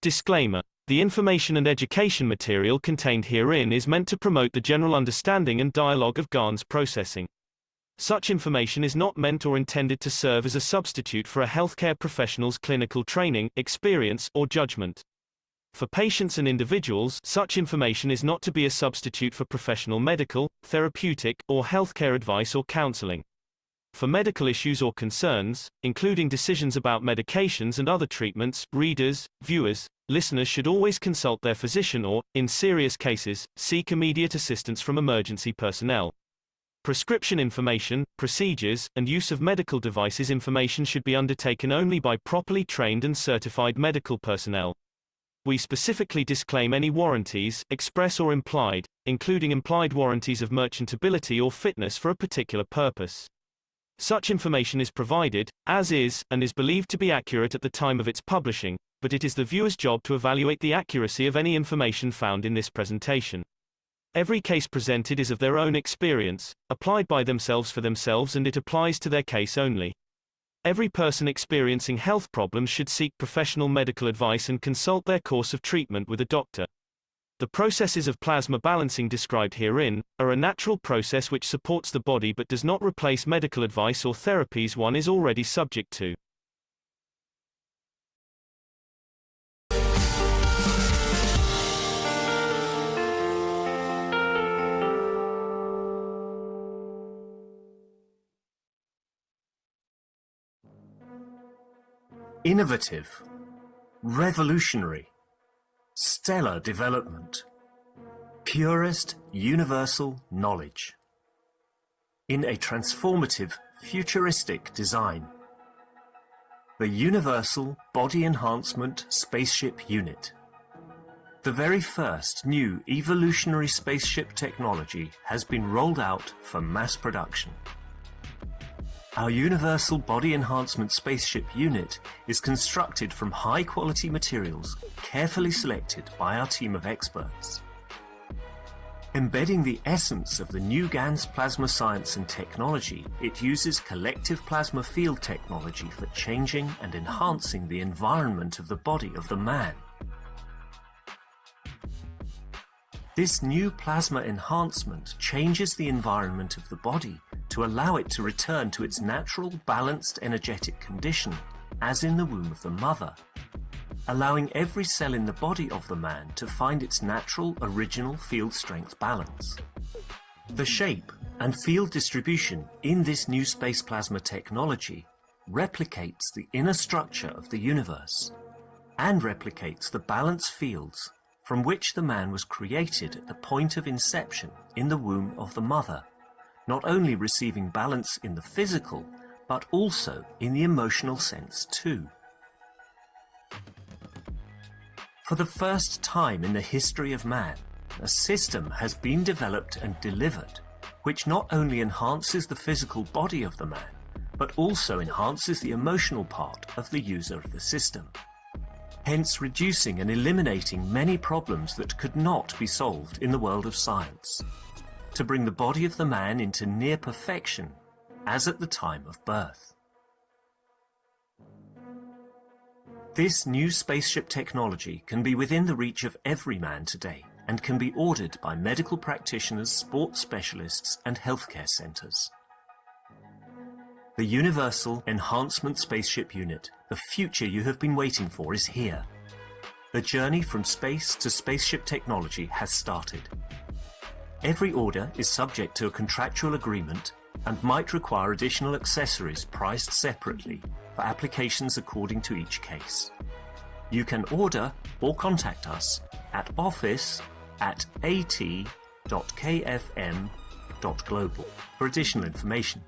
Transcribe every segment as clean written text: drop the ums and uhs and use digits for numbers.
Disclaimer: the information and education material contained herein is meant to promote the general understanding and dialogue of GANs processing. Such information is not meant or intended to serve as a substitute for a healthcare professional's clinical training, experience, or judgment. For patients and individuals, such information is not to be a substitute for professional medical, therapeutic, or healthcare advice or counseling. For medical issues or concerns, including decisions about medications and other treatments, readers, viewers, listeners should always consult their physician or, in serious cases, seek immediate assistance from emergency personnel. Prescription information, procedures, and use of medical devices information should be undertaken only by properly trained and certified medical personnel. We specifically disclaim any warranties, express or implied, including implied warranties of merchantability or fitness for a particular purpose. Such information is provided, as is, and is believed to be accurate at the time of its publishing, but it is the viewer's job to evaluate the accuracy of any information found in this presentation. Every case presented is of their own experience, applied by themselves for themselves, and it applies to their case only. Every person experiencing health problems should seek professional medical advice and consult their course of treatment with a doctor. The processes of plasma balancing described herein are a natural process which supports the body but does not replace medical advice or therapies one is already subject to. Innovative, revolutionary, stellar development, purest universal knowledge. In a transformative, futuristic design. The Universal Body Enhancement Spaceship Unit. The very first new evolutionary spaceship technology has been rolled out for mass production. Our Universal Body Enhancement Spaceship Unit is constructed from high-quality materials carefully selected by our team of experts. Embedding the essence of the new GANs plasma science and technology, it uses collective plasma field technology for changing and enhancing the environment of the body of the man. This new plasma enhancement changes the environment of the body to allow it to return to its natural, balanced, energetic condition, as in the womb of the mother, allowing every cell in the body of the man to find its natural, original field strength balance. The shape and field distribution in this new space plasma technology replicates the inner structure of the universe and replicates the balance fields from which the man was created at the point of inception in the womb of the mother, not only receiving balance in the physical, but also in the emotional sense too. For the first time in the history of man, a system has been developed and delivered, which not only enhances the physical body of the man, but also enhances the emotional part of the user of the system, hence reducing and eliminating many problems that could not be solved in the world of science, to bring the body of the man into near perfection, as at the time of birth. This new spaceship technology can be within the reach of every man today and can be ordered by medical practitioners, sports specialists, and healthcare centers. The Universal Enhancement Spaceship Unit, the future you have been waiting for, is here. The journey from space to spaceship technology has started. Every order is subject to a contractual agreement and might require additional accessories priced separately for applications according to each case. You can order or contact us at office@at.kfm.global for additional information.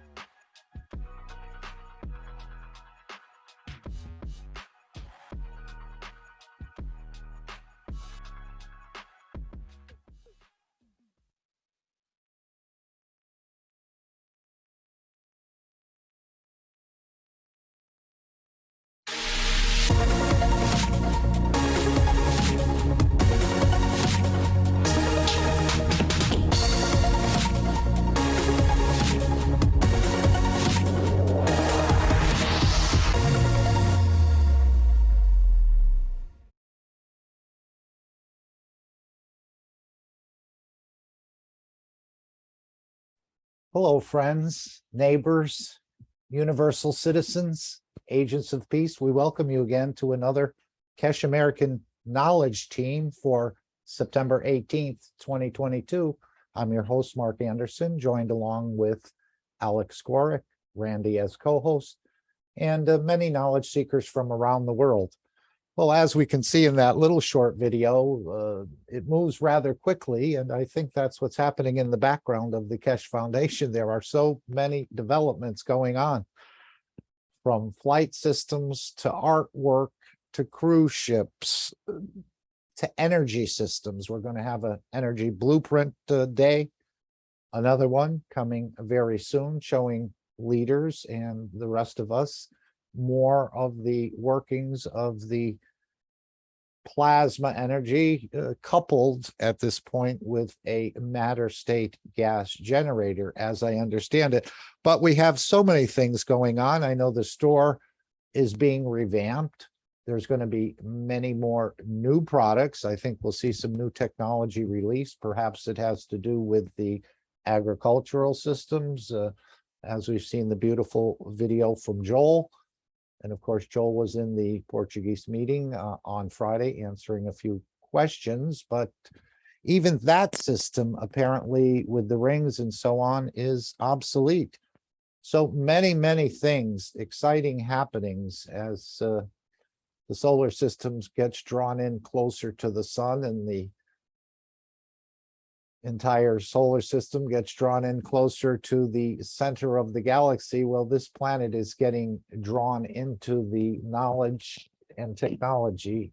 Hello, friends, neighbors, universal citizens, agents of peace. We welcome you again to another Keshe American Knowledge Team for September 18th, 2022. I'm your host, Mark Anderson, joined along with Alex Skorick, Randy as co-host, and many knowledge seekers from around the world. Well, as we can see in that little short video, it moves rather quickly, and I think that's what's happening in the background of the Keshe Foundation. There are so many developments going on, from flight systems to artwork to cruise ships to energy systems. We're going to have an energy blueprint day, another one coming very soon, showing leaders and the rest of us more of the workings of the plasma energy coupled at this point with a matter state gas generator, as I understand it. But we have so many things going on. I know the store is being revamped. There's going to be many more new products. I think we'll see some new technology released. Perhaps it has to do with the agricultural systems, as we've seen the beautiful video from Joel. And of course, Joel was in the Portuguese meeting on Friday answering a few questions, but even that system, apparently with the rings and so on, is obsolete. So many things, exciting happenings as the solar systems gets drawn in closer to the sun, and the entire solar system gets drawn in closer to the center of the galaxy. Well, this planet is getting drawn into the knowledge and technology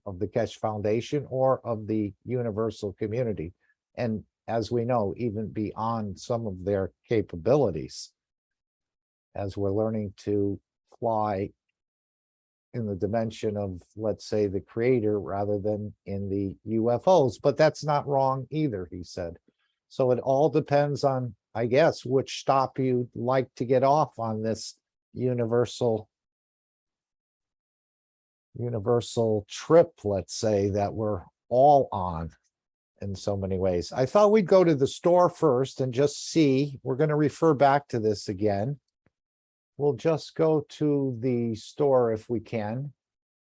of the Keshe Foundation or of the universal community. And as we know, even beyond some of their capabilities, as we're learning to fly in the dimension of, let's say, the creator rather than in the UFOs. But that's not wrong either, he said. So it all depends on, I guess, which stop you'd like to get off on this universal trip, let's say, that we're all on in so many ways. I thought we'd go to the store first and just see. We're going to refer back to this again. We'll just go to the store if we can.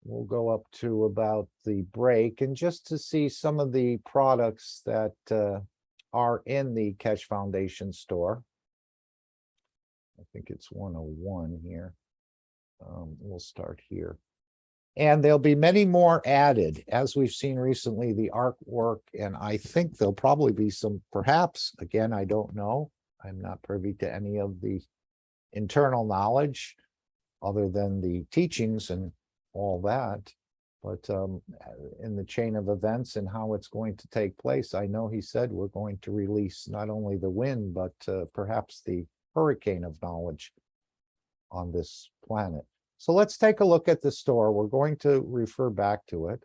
We'll go up to about the break, and just to see some of the products that are in the Keshe Foundation store. I think it's 101 here. We'll start here. And there'll be many more added. As we've seen recently, the artwork, and I think there'll probably be some, perhaps, again, I don't know. I'm not privy to any of the internal knowledge other than the teachings and all that, but in the chain of events and how it's going to take place, I know he said we're going to release not only the wind, but perhaps the hurricane of knowledge on this planet. So let's take a look at the store. We're going to refer back to it.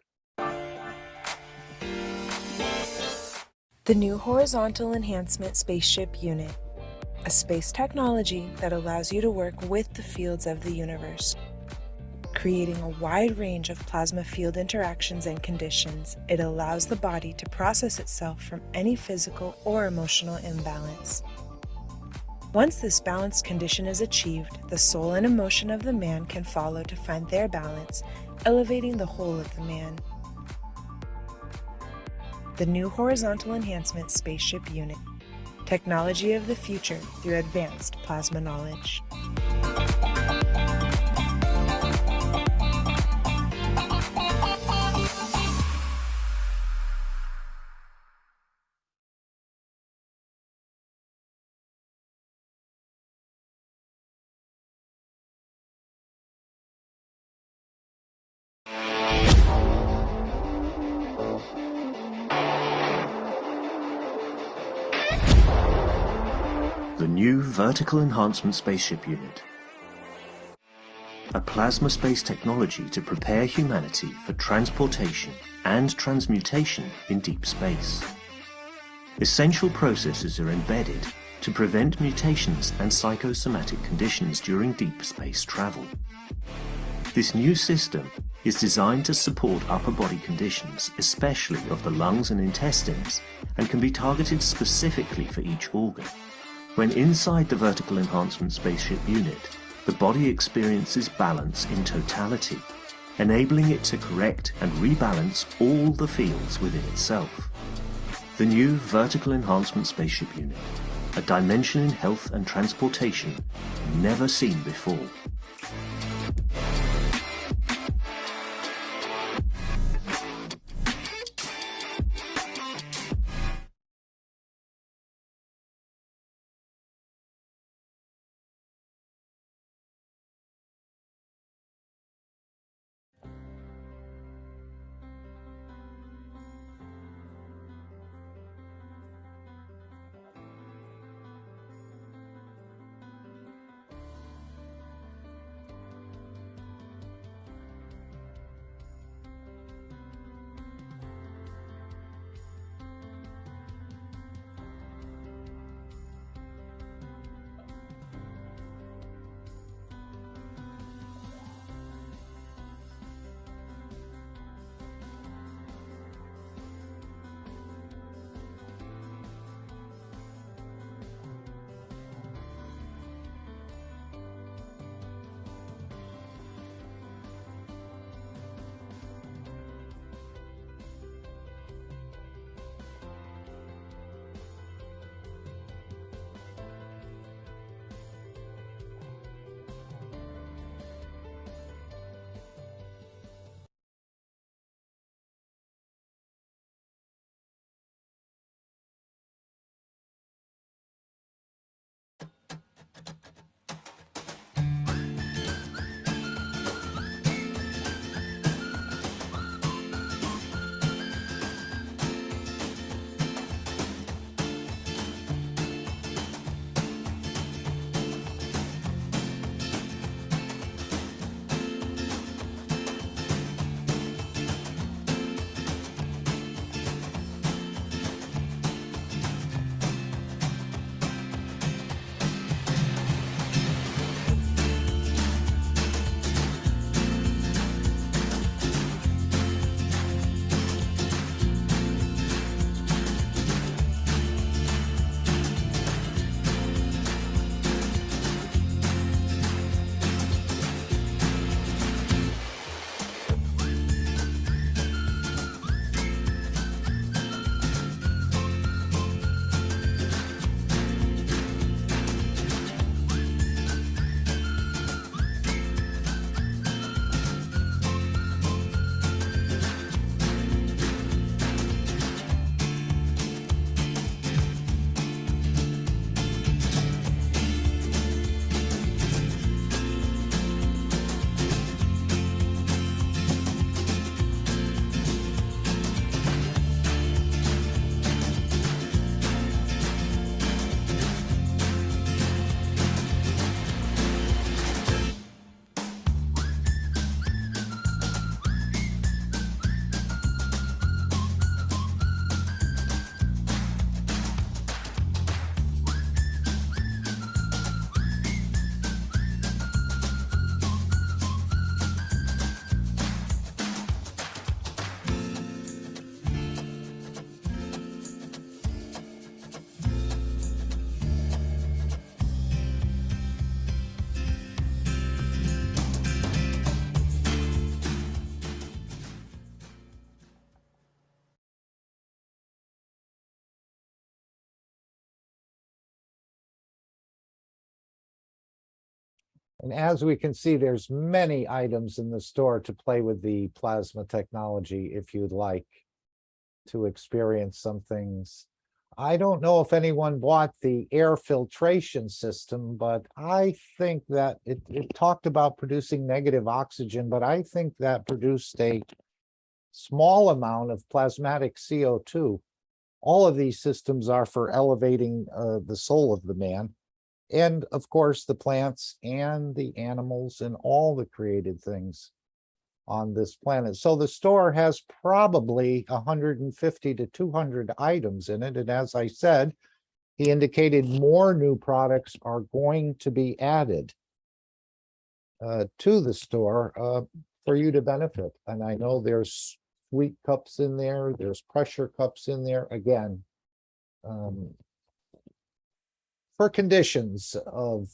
The new Horizontal Enhancement Spaceship Unit, a space technology that allows you to work with the fields of the universe. Creating a wide range of plasma field interactions and conditions, it allows the body to process itself from any physical or emotional imbalance. Once this balanced condition is achieved, the soul and emotion of the man can follow to find their balance, elevating the whole of the man. The new Horizontal Enhancement Spaceship Unit. Technology of the future through advanced plasma knowledge. The new Vertical Enhancement Spaceship Unit. A plasma space technology to prepare humanity for transportation and transmutation in deep space. Essential processes are embedded to prevent mutations and psychosomatic conditions during deep space travel. This new system is designed to support upper body conditions, especially of the lungs and intestines, and can be targeted specifically for each organ. When inside the vertical enhancement spaceship unit, the body experiences balance in totality, enabling it to correct and rebalance all the fields within itself. The new vertical enhancement spaceship unit, a dimension in health and transportation never seen before. And as we can see, there's many items in the store to play with the plasma technology if you'd like to experience some things. I don't know if anyone bought the air filtration system, but I think that it talked about producing negative oxygen, but I think that produced a small amount of plasmatic CO2. All of these systems are for elevating the soul of the man. And of course, the plants and the animals and all the created things on this planet. So the store has probably 150 to 200 items in it. And as I said, he indicated more new products are going to be added to the store for you to benefit. And I know there's sweet cups in there, there's pressure cups in there. Again, for conditions of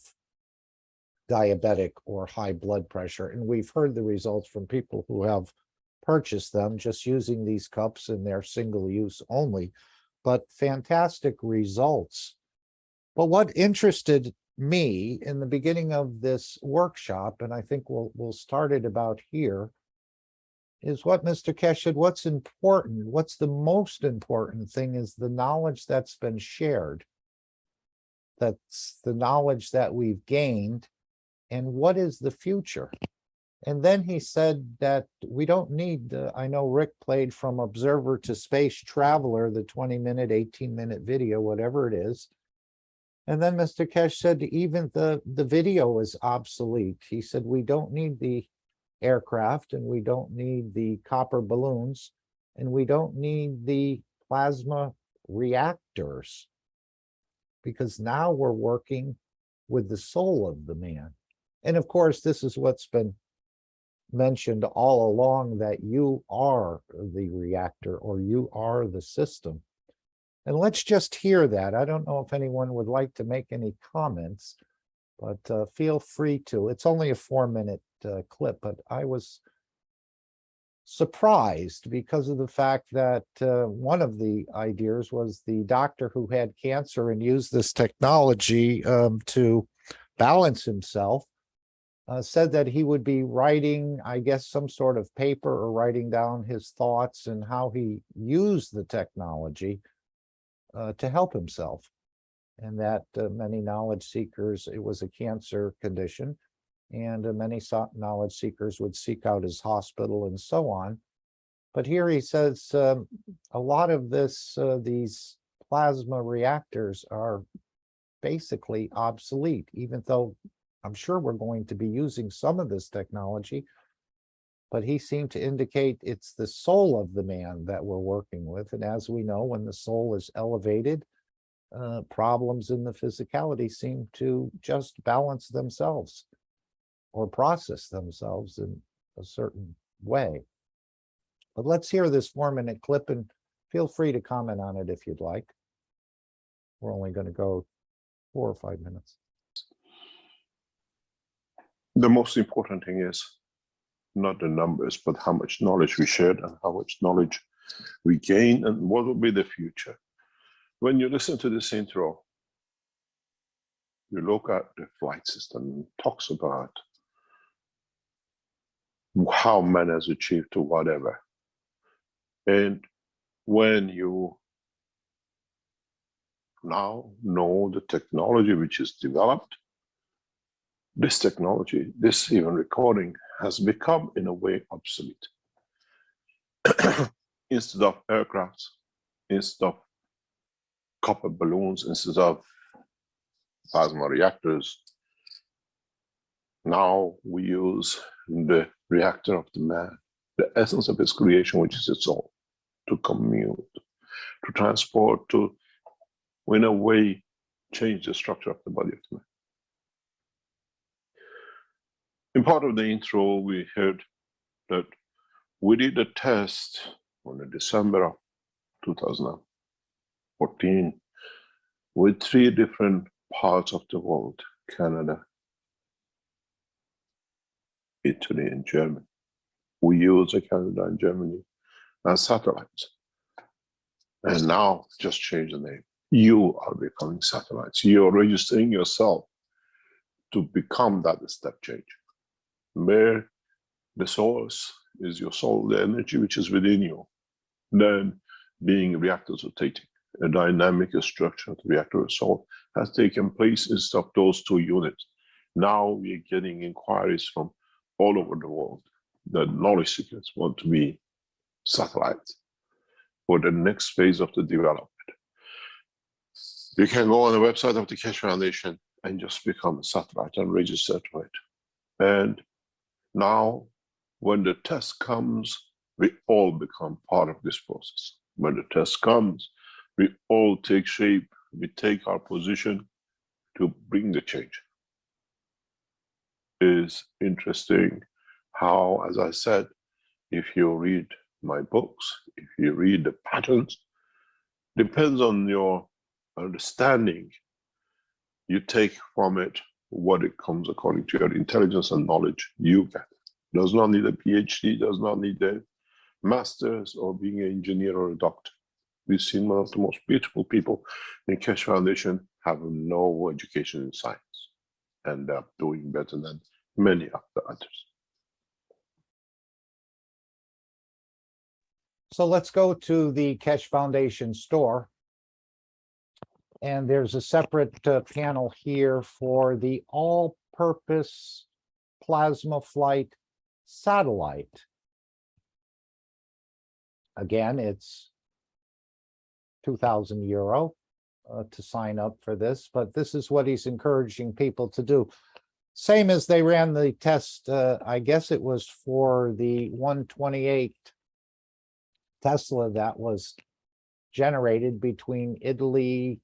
diabetic or high blood pressure. And we've heard the results from people who have purchased them just using these cups in their single use only, but fantastic results. But what interested me in the beginning of this workshop, and I think we'll start it about here, is what Mr. Keshe said, what's important, what's the most important thing is the knowledge that's been shared. That's the knowledge that we've gained, and what is the future? And then he said that we don't need, I know Rick played From Observer to Space Traveler, the 20-minute, 18-minute video, whatever it is. And then Mr. Keshe said even the video is obsolete. He said we don't need the aircraft, and we don't need the copper balloons, and we don't need the plasma reactors, because now we're working with the soul of the man. And of course, this is what's been mentioned all along, that you are the reactor, or you are the system. And let's just hear that. I don't know if anyone would like to make any comments, but feel free to. It's only a 4-minute clip, but I was surprised because of the fact that one of the ideas was the doctor who had cancer and used this technology to balance himself, said that he would be writing, I guess, some sort of paper or writing down his thoughts and how he used the technology to help himself. And that many knowledge seekers, it was a cancer condition, and many knowledge seekers would seek out his hospital and so on. But here he says a lot of this, these plasma reactors are basically obsolete, even though I'm sure we're going to be using some of this technology. But he seemed to indicate it's the soul of the man that we're working with. And as we know, when the soul is elevated, problems in the physicality seem to just balance themselves or process themselves in a certain way. But let's hear this 4-minute clip, and feel free to comment on it if you'd like. We're only going to go 4 or 5 minutes. The most important thing is not the numbers, but how much knowledge we shared and how much knowledge we gain, and what will be the future. When you listen to this intro, you look at the flight system, it talks about how man has achieved to whatever. And when you now know the technology which is developed, this technology, this even recording, has become in a way obsolete. Instead of aircrafts, instead of copper balloons, instead of plasma reactors, now we use the reactor of the man, the essence of his creation, which is its soul, to commute, to transport, to, in a way, change the structure of the body of the man. In part of the intro, we heard that we did a test on December of 2014 with 3 different parts of the world: Canada, Italy, and Germany. We use Canada and Germany as satellites. And now, just change the name. You are becoming satellites. You're registering yourself to become that step change, where the source is your soul, the energy which is within you, then being reactors rotating. A dynamic structure of the reactor of soul has taken place instead of those 2 units. Now we're getting inquiries from all over the world that knowledge seekers want to be satellites for the next phase of the development. You can go on the website of the Keshe Foundation and just become a satellite and register to it. And now, when the test comes, we all become part of this process. When the test comes, we all take shape, we take our position to bring the change. It is interesting how, as I said, if you read my books, if you read the patterns, depends on your understanding You take from it what it comes according to your intelligence and knowledge you get. Does not need a PhD, does not need a master's or being an engineer or a doctor. We've seen one of the most beautiful people in Keshe Foundation have no education in science, and they're doing better than many of the others. So let's go to the Keshe Foundation store. And there's a separate panel here for the all-purpose plasma flight satellite. Again, it's 2,000 euro to sign up for this, but this is what he's encouraging people to do. Same as they ran the test, I guess it was for the 128 Tesla that was generated between Italy,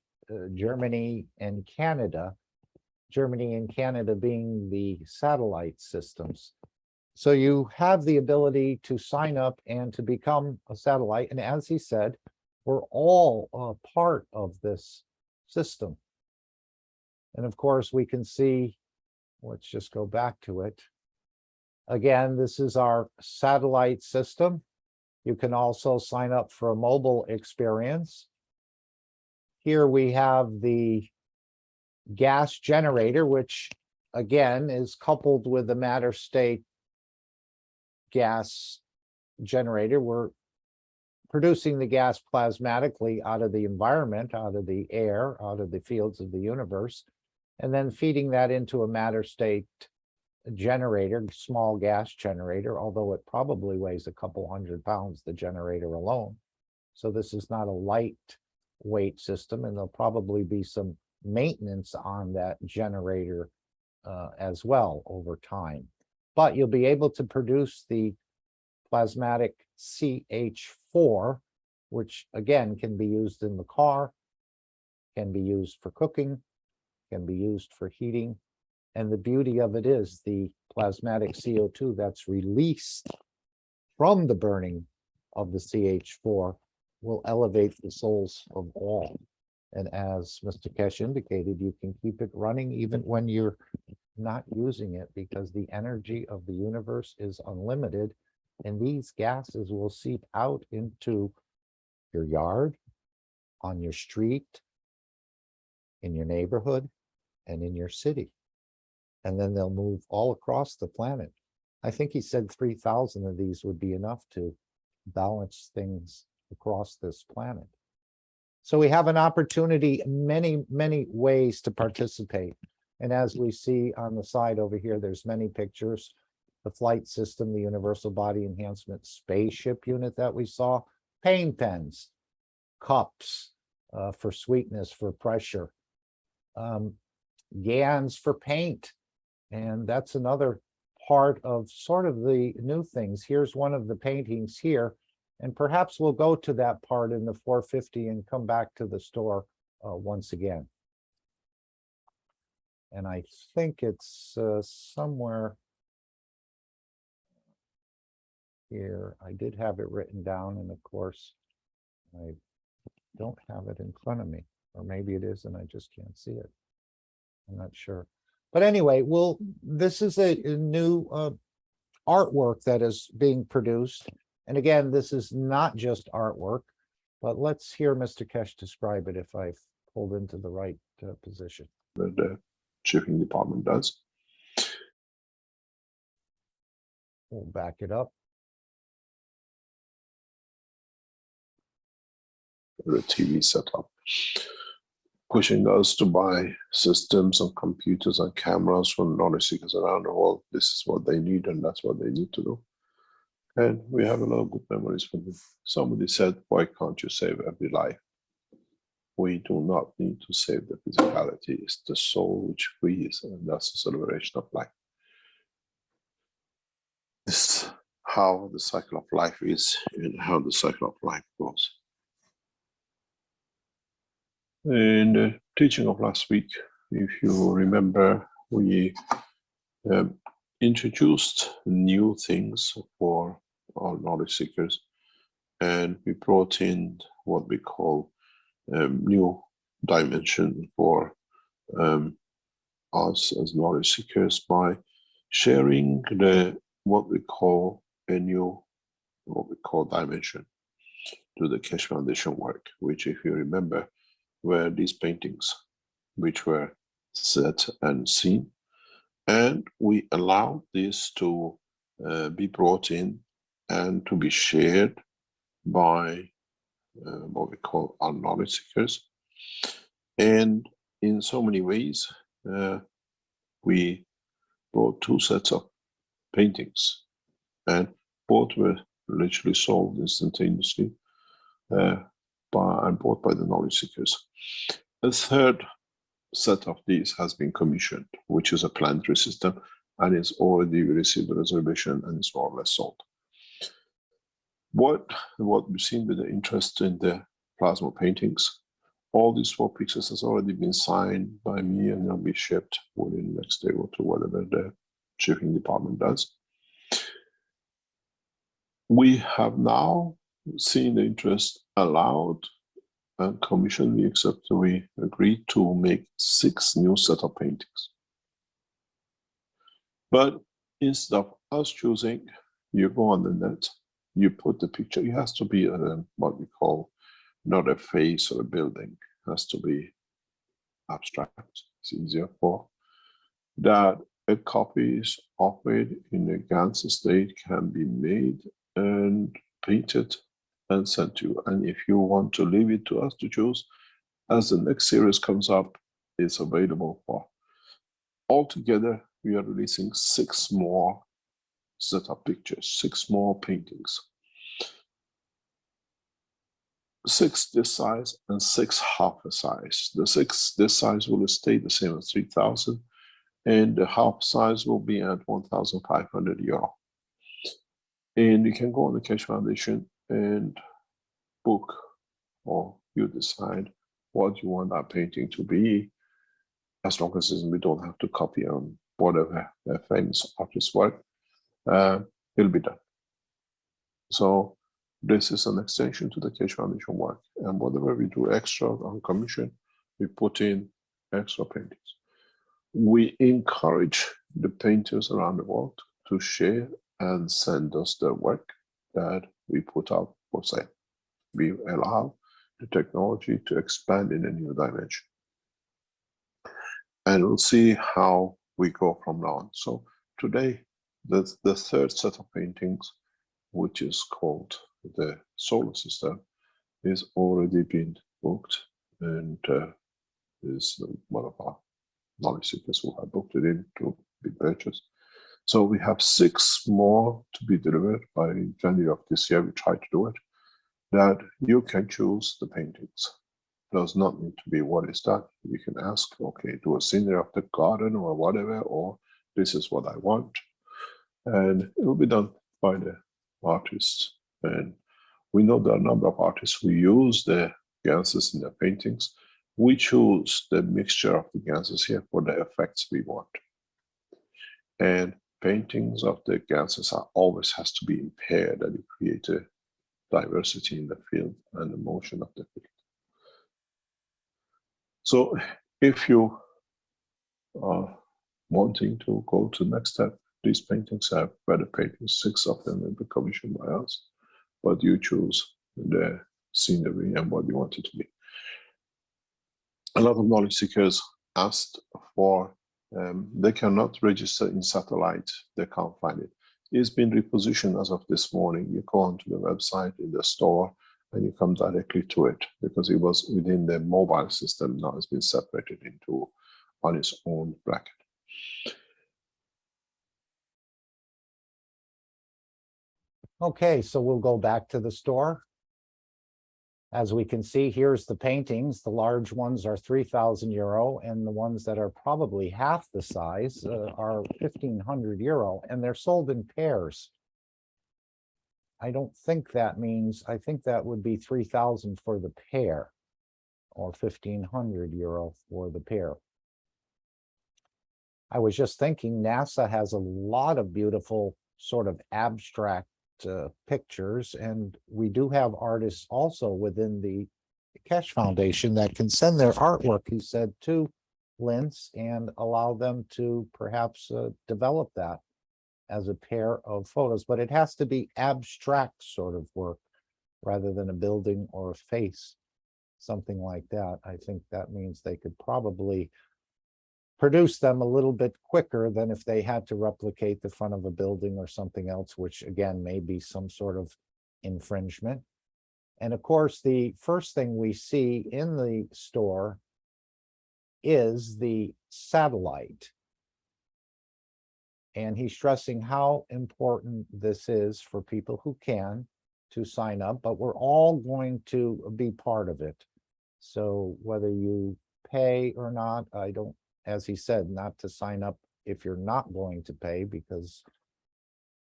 Germany, and Canada. Germany and Canada being the satellite systems. So you have the ability to sign up and to become a satellite. And as he said, we're all a part of this system. And of course, we can see, let's just go back to it. Again, this is our satellite system. You can also sign up for a mobile experience. Here we have the gas generator, which again is coupled with the matter state gas generator. We're producing the gas plasmatically out of the environment, out of the air, out of the fields of the universe, and then feeding that into a matter state generator, small gas generator, although it probably weighs a couple 100 pounds, the generator alone. So this is not a lightweight system, and there'll probably be some maintenance on that generator as well over time. But you'll be able to produce the plasmatic CH4, which again can be used in the car, can be used for cooking, can be used for heating. And the beauty of it is the plasmatic CO2 that's released from the burning of the CH4 will elevate the souls of all. And as Mr. Keshe indicated, you can keep it running even when you're not using it, because the energy of the universe is unlimited, and these gases will seep out into your yard, on your street, in your neighborhood, and in your city. And then they'll move all across the planet. I think he said 3,000 of these would be enough to balance things across this planet. So we have an opportunity, many, many ways to participate. And as we see on the side over here, there's many pictures. The flight system, the Universal Body Enhancement Spaceship Unit that we saw, paint pens, cups for sweetness, for pressure, GANs for paint. And that's another part of sort of the new things. Here's one of the paintings here. And perhaps we'll go to that part in the 450 and come back to the store once again. And I think it's somewhere here. I did have it written down, and of course, I don't have it in front of me. Or maybe it is, and I just can't see it. I'm not sure. But anyway, this is a new artwork that is being produced. And again, this is not just artwork, but let's hear Mr. Keshe describe it if I've pulled into the right position. The shipping department does. We'll back it up. The TV setup, pushing us to buy systems and computers and cameras from knowledge seekers around the world. This is what they need, and that's what they need to do. And we have a lot of good memories from them. Somebody said, why can't you save every life? We do not need to save the physicality. It's the soul which frees, and that's the celebration of life. This is how the cycle of life is, and how the cycle of life goes. In the teaching of last week, if you remember, we introduced new things for our knowledge seekers, and we brought in what we call new dimension for us as knowledge seekers by sharing what we call dimension to the Keshe Foundation work, which, if you remember, were these paintings which were set and seen, and we allowed this to be brought in and to be shared by what we call our knowledge seekers. And in so many ways, we brought two sets of paintings, and both were literally solved instantaneously bought by the knowledge seekers. A third set of these has been commissioned, which is a planetary system, and it's already received a reservation and is more or less sold. What we've seen with the interest in the plasma paintings, all these 4 pictures has already been signed by me and will be shipped within the next day or two, whatever the shipping department does. We have now seen the interest allowed and commissioned me, except we agreed to make 6 new set of paintings. But instead of us choosing, you go on the net, you put the picture. It has to be what we call not a face or a building. It has to be abstract. It's easier for that. A copies of it in a Gantt state can be made and painted and sent to you. And if you want to leave it to us to choose, as the next series comes up, it's available for. Altogether, we are releasing 6 more set of pictures, 6 more paintings. 6 this size and 6 half a size. The 6 this size will stay the same as 3,000, and the half size will be at 1,500 euro. And you can go on the Keshe Foundation and book, or you decide what you want that painting to be, as long as we don't have to copy on whatever a famous artist's work. It'll be done. So this is an extension to the Keshe Foundation work, and whatever we do extra on commission, we put in extra paintings. We encourage the painters around the world to share and send us the work that we put out for sale. We allow the technology to expand in a new dimension. And we'll see how we go from now on. So today, the 3rd set of paintings, which is called the solar system, is already been booked, and is one of our knowledge seekers who have booked it in to be purchased. So we have 6 more to be delivered by January of this year. We try to do it, that you can choose the paintings. Does not need to be what is that. You can ask, okay, do a scenery of the garden or whatever, or this is what I want. And it will be done by the artists. And we know there are a number of artists who use the Ganses in their paintings. We choose the mixture of the Ganses here for the effects we want. And paintings of the Ganses always has to be impaired, that you create a diversity in the field and the motion of the field. So if you are wanting to go to the next step, these paintings have better paintings, 6 of them will be commissioned by us, but you choose the scenery and what you want it to be. A lot of knowledge seekers asked for, they cannot register in satellite, they can't find it. It's been repositioned as of this morning. You go onto the website in the store and you come directly to it, because it was within the mobile system. Now it's been separated into on its own bracket. Okay, so we'll go back to the store. As we can see, here's the paintings. The large ones are 3,000 euro, and the ones that are probably half the size are 1,500 euro, and they're sold in pairs. I don't think that means, I think that would be 3,000 for the pair, or 1,500 euro for the pair. I was just thinking NASA has a lot of beautiful sort of abstract pictures, and we do have artists also within the Keshe Foundation that can send their artwork, he said, to Linz and allow them to perhaps develop that as a pair of photos, but it has to be abstract sort of work rather than a building or a face, something like that. I think that means they could probably produce them a little bit quicker than if they had to replicate the front of a building or something else, which again may be some sort of infringement. And of course, the first thing we see in the store is the satellite. And he's stressing how important this is for people who can to sign up, but we're all going to be part of it. So whether you pay or not, I don't, as he said, not to sign up if you're not going to pay, because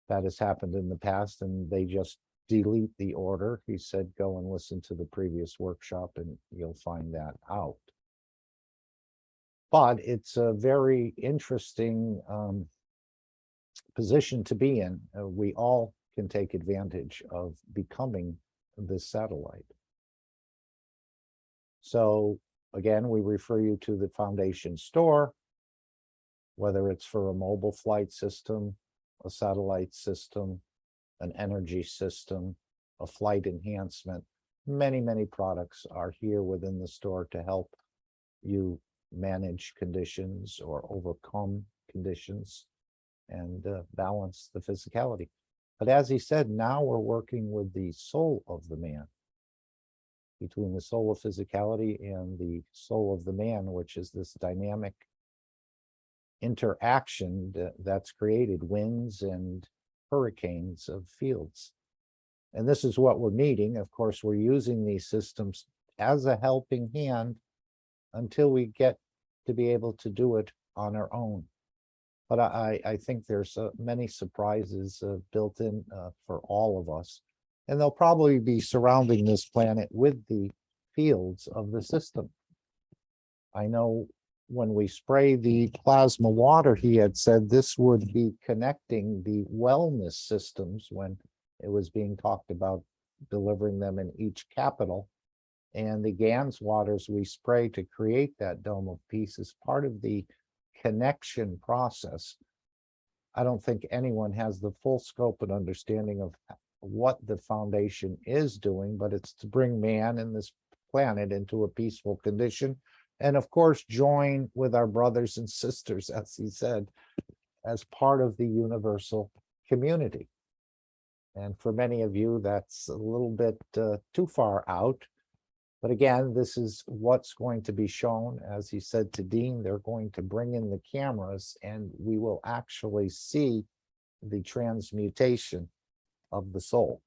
that has happened in the past and they just delete the order. He said, go and listen to the previous workshop and you'll find that out. But it's a very interesting position to be in. We all can take advantage of becoming this satellite. So again, we refer you to the Foundation store, whether it's for a mobile flight system, a satellite system, an energy system, a flight enhancement. Many, many products are here within the store to help you manage conditions or overcome conditions and balance the physicality. But as he said, now we're working with the soul of the man, between the soul of physicality and the soul of the man, which is this dynamic interaction that's created winds and hurricanes of fields. And this is what we're needing. Of course, we're using these systems as a helping hand until we get to be able to do it on our own. But I think there's many surprises built in for all of us. And they'll probably be surrounding this planet with the fields of the system. I know when we spray the plasma water, he had said this would be connecting the wellness systems when it was being talked about delivering them in each capital. And the GANS waters we spray to create that dome of peace is part of the connection process. I don't think anyone has the full scope and understanding of what the foundation is doing, but it's to bring man and this planet into a peaceful condition. And of course, join with our brothers and sisters, as he said, as part of the universal community. And for many of you, that's a little bit too far out. But again, this is what's going to be shown. As he said to Dean, they're going to bring in the cameras and we will actually see the transmutation of the soul.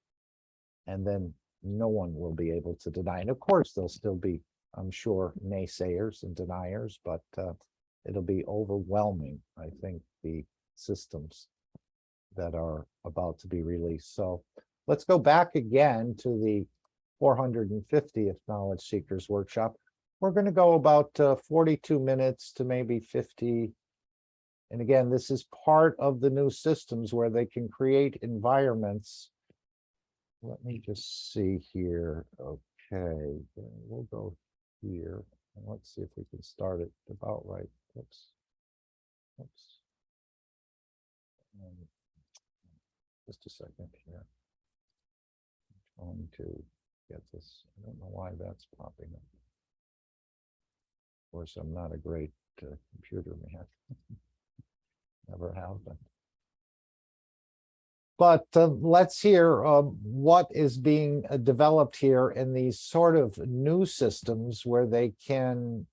And then no one will be able to deny. And of course, there'll still be, I'm sure, naysayers and deniers, but it'll be overwhelming, I think, the systems that are about to be released. So let's go back again to the 450th Knowledge Seekers Workshop. We're going to go about 42 minutes to maybe 50. And again, this is part of the new systems where they can create environments. Let me just see here. Okay, we'll go here. And let's see if we can start it about right. Oops. Just a second here. I'm trying to get this. I don't know why that's popping up. Of course, I'm not a great computer man. Never have been. But let's hear what is being developed here in these sort of new systems where they can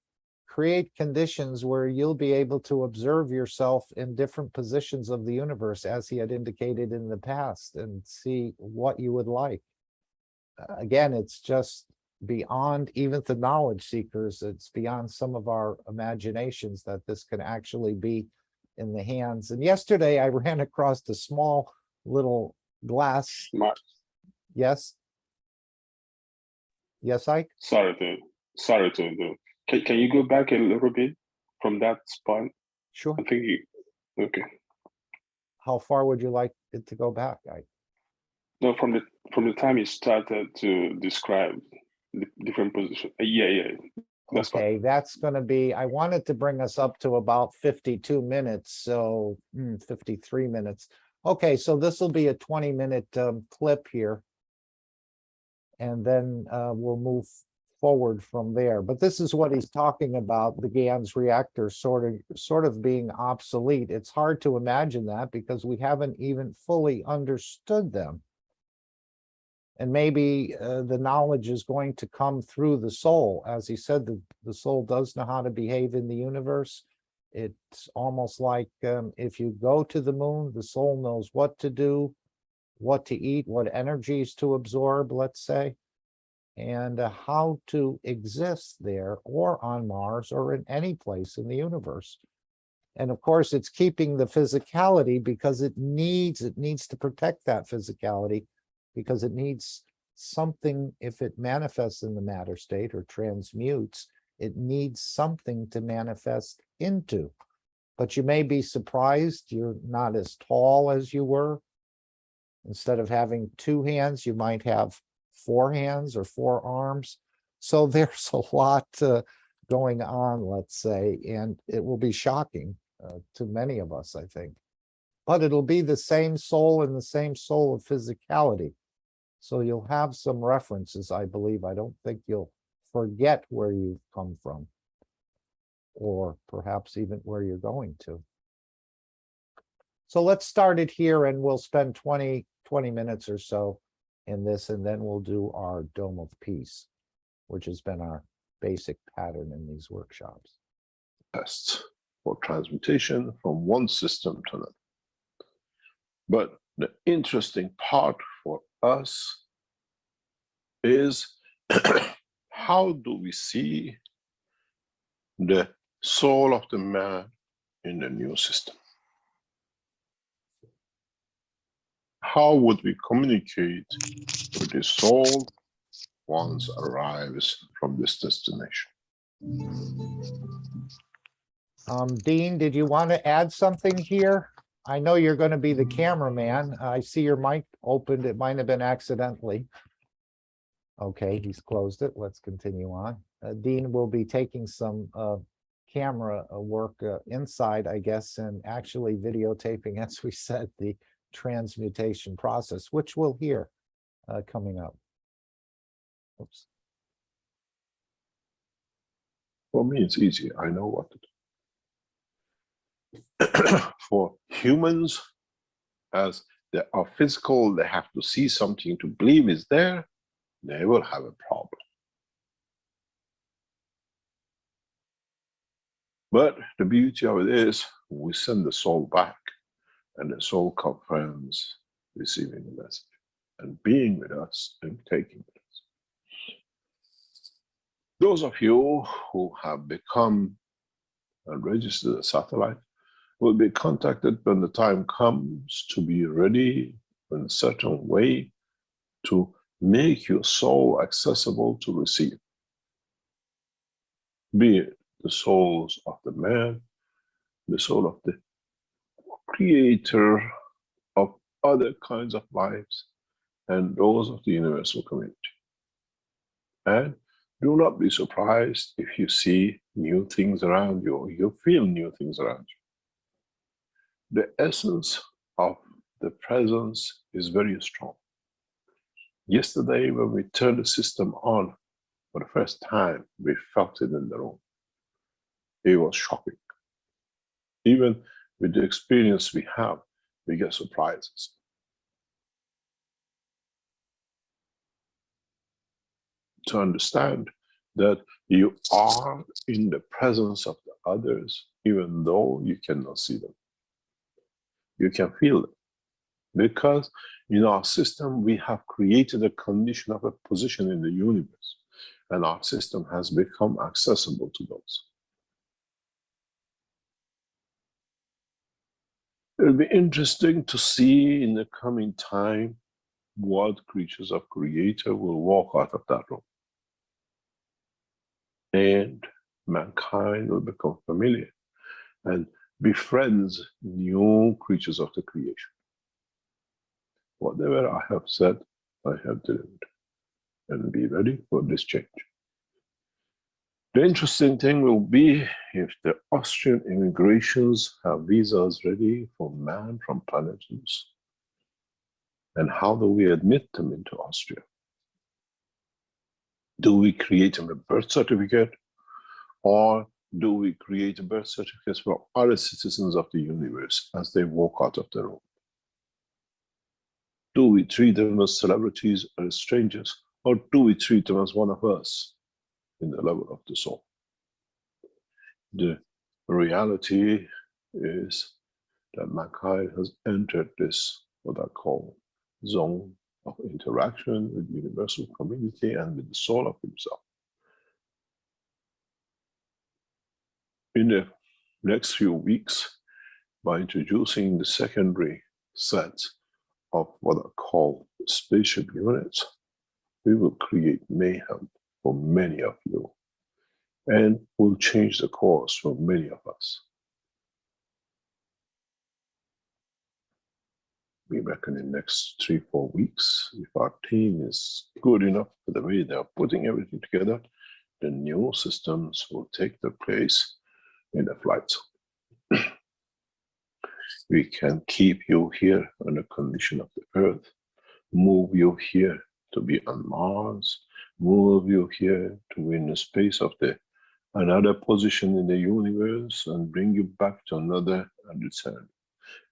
create conditions where you'll be able to observe yourself in different positions of the universe, as he had indicated in the past, and see what you would like. Again, it's just beyond even the knowledge seekers. It's beyond some of our imaginations that this can actually be in the hands. And yesterday I ran across a small little glass. Yes. Yes, Ike? Sorry to do. Can you go back a little bit from that spot? Sure. I think you, okay. How far would you like it to go back, Ike? No, from the time you started to describe the different positions. Yeah. That's fine. Okay, that's going to be, I wanted to bring us up to about 52 minutes, so 53 minutes. Okay, so this will be a 20-minute clip here. And then we'll move forward from there. But this is what he's talking about, the GANS reactor sort of being obsolete. It's hard to imagine that because we haven't even fully understood them. And maybe the knowledge is going to come through the soul. As he said, the soul does know how to behave in the universe. It's almost like if you go to the moon, the soul knows what to do, what to eat, what energies to absorb, let's say, and how to exist there or on Mars or in any place in the universe. And of course, it's keeping the physicality because it needs to protect that physicality, because it needs something. If it manifests in the matter state or transmutes, it needs something to manifest into. But you may be surprised you're not as tall as you were. Instead of having 2 hands, you might have 4 hands or 4 arms. So there's a lot going on, let's say, and it will be shocking to many of us, I think. But it'll be the same soul and the same soul of physicality. So you'll have some references, I believe. I don't think you'll forget where you've come from, or perhaps even where you're going to. So let's start it here, and we'll spend 20 minutes or so in this, and then we'll do our Dome of Peace, which has been our basic pattern in these workshops. Tests for transmutation from one system to another. But the interesting part for us is how do we see the soul of the man in the new system? How would we communicate with the soul once arrives from this destination? Dean, did you want to add something here? I know you're going to be the cameraman. I see your mic opened. It might have been accidentally. Okay, he's closed it. Let's continue on. Dean will be taking some camera work inside, I guess, and actually videotaping, as we said, the transmutation process, which we'll hear coming up. Oops. For me, it's easy. I know what to do. For humans, as they are physical, they have to see something to believe is there, they will have a problem. But the beauty of it is, we send the soul back, and the soul confirms receiving the message and being with us and taking with us. Those of you who have become and registered a satellite will be contacted when the time comes to be ready in a certain way to make your soul accessible to receive. Be it the souls of the man, the soul of the creator of other kinds of lives, and those of the universal community. And do not be surprised if you see new things around you, or you feel new things around you. The essence of the presence is very strong. Yesterday, when we turned the system on for the first time, we felt it in the room. It was shocking. Even with the experience we have, we get surprises. To understand that you are in the presence of the others, even though you cannot see them. You can feel them. Because in our system, we have created a condition of a position in the universe, and our system has become accessible to those. It'll be interesting to see in the coming time what creatures of Creator will walk out of that room. And mankind will become familiar and befriends new creatures of the creation. Whatever I have said, I have delivered. And be ready for this change. The interesting thing will be if the Austrian immigrations have visas ready for man from planet Zeus. And how do we admit them into Austria? Do we create them a birth certificate, or do we create a birth certificate for other citizens of the universe as they walk out of the room? Do we treat them as celebrities or as strangers, or do we treat them as one of us in the level of the soul? The reality is that mankind has entered this, what I call, zone of interaction with the universal community and with the soul of himself. In the next few weeks, by introducing the secondary set of what I call spaceship units, we will create mayhem for many of you, and will change the course for many of us. We reckon in the next 3-4 weeks, if our team is good enough for the way they are putting everything together, the new systems will take their place in the flight zone. We can keep you here on the condition of the Earth, move you here to be on Mars, move you here to be in the space of another position in the universe, and bring you back to another and return.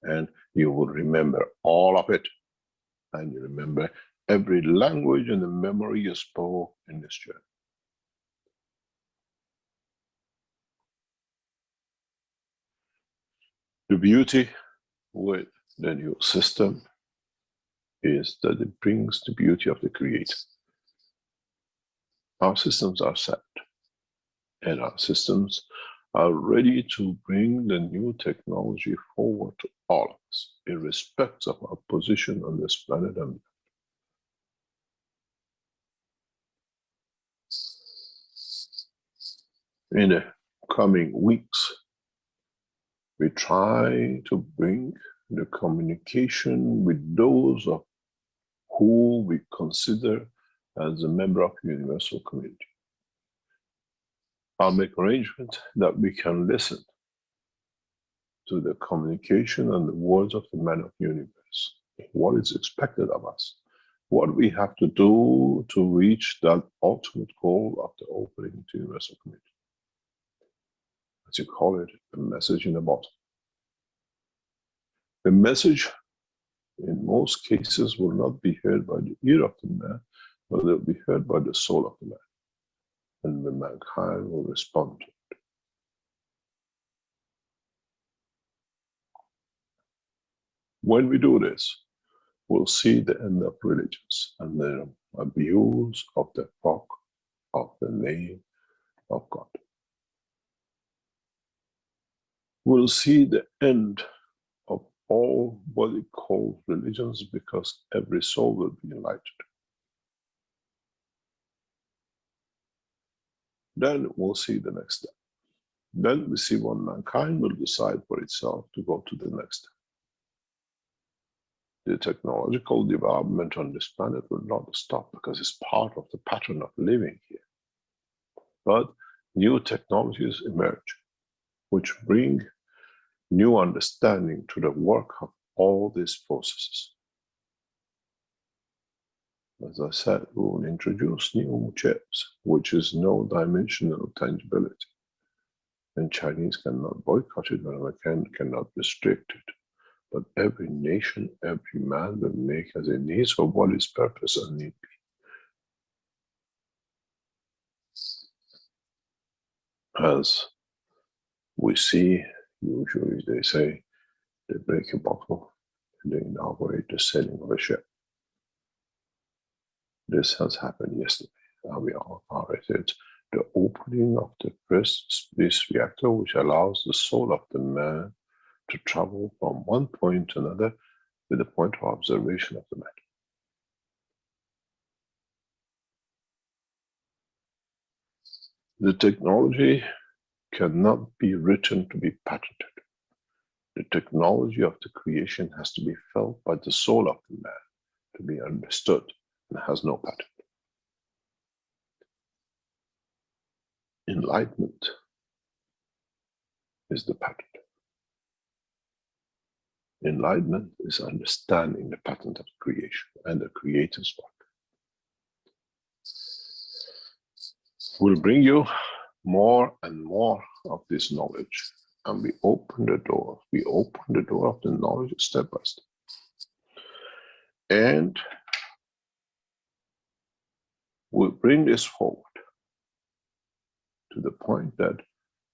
And you will remember all of it. And you remember every language and the memory you spoke in this journey. The beauty with the new system is that it brings the beauty of the Creator. Our systems are set, and our systems are ready to bring the new technology forward to all of us, irrespective of our position on this planet. And in the coming weeks, we try to bring the communication with those of who we consider as a member of the universal community. I'll make arrangements that we can listen to the communication and the words of the man of the universe, what is expected of us, what we have to do to reach that ultimate goal of the opening to universal community. As you call it, the message in the bottom. The message, in most cases, will not be heard by the ear of the man, but it will be heard by the soul of the man. And the mankind will respond to it. When we do this, we'll see the end of religions and the abuse of the talk of the name of God. We'll see the end of all what we call religions, because every soul will be enlightened. Then we'll see the next step. Then we see when mankind will decide for itself to go to the next step. The technological development on this planet will not stop, because it's part of the pattern of living here. But new technologies emerge, which bring new understanding to the work of all these processes. As I said, we will introduce new chips, which is no dimensional tangibility. And Chinese cannot boycott it, and American cannot restrict it. But every nation, every man will make as a needs for what his purpose and need be. As we see, usually they say, they break a bottle and they inaugurate the sailing of a ship. This has happened yesterday. Now we are at the opening of the first space reactor, which allows the soul of the man to travel from one point to another with the point of observation of the man. The technology cannot be written to be patented. The technology of the creation has to be felt by the soul of the man to be understood, and has no patent. Enlightenment is the pattern. Enlightenment is understanding the pattern of creation and the Creator's work. We'll bring you more and more of this knowledge, and we open the door. We open the door of the knowledge step by step. And we'll bring this forward to the point that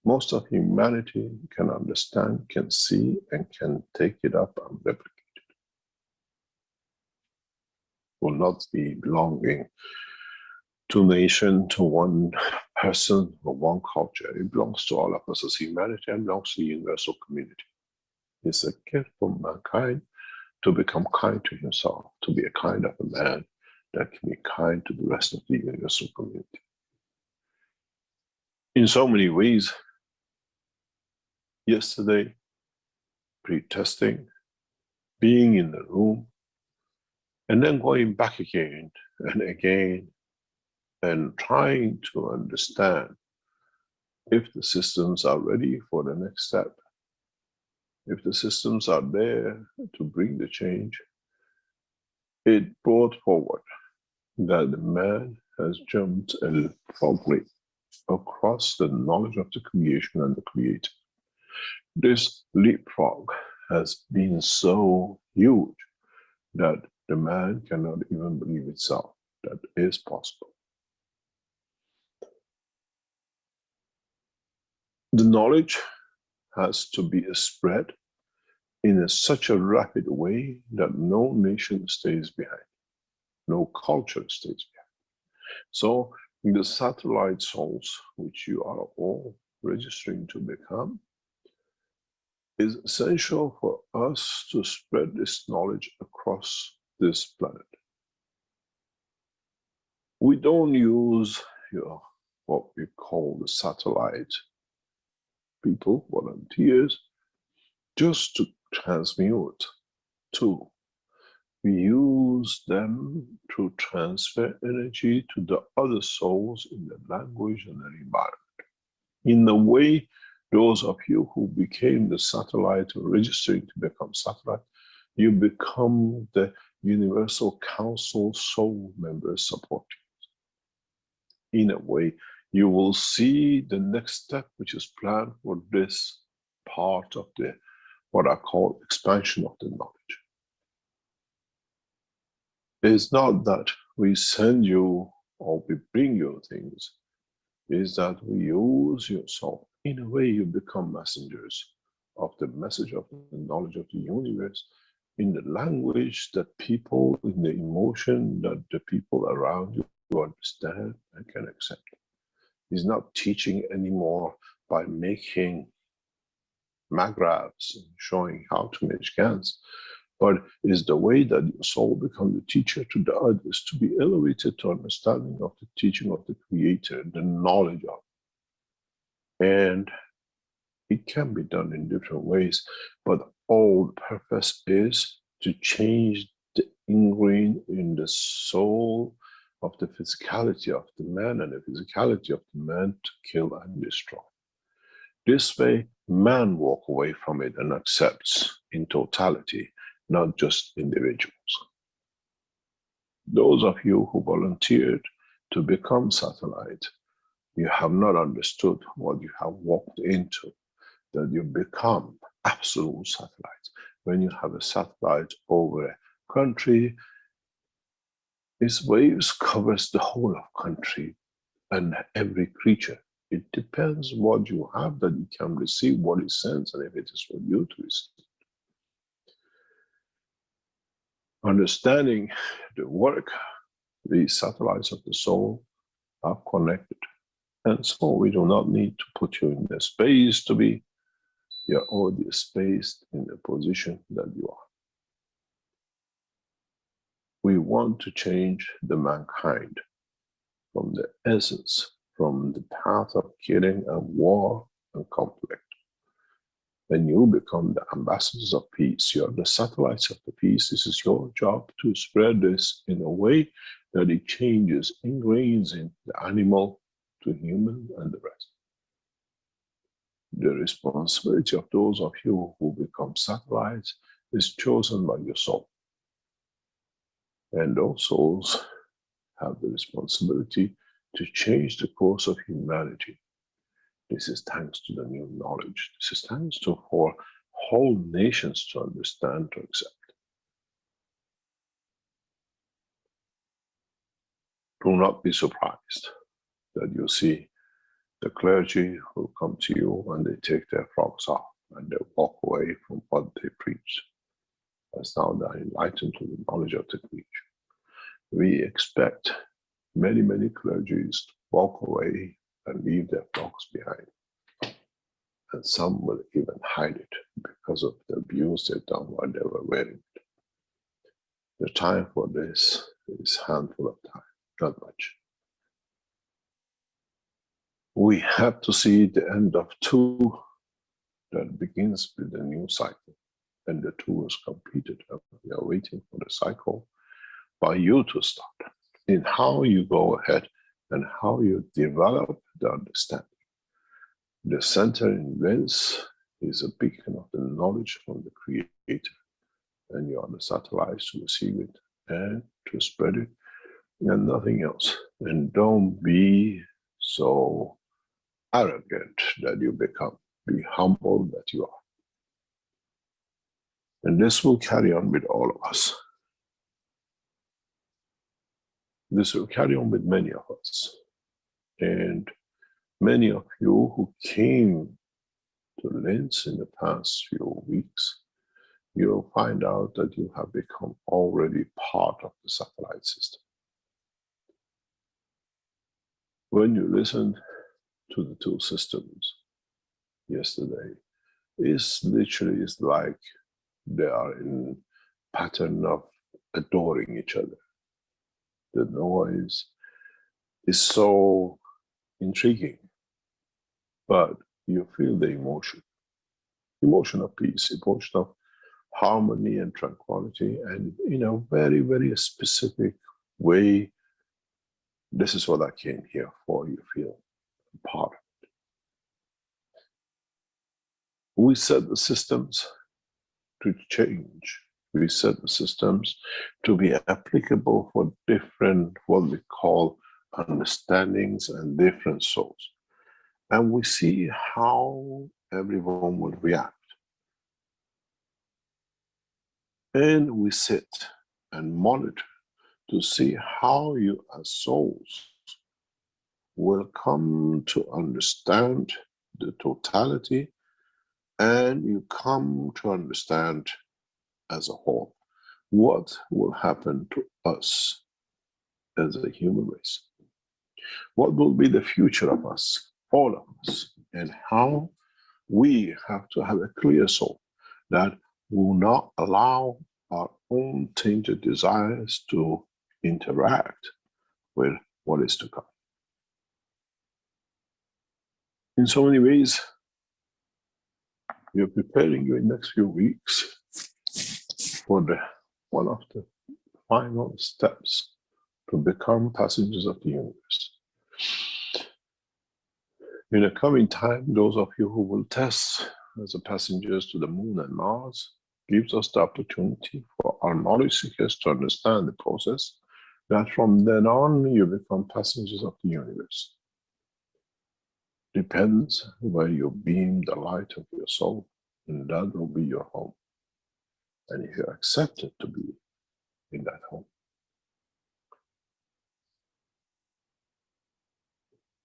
most of humanity can understand, can see, and can take it up and replicate it. Will not be belonging to nation, to one person, or one culture. It belongs to all of us as humanity and belongs to the universal community. It's a gift from mankind to become kind to himself, to be a kind of a man that can be kind to the rest of the universal community. In so many ways, yesterday, pre-testing, being in the room, and then going back again and again, and trying to understand if the systems are ready for the next step, if the systems are there to bring the change. It brought forward that the man has jumped a leapfrog across the knowledge of the creation and the creator. This leapfrog has been so huge that the man cannot even believe itself that is possible. The knowledge has to be spread in such a rapid way that no nation stays behind, no culture stays behind. So the satellite souls, which you are all registering to become, is essential for us to spread this knowledge across this planet. We don't use what we call the satellite people, volunteers, just to transmute to. We use them to transfer energy to the other souls in the language and the environment. In the way, those of you who became the satellite or registering to become satellite, you become the Universal Council soul members supporting. In a way, you will see the next step which is planned for this part of the, what I call expansion of the knowledge. It's not that we send you or we bring you things, it's that we use your soul. In a way, you become messengers of the message of the knowledge of the universe in the language that people, in the emotion that the people around you understand and can accept. He's not teaching anymore by making magraphs and showing how to make scans, but is the way that your soul becomes the teacher to the others, to be elevated to understanding of the teaching of the Creator, the knowledge of. And it can be done in different ways, but all the purpose is to change the ingrained in the soul of the physicality of the man and the physicality of the man to kill and destroy. This way, man walk away from it and accepts in totality, not just individuals. Those of you who volunteered to become satellite, you have not understood what you have walked into, that you become absolute satellites. When you have a satellite over a country, its waves covers the whole of country and every creature. It depends what you have that you can receive, what it sends, and if it is for you to receive. Understanding the work, the satellites of the soul are connected. And so we do not need to put you in the space to be. You're already spaced in the position that you are. We want to change the mankind from the essence, from the path of killing and war and conflict. Then you become the ambassadors of peace. You're the satellites of the peace. This is your job to spread this in a way that it changes, ingrains in the animal, to human and the rest. The responsibility of those of you who become satellites is chosen by your soul. And those souls have the responsibility to change the course of humanity. This is thanks to the new knowledge. This is thanks to for whole nations to understand, to accept. Do not be surprised that you see the clergy who come to you and they take their frocks off and they walk away from what they preach, as now they are enlightened to the knowledge of the creature. We expect many, many clergies to walk away and leave their frocks behind. And some will even hide it because of the abuse they've done while they were wearing it. The time for this is a handful of time, not much. We have to see the end of two that begins with a new cycle. And the two is completed. We are waiting for the cycle by you to start in how you go ahead and how you develop the understanding. The center in Lens is a beacon of the knowledge from the Creator, and you are the satellites to receive it and to spread it, and nothing else. And don't be so arrogant that you become. Be humble that you are. And this will carry on with all of us. This will carry on with many of us. And many of you who came to Linz in the past few weeks, you'll find out that you have become already part of the satellite system. When you listened to the two systems yesterday, it's literally like they are in pattern of adoring each other. The noise is so intriguing, but you feel the emotion of peace, emotion of harmony and tranquility, and in a very, very specific way. This is what I came here for. You feel part of it. We set the systems to change. We set the systems to be applicable for different, what we call, understandings and different souls. And we see how everyone will react. And we sit and monitor to see how you as souls will come to understand the totality, and you come to understand as a whole what will happen to us as a human race. What will be the future of us, all of us, and how we have to have a clear soul that will not allow our own tainted desires to interact with what is to come. In so many ways, we are preparing you in the next few weeks for one of the final steps to become passengers of the universe. In the coming time, those of you who will test as a passengers to the moon and Mars gives us the opportunity for our knowledge seekers to understand the process, that from then on you become passengers of the universe. Depends where you beam the light of your soul, and that will be your home. And if you accept it to be in that home.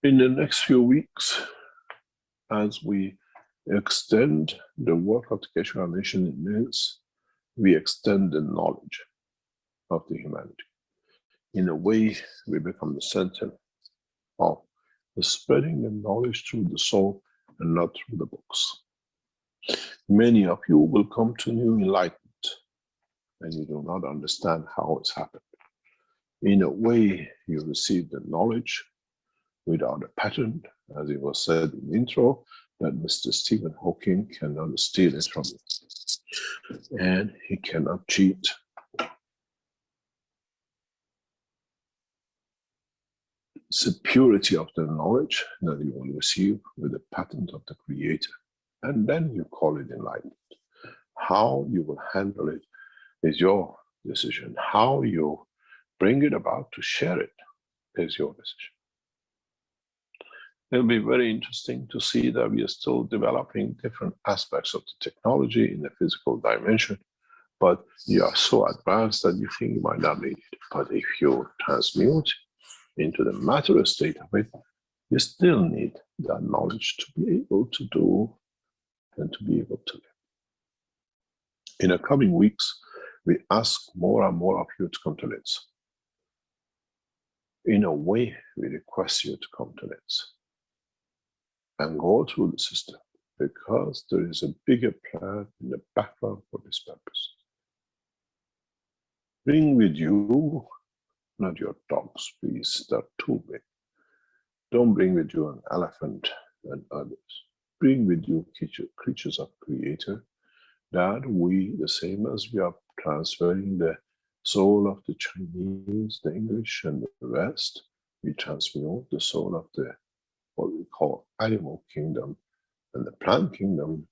In the next few weeks, as we extend the work of the Keshe Foundation in minutes, we extend the knowledge of the humanity. In a way, we become the center of the spreading the knowledge through the soul and not through the books. Many of you will come to new enlightenment, and you do not understand how it's happened. In a way, you receive the knowledge without a pattern, as it was said in the intro, that Mr. Stephen Hawking cannot steal it from you. And he cannot cheat. It's the purity of the knowledge that you will receive with the patent of the Creator. And then you call it enlightenment. How you will handle it is your decision. How you bring it about to share it is your decision. It'll be very interesting to see that we are still developing different aspects of the technology in the physical dimension, but you are so advanced that you think you might not need it. But if you transmute into the matter state of it, you still need that knowledge to be able to do and to be able to live. In the coming weeks, we ask more and more of you to come to LITS. In a way, we request you to come to LITS and go through the system, because there is a bigger plan in the background for this purpose. Bring with you, not your dogs, please, they're too big. Don't bring with you an elephant and others. Bring with you creatures of Creator, that we, the same as we are transferring the soul of the Chinese, the English, and the rest, we transmute the soul of the, what we call animal kingdom and the plant kingdom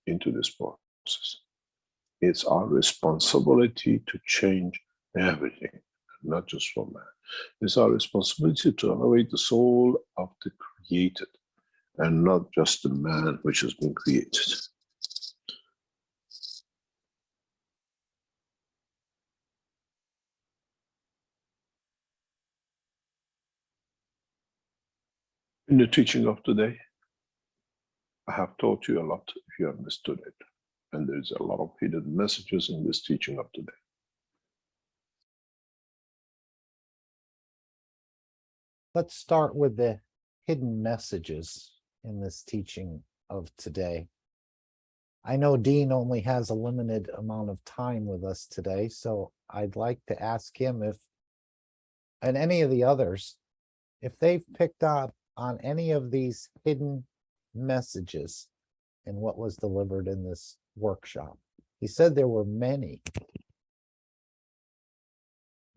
into this process. It's our responsibility to change everything, not just for man. It's our responsibility to elevate the soul of the created and not just the man which has been created. In the teaching of today, I have taught you a lot if you understood it. And there's a lot of hidden messages in this teaching of today. Let's start with the hidden messages in this teaching of today. I know Dean only has a limited amount of time with us today, so I'd like to ask him if, and any of the others, if they've picked up on any of these hidden messages in what was delivered in this workshop. He said there were many.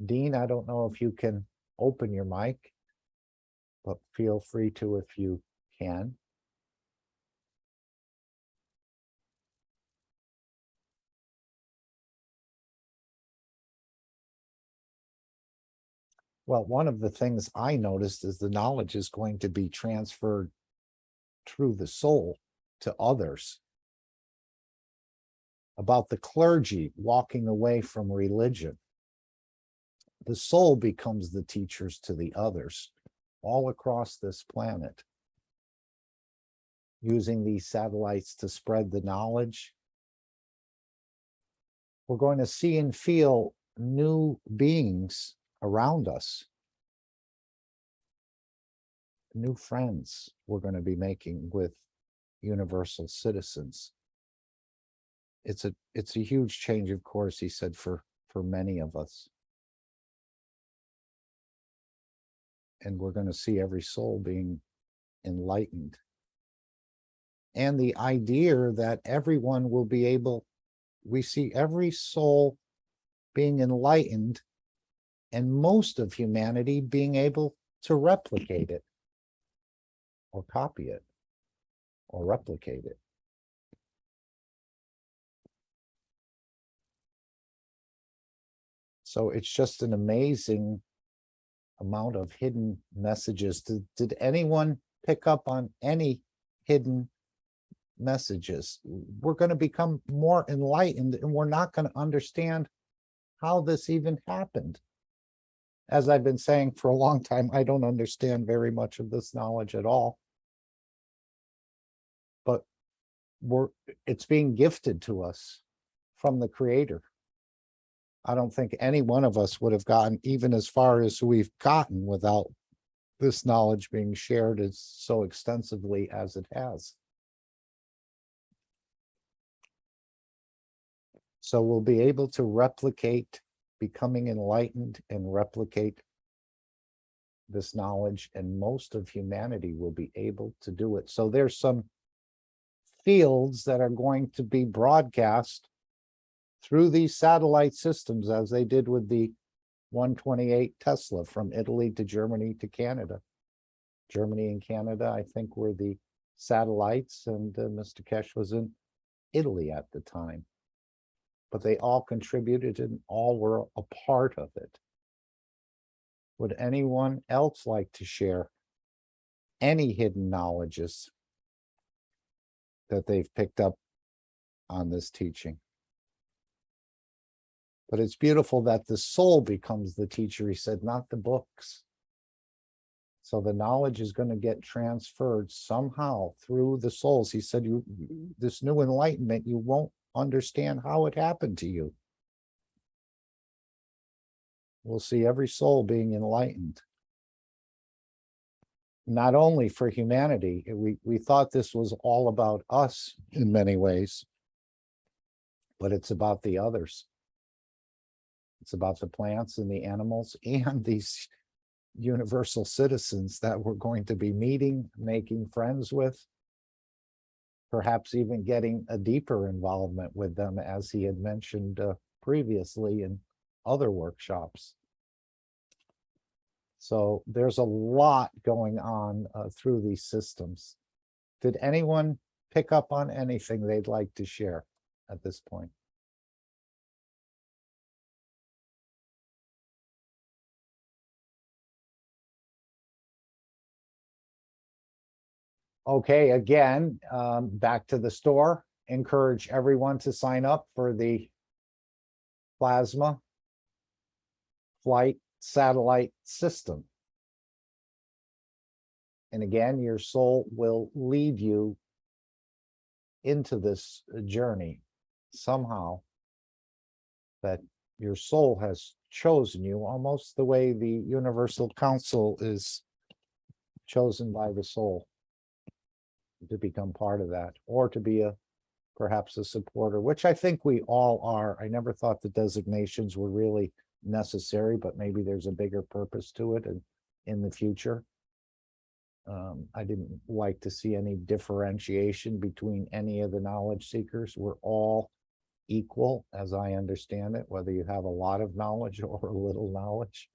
Dean, I don't know if you can open your mic, but feel free to if you can. Well, one of the things I noticed is the knowledge is going to be transferred through the soul to others. About the clergy walking away from religion. The soul becomes the teachers to the others all across this planet, using these satellites to spread the knowledge. We're going to see and feel new beings around us, new friends we're going to be making with universal citizens. It's a huge change, of course, he said, for many of us. And we're going to see every soul being enlightened. And the idea that everyone will be able, we see every soul being enlightened and most of humanity being able to replicate it or copy it or replicate it. So it's just an amazing amount of hidden messages. Did anyone pick up on any hidden messages? We're going to become more enlightened and we're not going to understand how this even happened. As I've been saying for a long time, I don't understand very much of this knowledge at all. But it's being gifted to us from the Creator. I don't think any one of us would have gotten even as far as we've gotten without this knowledge being shared as so extensively as it has. So we'll be able to replicate becoming enlightened and replicate this knowledge, and most of humanity will be able to do it. So there's some fields that are going to be broadcast through these satellite systems, as they did with the 128 Tesla from Italy to Germany to Canada. Germany and Canada, I think, were the satellites, and Mr. Keshe was in Italy at the time. But they all contributed and all were a part of it. Would anyone else like to share any hidden knowledges that they've picked up on this teaching? But it's beautiful that the soul becomes the teacher, he said, not the books. So the knowledge is going to get transferred somehow through the souls. He said, this new enlightenment, you won't understand how it happened to you. We'll see every soul being enlightened. Not only for humanity, we thought this was all about us in many ways, but it's about the others. It's about the plants and the animals and these universal citizens that we're going to be meeting, making friends with, perhaps even getting a deeper involvement with them, as he had mentioned previously in other workshops. So there's a lot going on through these systems. Did anyone pick up on anything they'd like to share at this point? Okay, again, back to the store. Encourage everyone to sign up for the plasma flight satellite system. And again, your soul will lead you into this journey somehow, that your soul has chosen you, almost the way the Universal Council is chosen by the soul to become part of that, or to be perhaps a supporter, which I think we all are. I never thought the designations were really necessary, but maybe there's a bigger purpose to it in the future. I didn't like to see any differentiation between any of the knowledge seekers. We're all equal, as I understand it, whether you have a lot of knowledge or a little knowledge.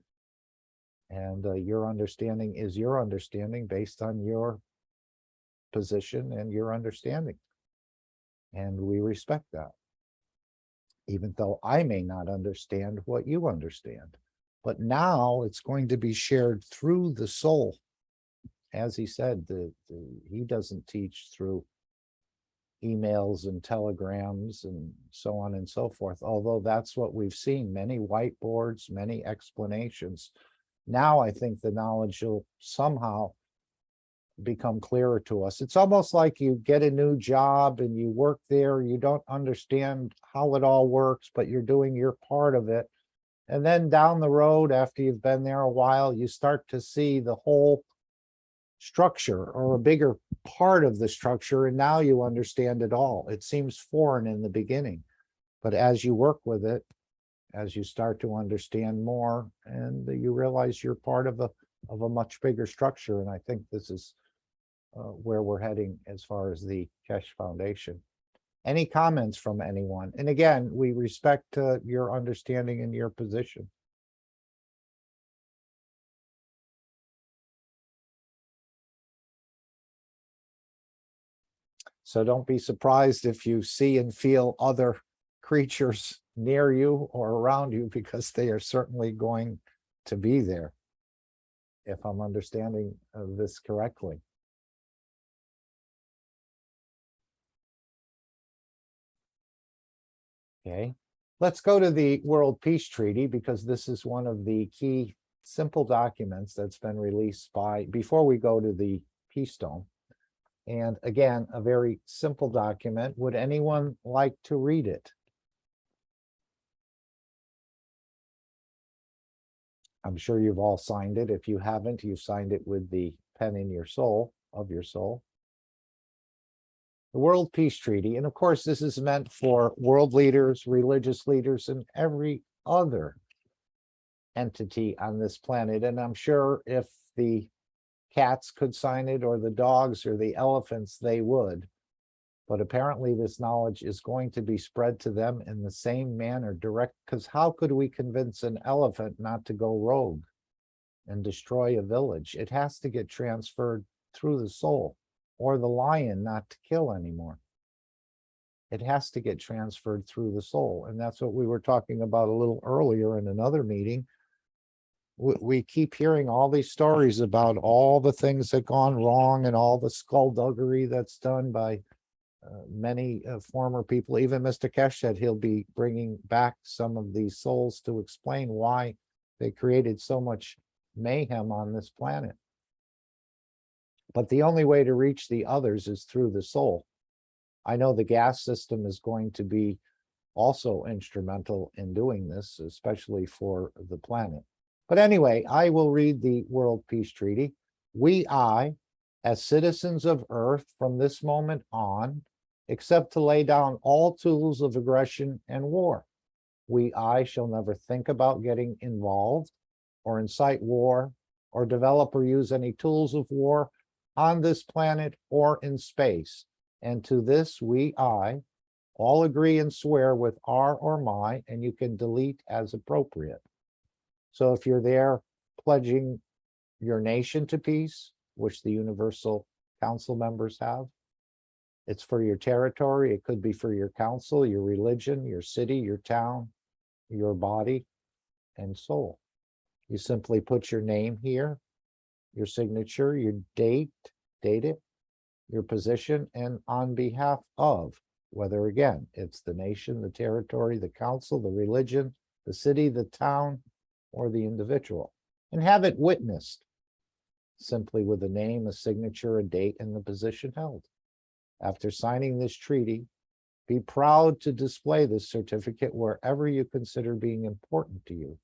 And your understanding is your understanding based on your position and your understanding. And we respect that, even though I may not understand what you understand. But now it's going to be shared through the soul. As he said, he doesn't teach through emails and telegrams and so on and so forth, although that's what we've seen, many whiteboards, many explanations. Now I think the knowledge will somehow become clearer to us. It's almost like you get a new job and you work there, you don't understand how it all works, but you're doing your part of it. And then down the road, after you've been there a while, you start to see the whole structure or a bigger part of the structure, and now you understand it all. It seems foreign in the beginning, but as you work with it, as you start to understand more, and you realize you're part of a much bigger structure. And I think this is where we're heading as far as the Keshe Foundation. Any comments from anyone? And again, we respect your understanding and your position. So don't be surprised if you see and feel other creatures near you or around you, because they are certainly going to be there, if I'm understanding this correctly. Okay, let's go to the World Peace Treaty, because this is one of the key simple documents that's been released before we go to the Peace Dome. And again, a very simple document. Would anyone like to read it? I'm sure you've all signed it. If you haven't, you signed it with the pen in your soul, of your soul. The World Peace Treaty, and of course, this is meant for world leaders, religious leaders, and every other entity on this planet. And I'm sure if the cats could sign it, or the dogs, or the elephants, they would. But apparently this knowledge is going to be spread to them in the same manner, direct, because how could we convince an elephant not to go rogue and destroy a village? It has to get transferred through the soul, or the lion not to kill anymore. It has to get transferred through the soul. And that's what we were talking about a little earlier in another meeting. We keep hearing all these stories about all the things that gone wrong and all the skullduggery that's done by many former people. Even Mr. Keshe said he'll be bringing back some of these souls to explain why they created so much mayhem on this planet. But the only way to reach the others is through the soul. I know the gas system is going to be also instrumental in doing this, especially for the planet. But anyway, I will read the World Peace Treaty. As citizens of Earth from this moment on, except to lay down all tools of aggression and war. I shall never think about getting involved or incite war or develop or use any tools of war on this planet or in space. And to this, I all agree and swear with R or my, and you can delete as appropriate. So if you're there pledging your nation to peace, which the Universal Council members have, it's for your territory. It could be for your council, your religion, your city, your town, your body and soul. You simply put your name here, your signature, your date it, your position, and on behalf of, whether again, it's the nation, the territory, the council, the religion, the city, the town, or the individual, and have it witnessed simply with a name, a signature, a date, and the position held. After signing this treaty, be proud to display this certificate wherever you consider being important to you,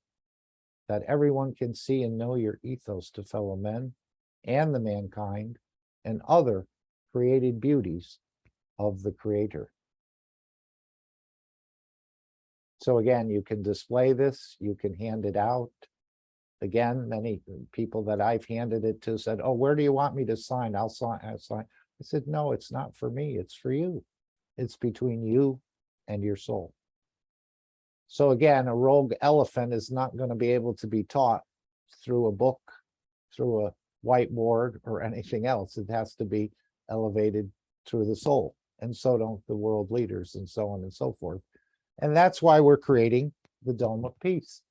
that everyone can see and know your ethos to fellow men and the mankind and other created beauties of the Creator. So again, you can display this, you can hand it out. Again, many people that I've handed it to said, oh, where do you want me to sign? I'll sign. I said, no, it's not for me, it's for you. It's between you and your soul. So again, a rogue elephant is not going to be able to be taught through a book, through a whiteboard, or anything else. It has to be elevated through the soul. And so don't the world leaders, and so on and so forth. And that's why we're creating the Dome of Peace.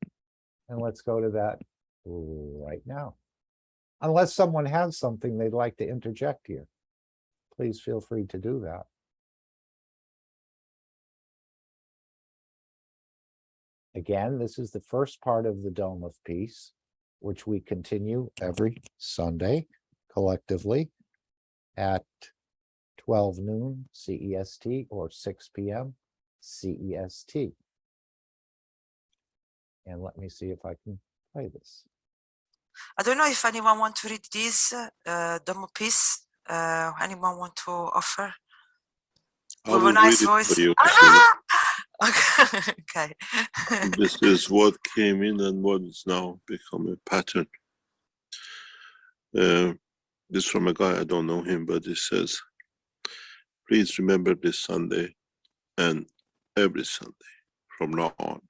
And let's go to that right now. Unless someone has something they'd like to interject here, please feel free to do that. Again, this is the first part of the Dome of Peace, which we continue every Sunday collectively at 12 noon CEST or 6 p.m. CEST. And let me see if I can play this. I don't know if anyone want to read this Dome of Peace. Anyone want to offer? I With will a nice read it voice. for you. Okay. This is what came in and what is now become a pattern. This from a guy, I don't know him, but he says, please remember this Sunday and every Sunday from now on,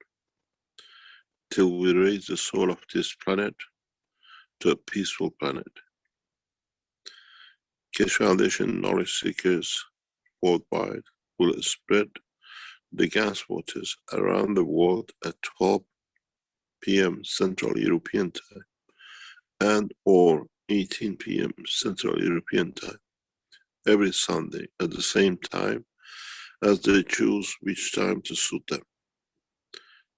till we raise the soul of this planet to a peaceful planet. Keshe Foundation knowledge seekers worldwide will spread the gas waters around the world at 12 p.m. Central European Time and or 18 p.m. Central European Time every Sunday at the same time as they choose which time to suit them.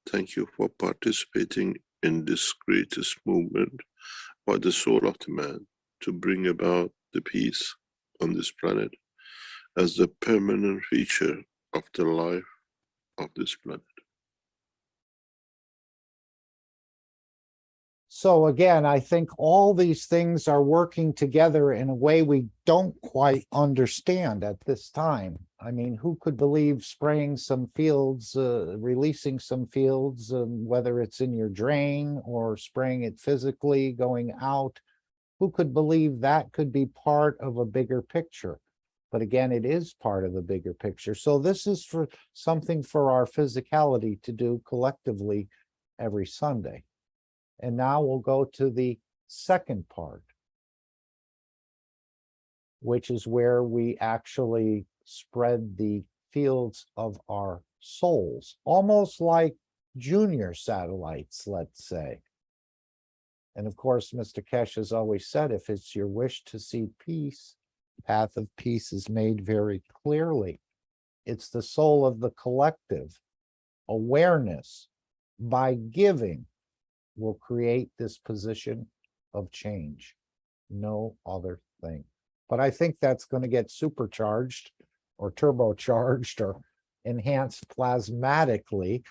Thank you for participating in this greatest movement by the soul of the man to bring about the peace on this planet as the permanent feature of the life of this planet. So again, I think all these things are working together in a way we don't quite understand at this time. I mean, who could believe spraying some fields, releasing some fields, whether it's in your drain or spraying it physically going out, who could believe that could be part of a bigger picture? But again, it is part of the bigger picture. So this is for something for our physicality to do collectively every Sunday. And now we'll go to the second part, which is where we actually spread the fields of our souls, almost like junior satellites, let's say. And of course, Mr. Keshe has always said, if it's your wish to see peace, path of peace is made very clearly. It's the soul of the collective. Awareness by giving will create this position of change. No other thing. But I think that's going to get supercharged or turbocharged or enhanced plasmatically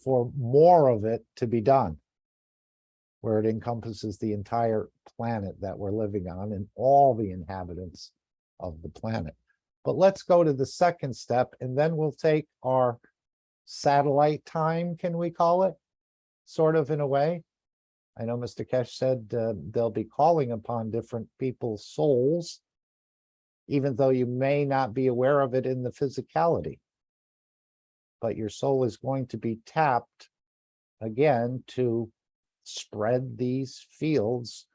for more of it to be done, where it encompasses the entire planet that we're living on and all the inhabitants of the planet. But let's go to the second step, and then we'll take our satellite time, can we call it? Sort of, in a way. I know Mr. Keshe said they'll be calling upon different people's souls, even though you may not be aware of it in the physicality. But your soul is going to be tapped again to spread these fields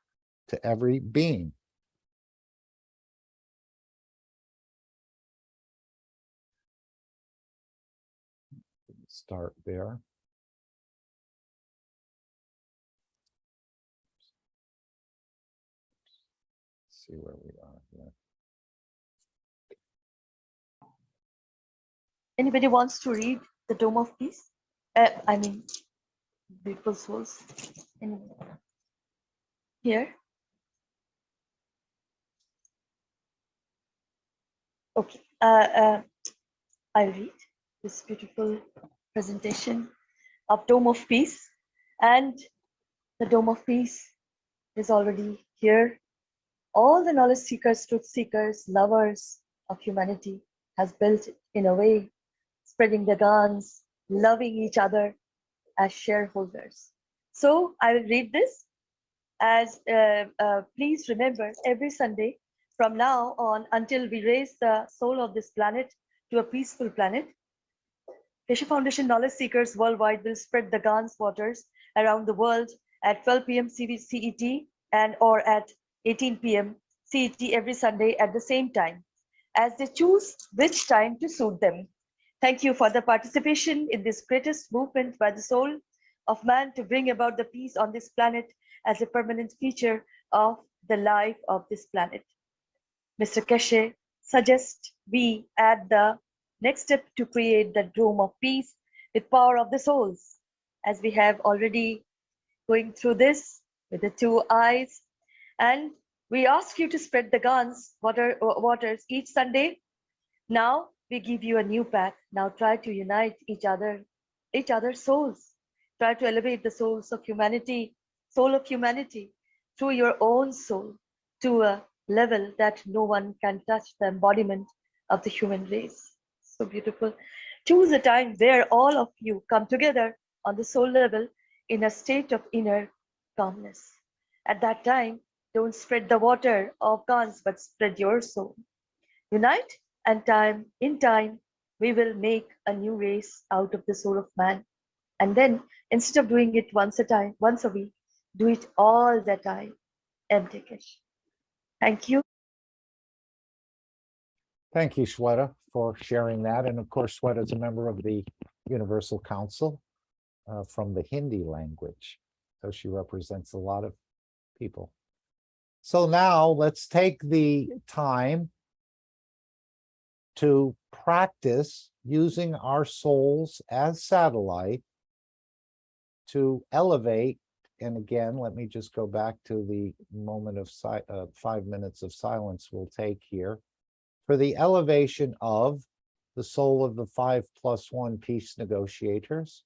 to every being. Start there. See where we are here. Anybody wants to read the Dome of Peace? I mean, Beautiful Souls. Anyone? Here? Okay. I'll read this beautiful presentation of Dome of Peace. And the Dome of Peace is already here. All the knowledge seekers, truth seekers, lovers of humanity has built it in a way, spreading the guns, loving each other as shareholders. So I will read this as please remember, every Sunday from now on until we raise the soul of this planet to a peaceful planet, Keshe Foundation knowledge seekers worldwide will spread the Gans waters around the world at 12 p.m. CET and or at 18 p.m. CET every Sunday at the same time, as they choose which time to suit them. Thank you for the participation in this greatest movement by the soul of man to bring about the peace on this planet as a permanent feature of the life of this planet. Mr. Keshe suggests we add the next step to create the Dome of Peace with power of the souls, as we have already going through this with the 2 eyes. And we ask you to spread the Gans waters each Sunday. Now we give you a new path. Now try to unite each other's souls. Try to elevate the soul of humanity through your own soul to a level that no one can touch, the embodiment of the human race. So beautiful. Choose a time where all of you come together on the soul level in a state of inner calmness. At that time, don't spread the water of Gans, but spread your soul. Unite, and in time, we will make a new race out of the soul of man. And then, instead of doing it once a week, do it all the time. M.T. Keshe. Thank you. Thank you, Shweta, for sharing that. And of course, Shweta is a member of the Universal Council from the Hindi language. So she represents a lot of people. So now let's take the time to practice using our souls as satellite to elevate. And again, let me just go back to the moment of 5 minutes of silence we'll take here for the elevation of the soul of the 5+1 peace negotiators,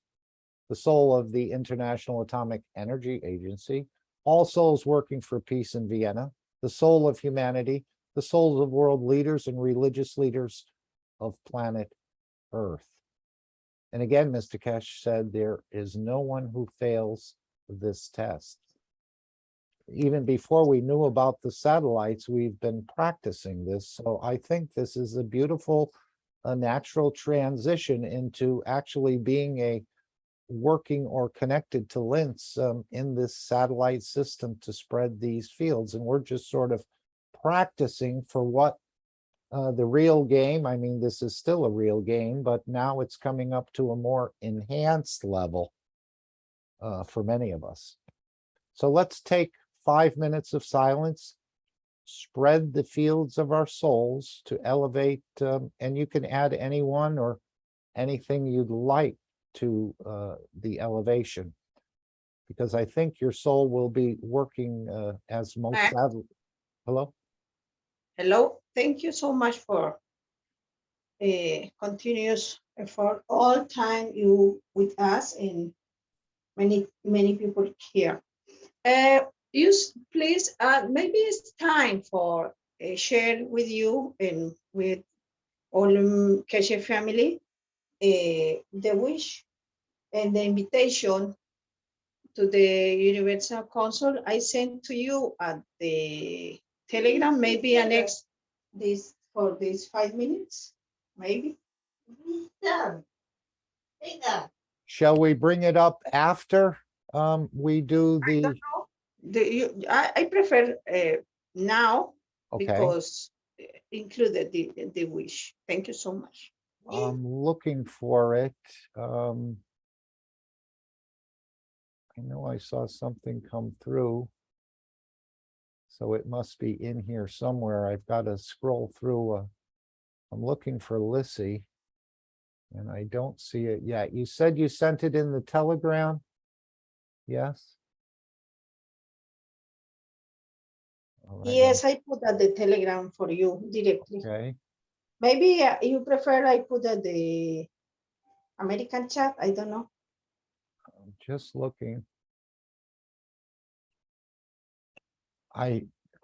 the soul of the International Atomic Energy Agency, all souls working for peace in Vienna, the soul of humanity, the souls of world leaders and religious leaders of planet Earth. And again, Mr. Keshe said there is no one who fails this test. even before we knew about the satellites, we've been practicing this. So I think this is a beautiful, natural transition into actually being a working or connected to links in this satellite system to spread these fields. And we're just sort of practicing for what the real game, I mean, this is still a real game, but now it's coming up to a more enhanced level for many of us. So let's take 5 minutes of silence, spread the fields of our souls to elevate, and you can add anyone or anything you'd like to the elevation, because I think your soul will be working as most sadly. Hello? Hello, thank you so much for continuous effort. All time you with us and many people here. Please, maybe it's time for share with you and with all Keshe family the wish and the invitation to the Universal Council I sent to you at the Telegram, maybe next this for these 5 minutes, maybe. Shall we bring it up after we do the? I prefer now Okay. because included the wish. Thank you so much. I'm looking for it. I know I saw something come through. So it must be in here somewhere. I've got to scroll through. I'm looking for Lissy, and I don't see it yet. You said you sent it in the Telegram? Yes? All right, Yes, I put at the Telegram for you directly. Okay. Maybe you prefer I put at the American chat. I don't know. I'm just looking.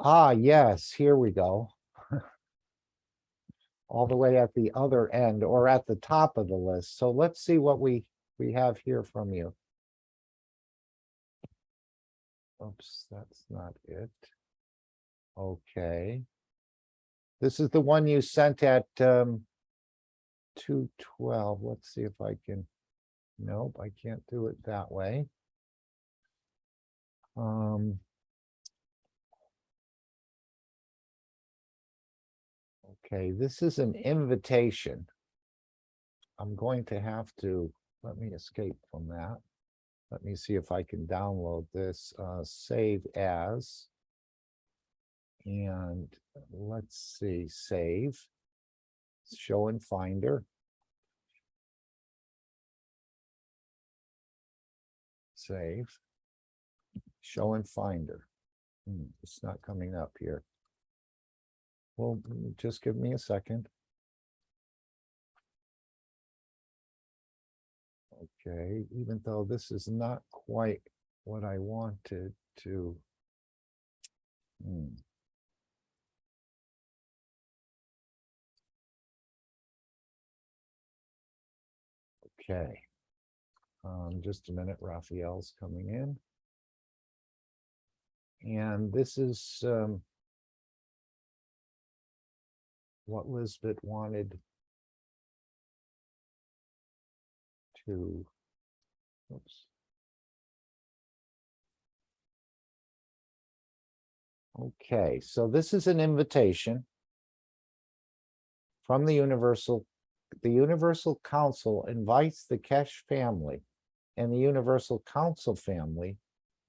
Yes, here we go. All the way at the other end or at the top of the list. So let's see what we have here from you. Oops, that's not it. Okay. This is the one you sent at 2:12. Let's see if I can. Nope, I can't do it that way. Okay, this is an invitation. I'm going to have to, let me escape from that. Let me see if I can download this, save as. And let's see, save, show in Finder. Save, show in Finder. It's not coming up here. Well, just give me a second. Okay, even though this is not quite what I wanted to. Okay. Just a minute, Raphael's coming in. And this is what Lisbeth wanted to, oops. Okay, so this is an invitation from the Universal Council invites the Keshe family and the Universal Council family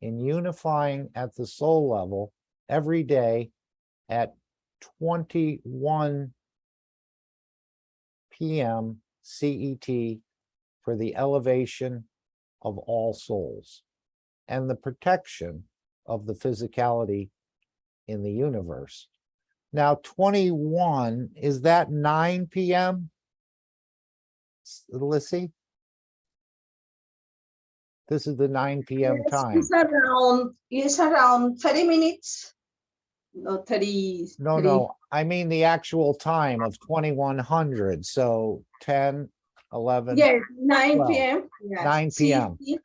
in unifying at the soul level every day at 21 p.m. CET for the elevation of all souls and the protection of the physicality in the universe. Now, 21, is that 9 p.m.? Lissy? This is the 9 p.m. Yes, time. It's around 30 minutes. No, 30. No, I mean the actual time of 2100. So 10, 11. Yes, 9 12. p.m. Yes. 9 p.m. CET.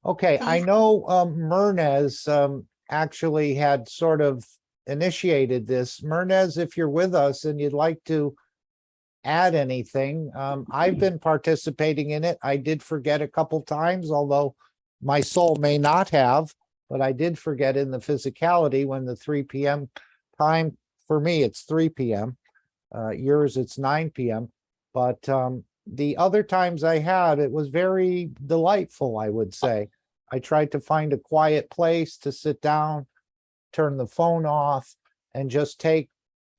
Okay, I know Mernez actually had sort of initiated this. Mernez, if you're with us and you'd like to add anything, I've been participating in it. I did forget a couple times, although my soul may not have, but I did forget in the physicality when the 3 p.m. time, for me, it's 3 p.m. Yours, it's 9 p.m. But the other times I had, it was very delightful, I would say. I tried to find a quiet place to sit down, turn the phone off, and just take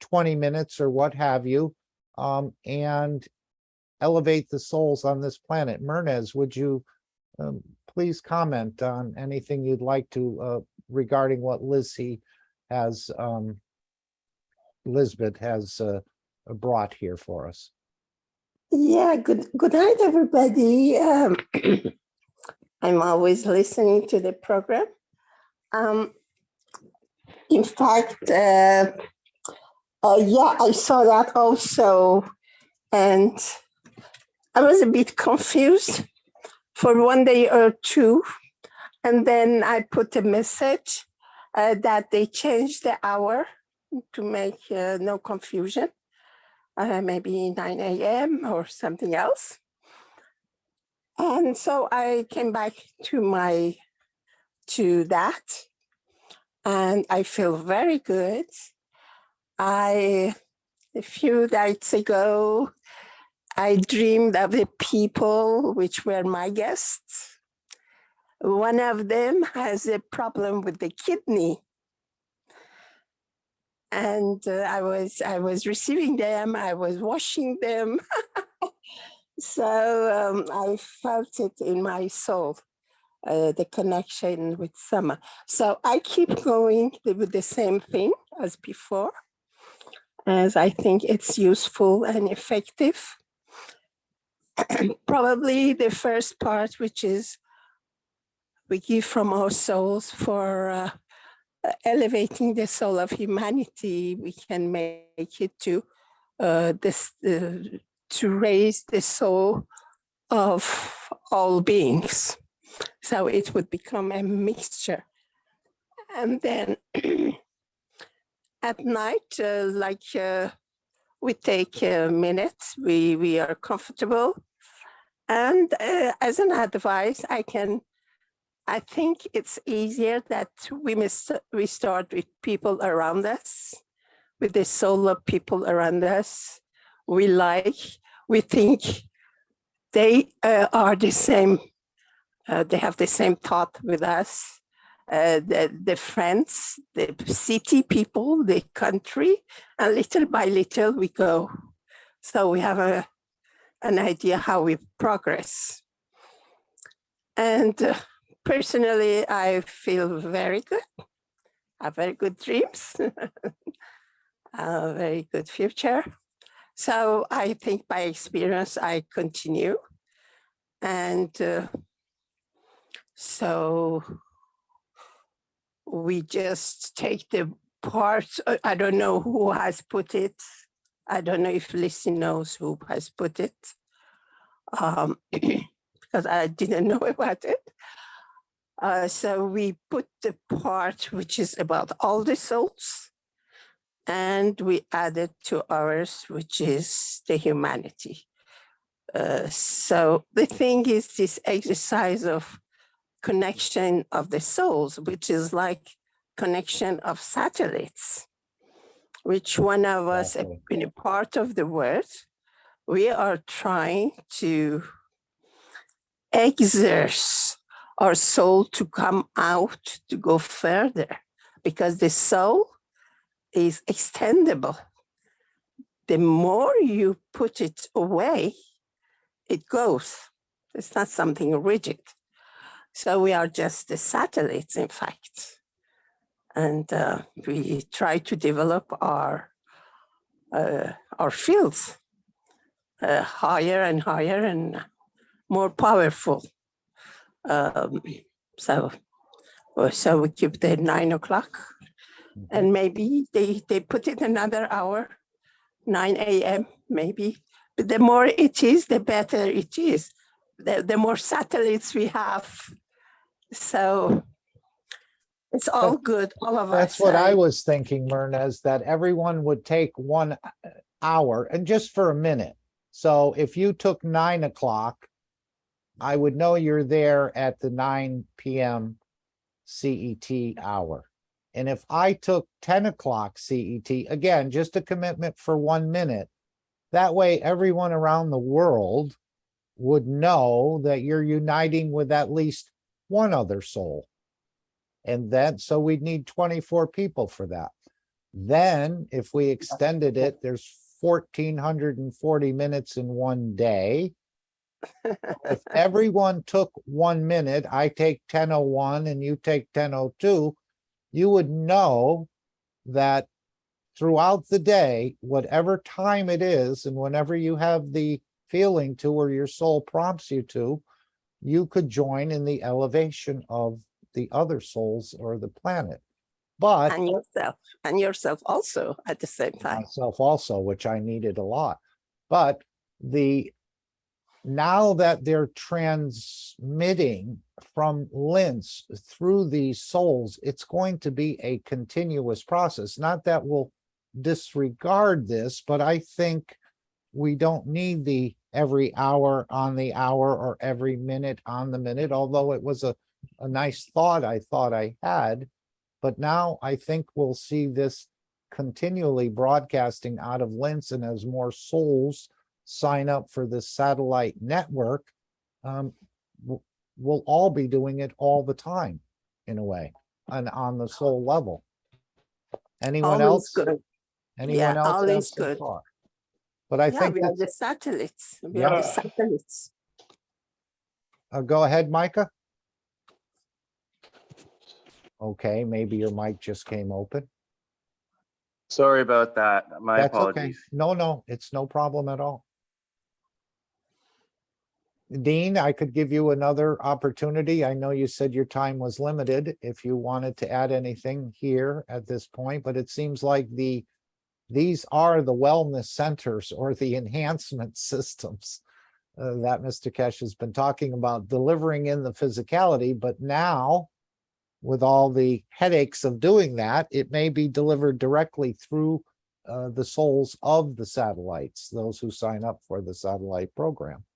20 minutes or what have you, and elevate the souls on this planet. Mernez, would you please comment on anything you'd like to regarding what Lisbeth has brought here for us? Yeah, good night, everybody. I'm always listening to the program. In fact, yeah, I saw that also, and I was a bit confused for 1 day or two, and then I put a message that they changed the hour to make no confusion, maybe 9 a.m. or something else. And so I came back to that, and I feel very good. A few nights ago, I dreamed of the people which were my guests. One of them has a problem with the kidney. And I was receiving them, I was washing them. So I felt it in my soul, the connection with Sama. So I keep going with the same thing as before, as I think it's useful and effective. Probably the first part, which is we give from our souls for elevating the soul of humanity, we can make it to raise the soul of all beings. So it would become a mixture. And then at night, we take a minute, we are comfortable. And as an advice, I think it's easier that we start with people around us, with the soul of people around us. We think they are the same, they have the same thought with us, the friends, the city people, the country, and little by little we go. So we have an idea how we progress. And personally, I feel very good. I have very good dreams, a very good future. So I think by experience, I continue. And so we just take the parts. I don't know who has put it. I don't know if Lissy knows who has put it, because I didn't know about it. So we put the part which is about all the souls, and we added to ours, which is the humanity. So the thing is this exercise of connection of the souls, which is like connection of satellites, which one of us in a part of the world, we are trying to exert our soul to come out, to go further, because the soul is extendable. The more you put it away, it goes. It's not something rigid. So we are just the satellites, in fact. And we try to develop our fields higher and higher and more powerful. So we keep the 9 o'clock, and maybe they put it another hour, 9 a.m. maybe. But the more it is, the better it is. The more satellites we have. So It's all good, all of That's us. what I was thinking, Myrna, is that everyone would take 1 hour and just for a minute. So if you took 9 o'clock, I would know you're there at the 9 p.m. CET hour. And if I took 10 o'clock CET, again, just a commitment for 1 minute, that way everyone around the world would know that you're uniting with at least one other soul. And then, so we'd need 24 people for that. Then if we extended it, there's 1,440 minutes in one day. If everyone took 1 minute, I take 10:01 and you take 10:02, you would know that throughout the day, whatever time it is, and whenever you have the feeling to or your soul prompts you to, you could join in the elevation of the other souls or the planet. But and yourself also at the same time. myself also, which I needed a lot. But now that they're transmitting from Linz through these souls, it's going to be a continuous process. Not that we'll disregard this, but I think we don't need the every hour on the hour or every minute on the minute, although it was a nice thought I had. But now I think we'll see this continually broadcasting out of Linz, and as more souls sign up for the satellite network, we'll all be doing it all the time in a way, and on the soul level. Anyone All else? is good. Anyone else all have is some good. thought? But I think we are that's, the satellites. We Yeah. are the satellites. go ahead, Micah. Okay, maybe your mic just came open. Sorry about that. My That's okay. apologies. No, it's no problem at all. Dean, I could give you another opportunity. I know you said your time was limited if you wanted to add anything here at this point, but it seems like these are the wellness centers or the enhancement systems that Mr. Keshe has been talking about, delivering in the physicality, but now with all the headaches of doing that, it may be delivered directly through the souls of the satellites, those who sign up for the satellite program,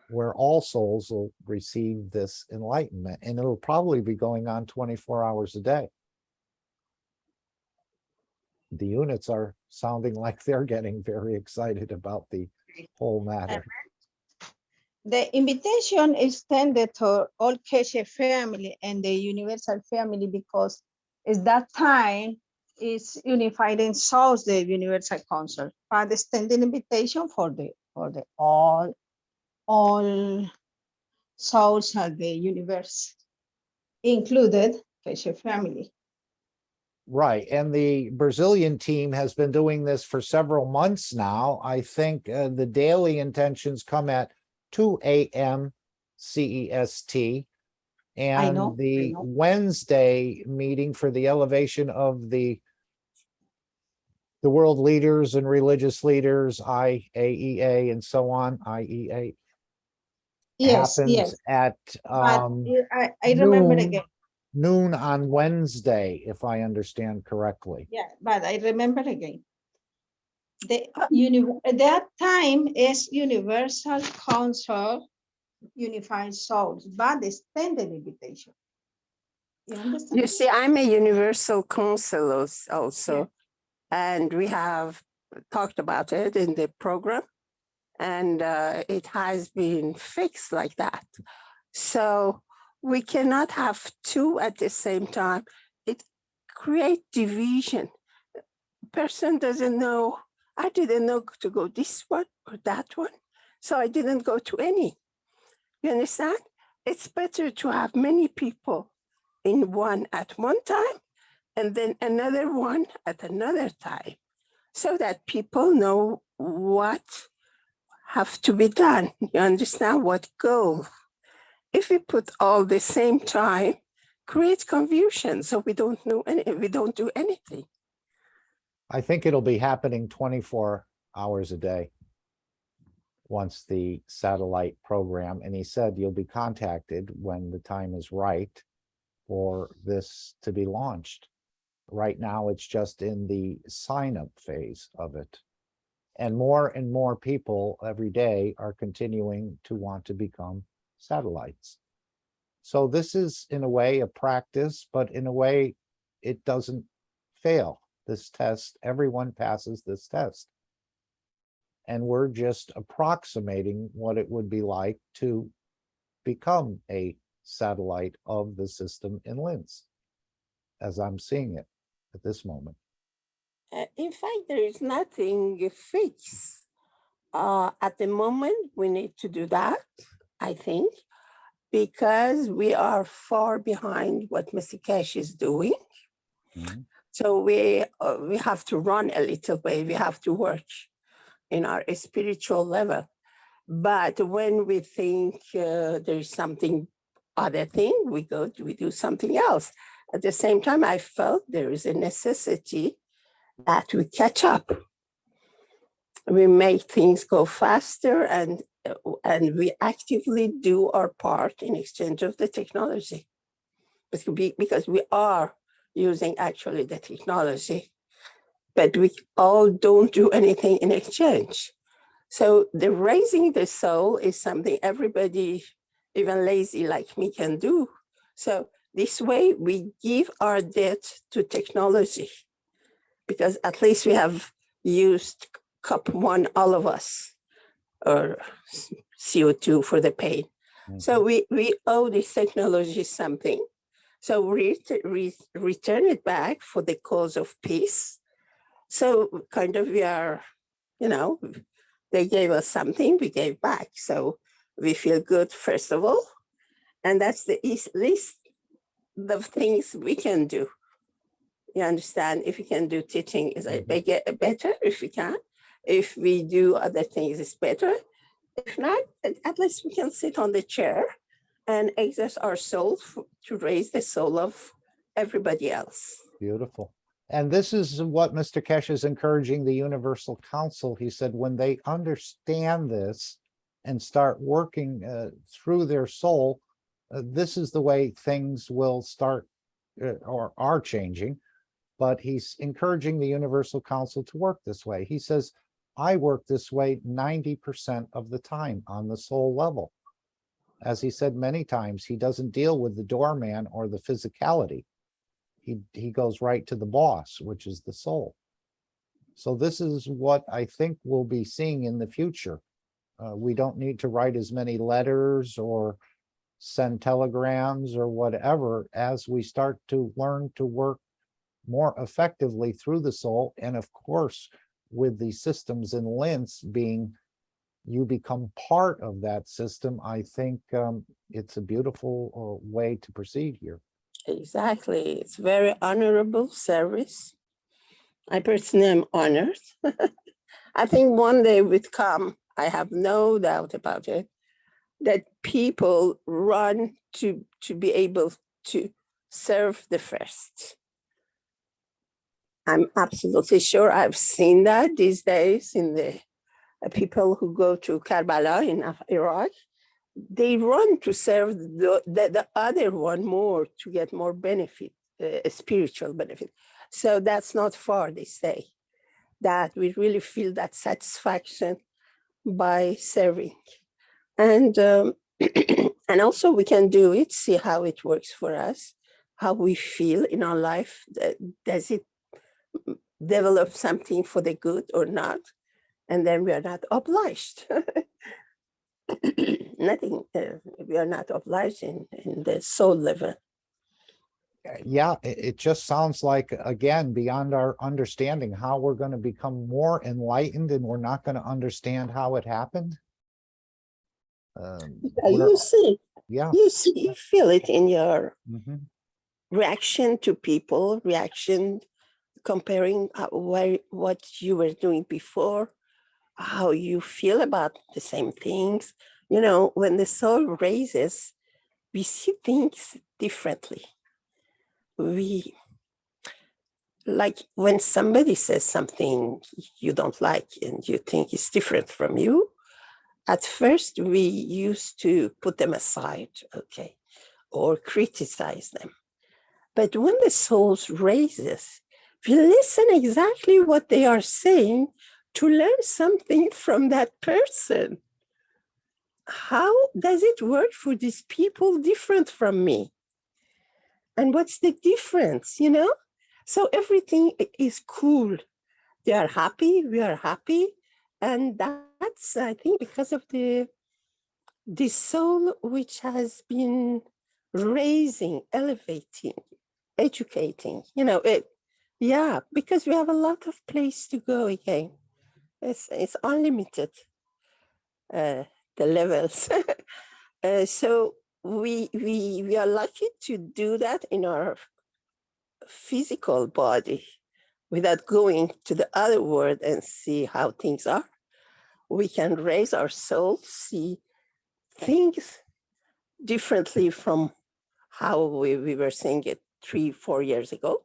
where all souls will receive this enlightenment, and it'll probably be going on 24 hours a day. The units are sounding like they're getting very excited about the whole matter. The invitation is extended to all Keshe family and the universal family, because it's that time is unified in souls, the universal council. But extended invitation for the all souls of the universe, included Keshe family. Right, and the Brazilian team has been doing this for several months now. I think the daily intentions come at 2 a.m. CEST. And the Wednesday meeting for the elevation of the world leaders and religious leaders, IAEA and so on, IEA, happens at I remember again. noon on Wednesday, if I understand correctly. Yeah, but I remember again. That time is Universal Council Unified Souls, but extended invitation. You understand? You see, I'm a universal council also, and we have talked about it in the program, and it has been fixed like that. So we cannot have two at the same time. It creates division. Person doesn't know, I didn't know to go this one or that one, so I didn't go to any. You understand? It's better to have many people in one at one time and then another one at another time, so that people know what have to be done. You understand what goes. If we put all the same time, create confusion, so we don't know we don't do anything. I think it'll be happening 24 hours a day once the satellite program, and he said you'll be contacted when the time is right for this to be launched. Right now, it's just in the sign-up phase of it. And more people every day are continuing to want to become satellites. So this is, in a way, a practice, but in a way, it doesn't fail this test. Everyone passes this test. And we're just approximating what it would be like to become a satellite of the system in Linz, as I'm seeing it at this moment. In fact, there is nothing fixed. At the moment, we need to do that, I think, because we are far behind what Mr. Keshe is doing. Mhm. So we have to run a little bit. We have to work in our spiritual level. But when we think there's something other thing, we do something else. At the same time, I felt there is a necessity that we catch up. We make things go faster, and we actively do our part in exchange of the technology. Because we are using actually the technology, but we all don't do anything in exchange. So the raising the soul is something everybody, even lazy like me, can do. So this way we give our debt to technology, because at least we have used cup one, all of us, or CO2 for the pain. Mhm. So we owe this technology something. So we return it back for the cause of peace. So kind of we are, they gave us something, we gave back. So we feel good, first of all. And that's the least of things we can do. You understand? If we can do teaching, is better if we can. If we do other things, it's better. If not, at least we can sit on the chair and exert our soul to raise the soul of everybody else. Beautiful. And this is what Mr. Keshe is encouraging the Universal Council. He said, when they understand this and start working through their soul, this is the way things will start or are changing. But he's encouraging the Universal Council to work this way. He says, I work this way 90% of the time on the soul level. As he said many times, he doesn't deal with the doorman or the physicality. He goes right to the boss, which is the soul. So this is what I think we'll be seeing in the future. We don't need to write as many letters or send telegrams or whatever as we start to learn to work more effectively through the soul. And of course, with the systems in Linz being, you become part of that system, I think it's a beautiful way to proceed here. Exactly. It's very honorable service. I personally am honored. I think one day would come, I have no doubt about it, that people run to be able to serve the first. I'm absolutely sure I've seen that these days in the people who go to Karbala in Iraq. They run to serve the other one more to get more benefit, spiritual benefit. So that's not far, they say, that we really feel that satisfaction by serving. And, and also we can do it, see how it works for us, how we feel in our life. Does it develop something for the good or not? And then we are not obliged. Nothing, we are not obliged in the soul level. Yeah, it just sounds like, again, beyond our understanding, how we're going to become more enlightened and we're not going to understand how it happened. You see, yeah, you feel it in your Mhm. reaction to people, reaction comparing what you were doing before, how you feel about the same things. You know, when the soul raises, we see things differently. Like when somebody says something you don't like and you think is different from you, at first we used to put them aside, okay, or criticize them. But when the souls raises, we listen exactly what they are saying to learn something from that person. How does it work for these people different from me? And what's the difference, you know? So everything is cool. They are happy, we are happy. And that's, I think, because of the soul which has been raising, elevating, educating, you know, yeah, because we have a lot of place to go again. It's unlimited, the levels. So we are lucky to do that in our physical body without going to the other world and see how things are. We can raise our soul, see things differently from how we were seeing it 3-4 years ago,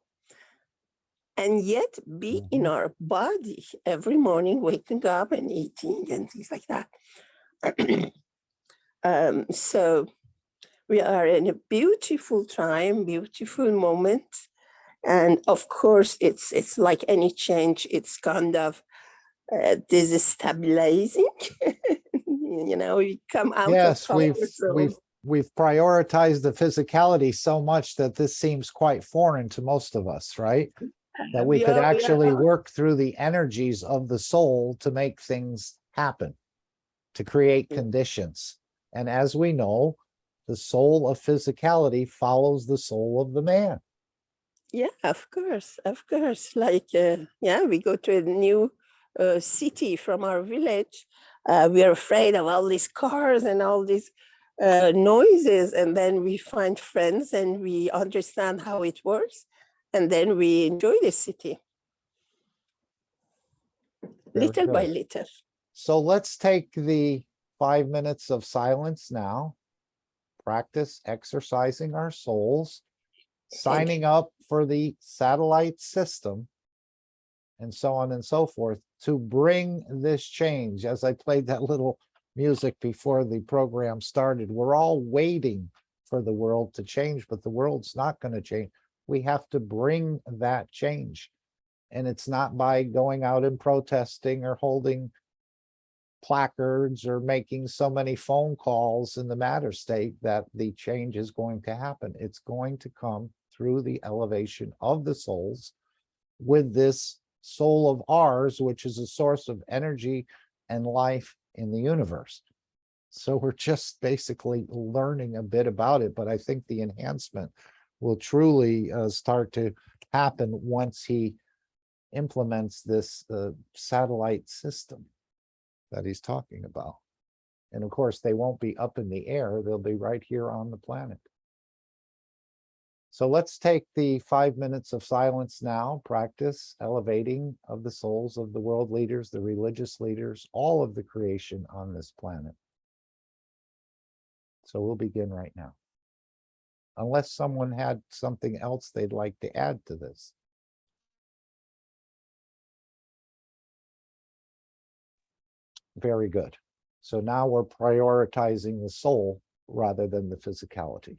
and yet be in our body every morning, waking up and eating and things like that. So we are in a beautiful time, beautiful moment. And of course, it's like any change, it's kind of destabilizing. You know, we come out of Yes, comfort zone. we've prioritized the physicality so much that this seems quite foreign to most of us, right? That we could actually work through the energies of the soul to make things happen, to create conditions. And as we know, the soul of physicality follows the soul of the man. Yeah, of course, of course. Like, yeah, we go to a new city from our village. We are afraid of all these cars and all these noises, and then we find friends and we understand how it works, and then we enjoy the city. Very Little by good. little. So let's take the 5 minutes of silence now. Practice exercising our souls, signing up for the satellite system, and so on and so forth, to bring this change. As I played that little music before the program started, we're all waiting for the world to change, but the world's not going to change. We have to bring that change. And it's not by going out and protesting or holding placards or making so many phone calls in the matter state that the change is going to happen. It's going to come through the elevation of the souls with this soul of ours, which is a source of energy and life in the universe. So we're just basically learning a bit about it, but I think the enhancement will truly start to happen once he implements this satellite system that he's talking about. And of course, they won't be up in the air, they'll be right here on the planet. So let's take the 5 minutes of silence now, practice elevating of the souls of the world leaders, the religious leaders, all of the creation on this planet. So we'll begin right now. Unless someone had something else they'd like to add to this. Very good. So now we're prioritizing the soul rather than the physicality.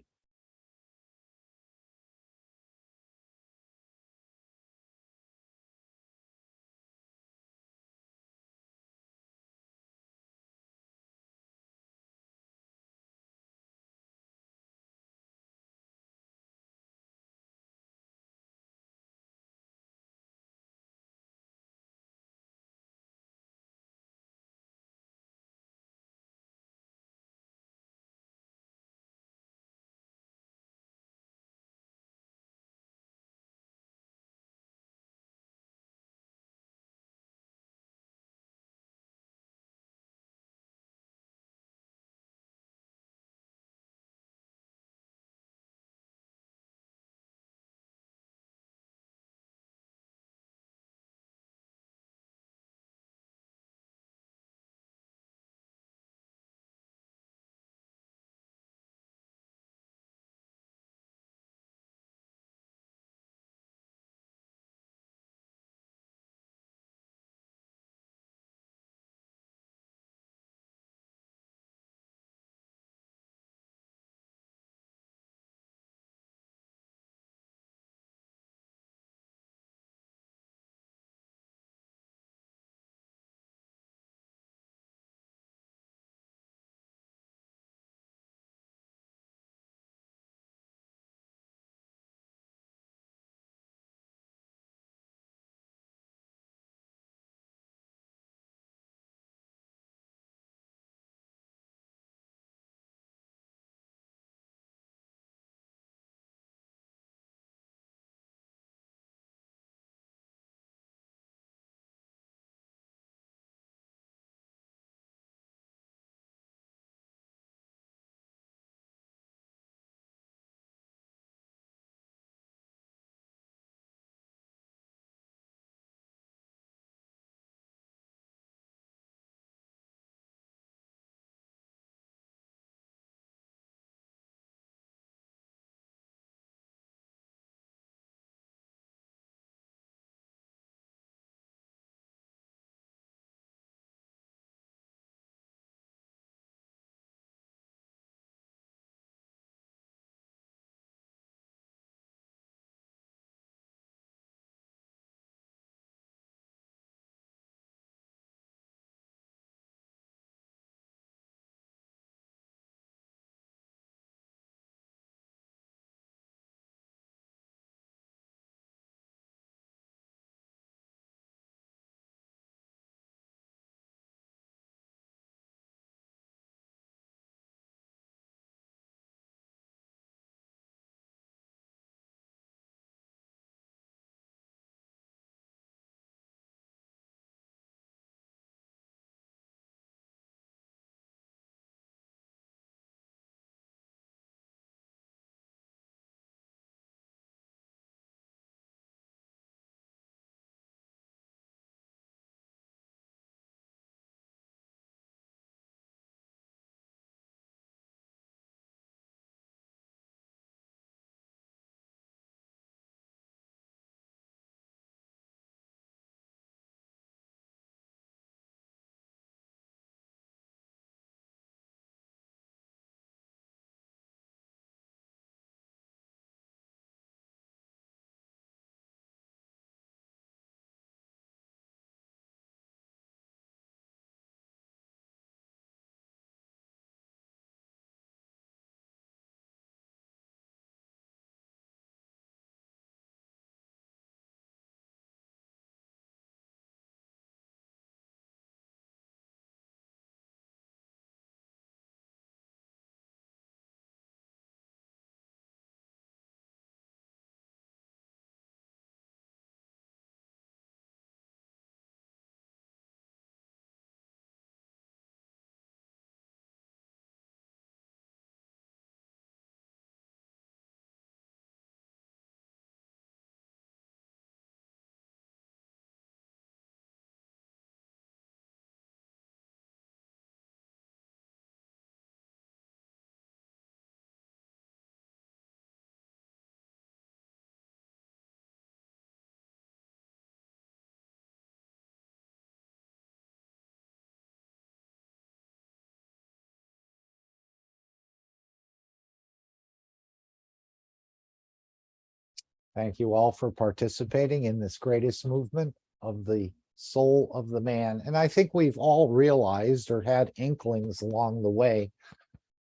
Thank you all for participating in this greatest movement of the soul of the man. And I think we've all realized or had inklings along the way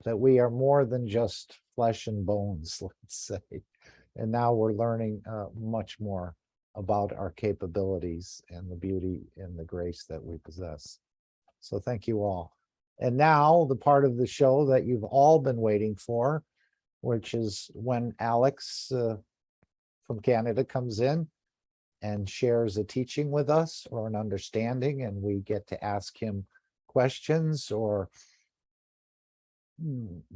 that we are more than just flesh and bones, let's say. And now we're learning much more about our capabilities and the beauty and the grace that we possess. So thank you all. And now the part of the show that you've all been waiting for, which is when Alex from Canada comes in and shares a teaching with us or an understanding, and we get to ask him questions or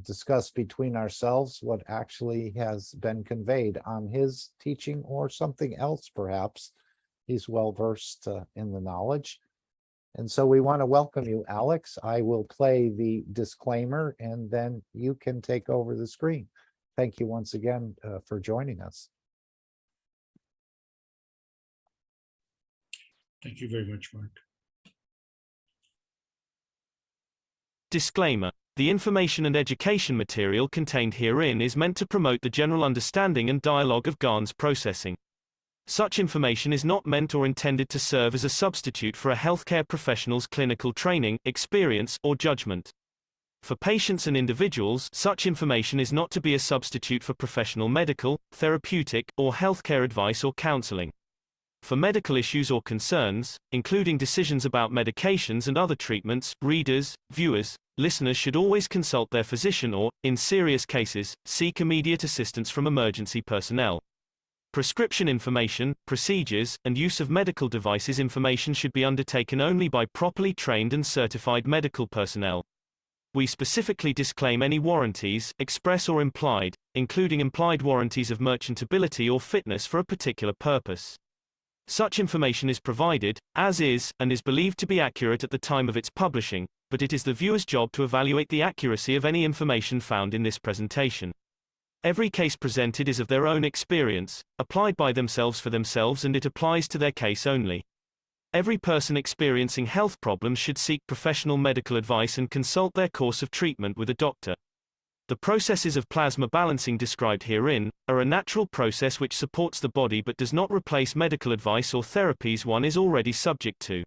discuss between ourselves what actually has been conveyed on his teaching or something else perhaps. He's well versed in the knowledge. And so we want to welcome you, Alex. I will play the disclaimer and then you can take over the screen. Thank you once again for joining us. Thank you very much, Mark. Disclaimer. The information and education material contained herein is meant to promote the general understanding and dialogue of GAN's processing. Such information is not meant or intended to serve as a substitute for a healthcare professional's clinical training, experience, or judgment. For patients and individuals, such information is not to be a substitute for professional medical, therapeutic, or healthcare advice or counseling. For medical issues or concerns, including decisions about medications and other treatments, readers, viewers, listeners should always consult their physician or, in serious cases, seek immediate assistance from emergency personnel. Prescription information, procedures, and use of medical devices information should be undertaken only by properly trained and certified medical personnel. We specifically disclaim any warranties, express or implied, including implied warranties of merchantability or fitness for a particular purpose. Such information is provided, as is, and is believed to be accurate at the time of its publishing, but it is the viewer's job to evaluate the accuracy of any information found in this presentation. Every case presented is of their own experience, applied by themselves for themselves, and it applies to their case only. Every person experiencing health problems should seek professional medical advice and consult their course of treatment with a doctor. The processes of plasma balancing described herein are a natural process which supports the body but does not replace medical advice or therapies one is already subject to.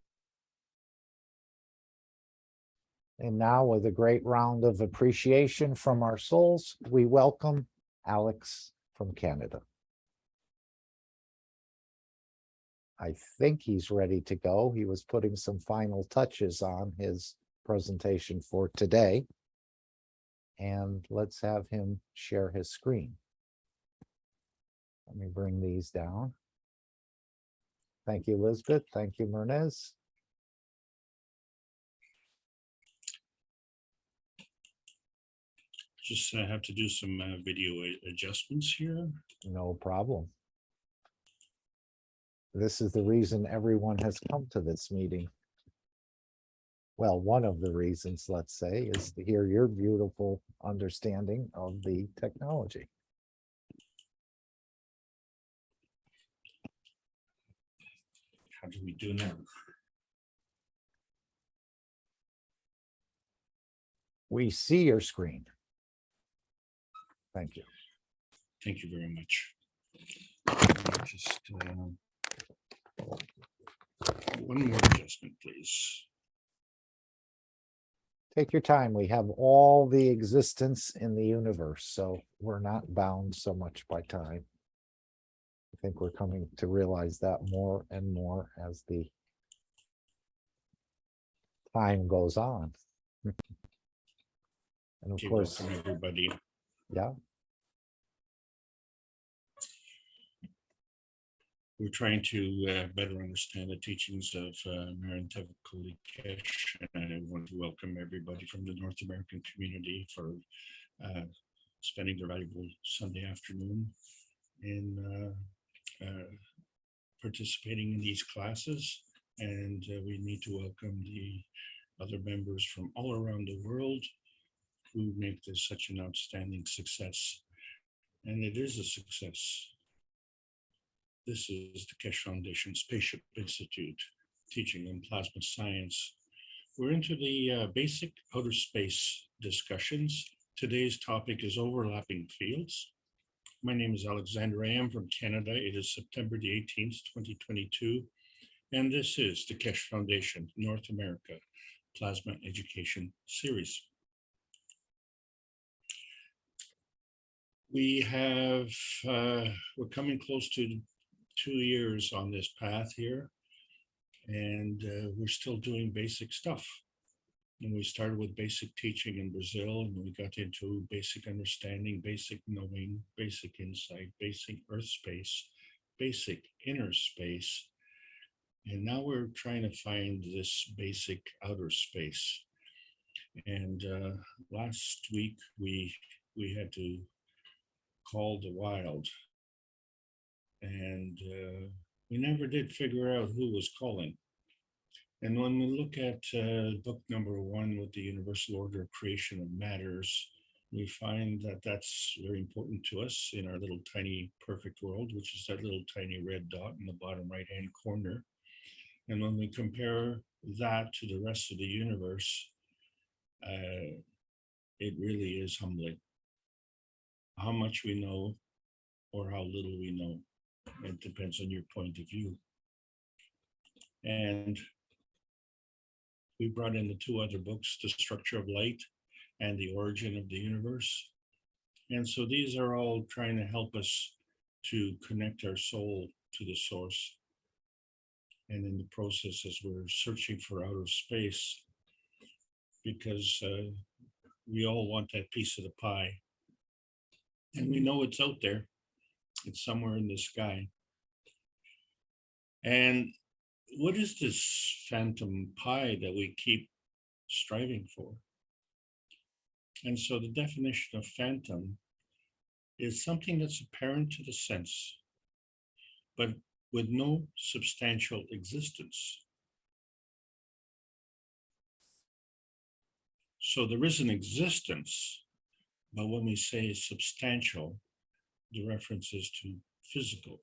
And now, with a great round of appreciation from our souls, we welcome Alex from Canada. I think he's ready to go. He was putting some final touches on his presentation for today. And let's have him share his screen. Let me bring these down. Thank you, Elizabeth. Thank you, Mernez. Just have to do some video adjustments here. No problem. This is the reason everyone has come to this meeting. Well, one of the reasons, let's say, is to hear your beautiful understanding of the technology. How do we do now? We see your screen. Thank you. Thank you very much. Just one more adjustment, please. Take your time. We have all the existence in the universe, so we're not bound so much by time. I think we're coming to realize that more and more as the time goes on. And of course, welcome everybody. Yeah. We're trying to better understand the teachings of Marantev Keshe, and I want to welcome everybody from the North American community for spending their valuable Sunday afternoon in participating in these classes. And we need to welcome the other members from all around the world who make this such an outstanding success. And it is a success. This is the Keshe Foundation Spaceship Institute, teaching in plasma science. We're into the basic outer space discussions. Today's topic is overlapping fields. My name is Alexander. I am from Canada. It is September the 18th, 2022. And this is the Keshe Foundation North America Plasma Education Series. We're coming close to 2 years on this path here, and we're still doing basic stuff. And we started with basic teaching in Brazil, and we got into basic understanding, basic knowing, basic insight, basic earth space, basic inner space. And now we're trying to find this basic outer space. And last week, we had to call the wild. And we never did figure out who was calling. And when we look at book number 1 with the universal order of creation of matters, we find that that's very important to us in our little tiny perfect world, which is that little tiny red dot in the bottom right-hand corner. And when we compare that to the rest of the universe, it really is humbling. How much we know or how little we know. It depends on your point of view. And we brought in the 2 other books, The Structure of Light and The Origin of the Universe. And so these are all trying to help us to connect our soul to the source. And in the process, as we're searching for outer space, because we all want that piece of the pie. And we know it's out there. It's somewhere in the sky. And what is this phantom pie that we keep striving for? And so the definition of phantom is something that's apparent to the sense, but with no substantial existence. So there is an existence, but when we say substantial, the reference is to physical.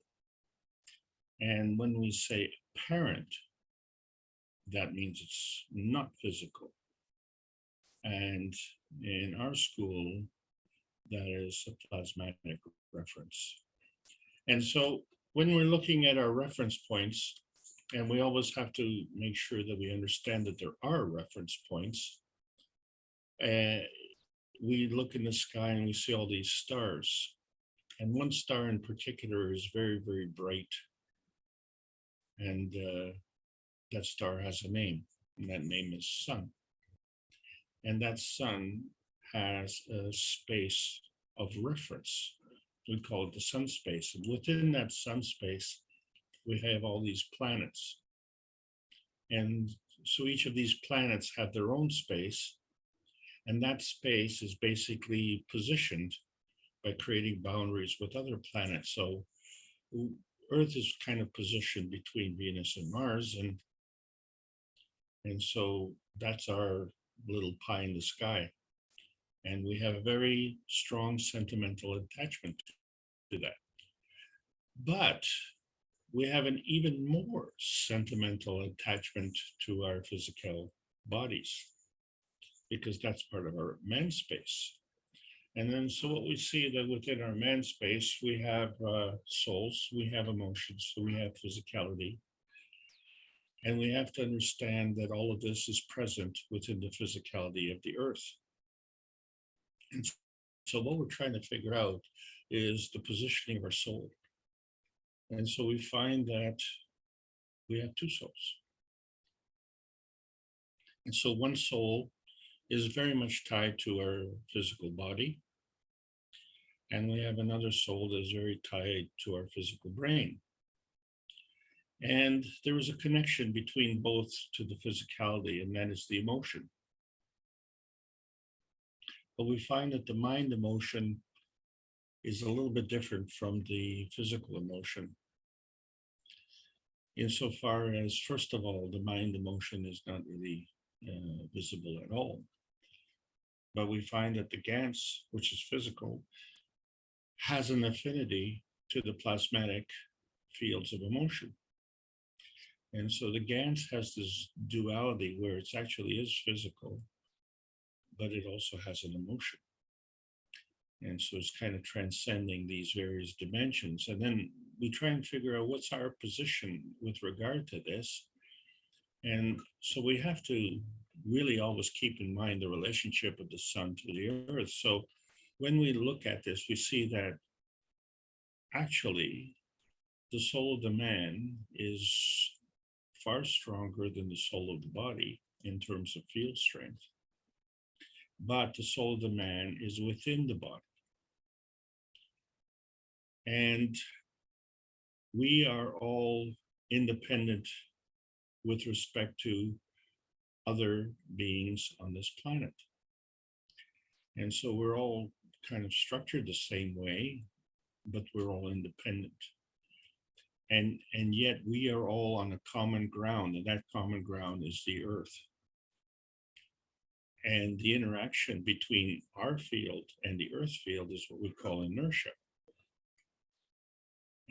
And when we say apparent, that means it's not physical. And in our school, that is a plasmatic reference. And so when we're looking at our reference points, and we always have to make sure that we understand that there are reference points, we look in the sky and we see all these stars. And one star in particular is very, very bright. And that star has a name, and that name is Sun. And that Sun has a space of reference. We call it the sun space. And within that sun space, we have all these planets. And so each of these planets have their own space. And that space is basically positioned by creating boundaries with other planets. So Earth is kind of positioned between Venus and Mars. And so that's our little pie in the sky. And we have a very strong sentimental attachment to that. But we have an even more sentimental attachment to our physical bodies, because that's part of our man space. And then so what we see that within our man space, we have souls, we have emotions, so we have physicality. And we have to understand that all of this is present within the physicality of the earth. And so what we're trying to figure out is the positioning of our soul. And so we find that we have 2 souls. And so one soul is very much tied to our physical body. And we have another soul that is very tied to our physical brain. And there is a connection between both to the physicality, and that is the emotion. But we find that the mind emotion is a little bit different from the physical emotion. Insofar as, first of all, the mind emotion is not really visible at all. But we find that the GANS, which is physical, has an affinity to the plasmatic fields of emotion. And so the GANS has this duality where it actually is physical, but it also has an emotion. And so it's kind of transcending these various dimensions. And then we try and figure out what's our position with regard to this. And so we have to really always keep in mind the relationship of the sun to the earth. So when we look at this, we see that actually the soul of the man is far stronger than the soul of the body in terms of field strength. But the soul of the man is within the body. And we are all independent with respect to other beings on this planet. And so we're all kind of structured the same way, but we're all independent. And yet we are all on a common ground, and that common ground is the earth. And the interaction between our field and the earth field is what we call inertia.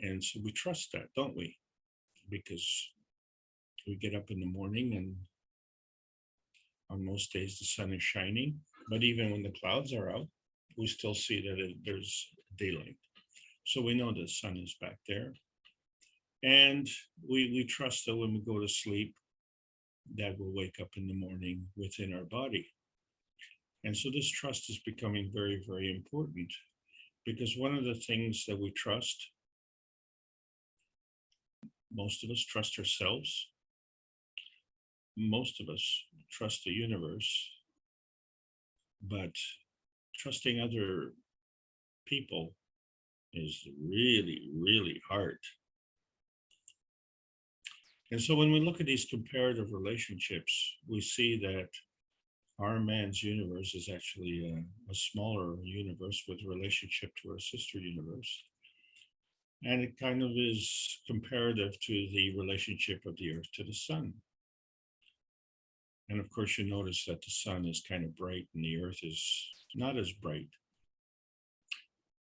And so we trust that, don't we? Because we get up in the morning and on most days the sun is shining, but even when the clouds are out, we still see that there's daylight. So we know the sun is back there. And we trust that when we go to sleep, that we'll wake up in the morning within our body. And so this trust is becoming very, very important, because one of the things that we trust, most of us trust ourselves. Most of us trust the universe, but trusting other people is really, really hard. And so when we look at these comparative relationships, we see that our man's universe is actually a smaller universe with relationship to our sister universe. And it kind of is comparative to the relationship of the earth to the sun. And of course, you notice that the sun is kind of bright and the earth is not as bright.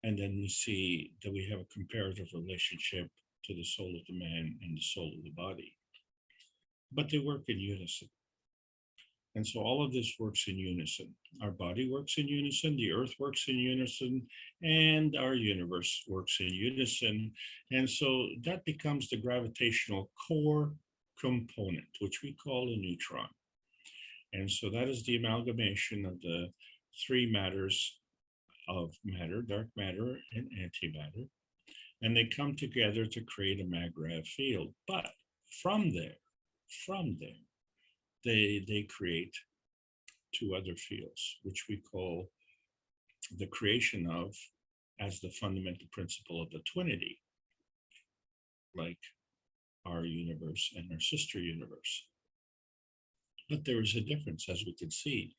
And then we see that we have a comparative relationship to the soul of the man and the soul of the body. But they work in unison. And so all of this works in unison. Our body works in unison, the earth works in unison, and our universe works in unison. And so that becomes the gravitational core component, which we call a neutron. And so that is the amalgamation of the three matters of matter, dark matter and antimatter. And they come together to create a maggrav field. But from there, they create two other fields, which we call the creation of as the fundamental principle of the twinity, like our universe and our sister universe. But there is a difference, as we can see.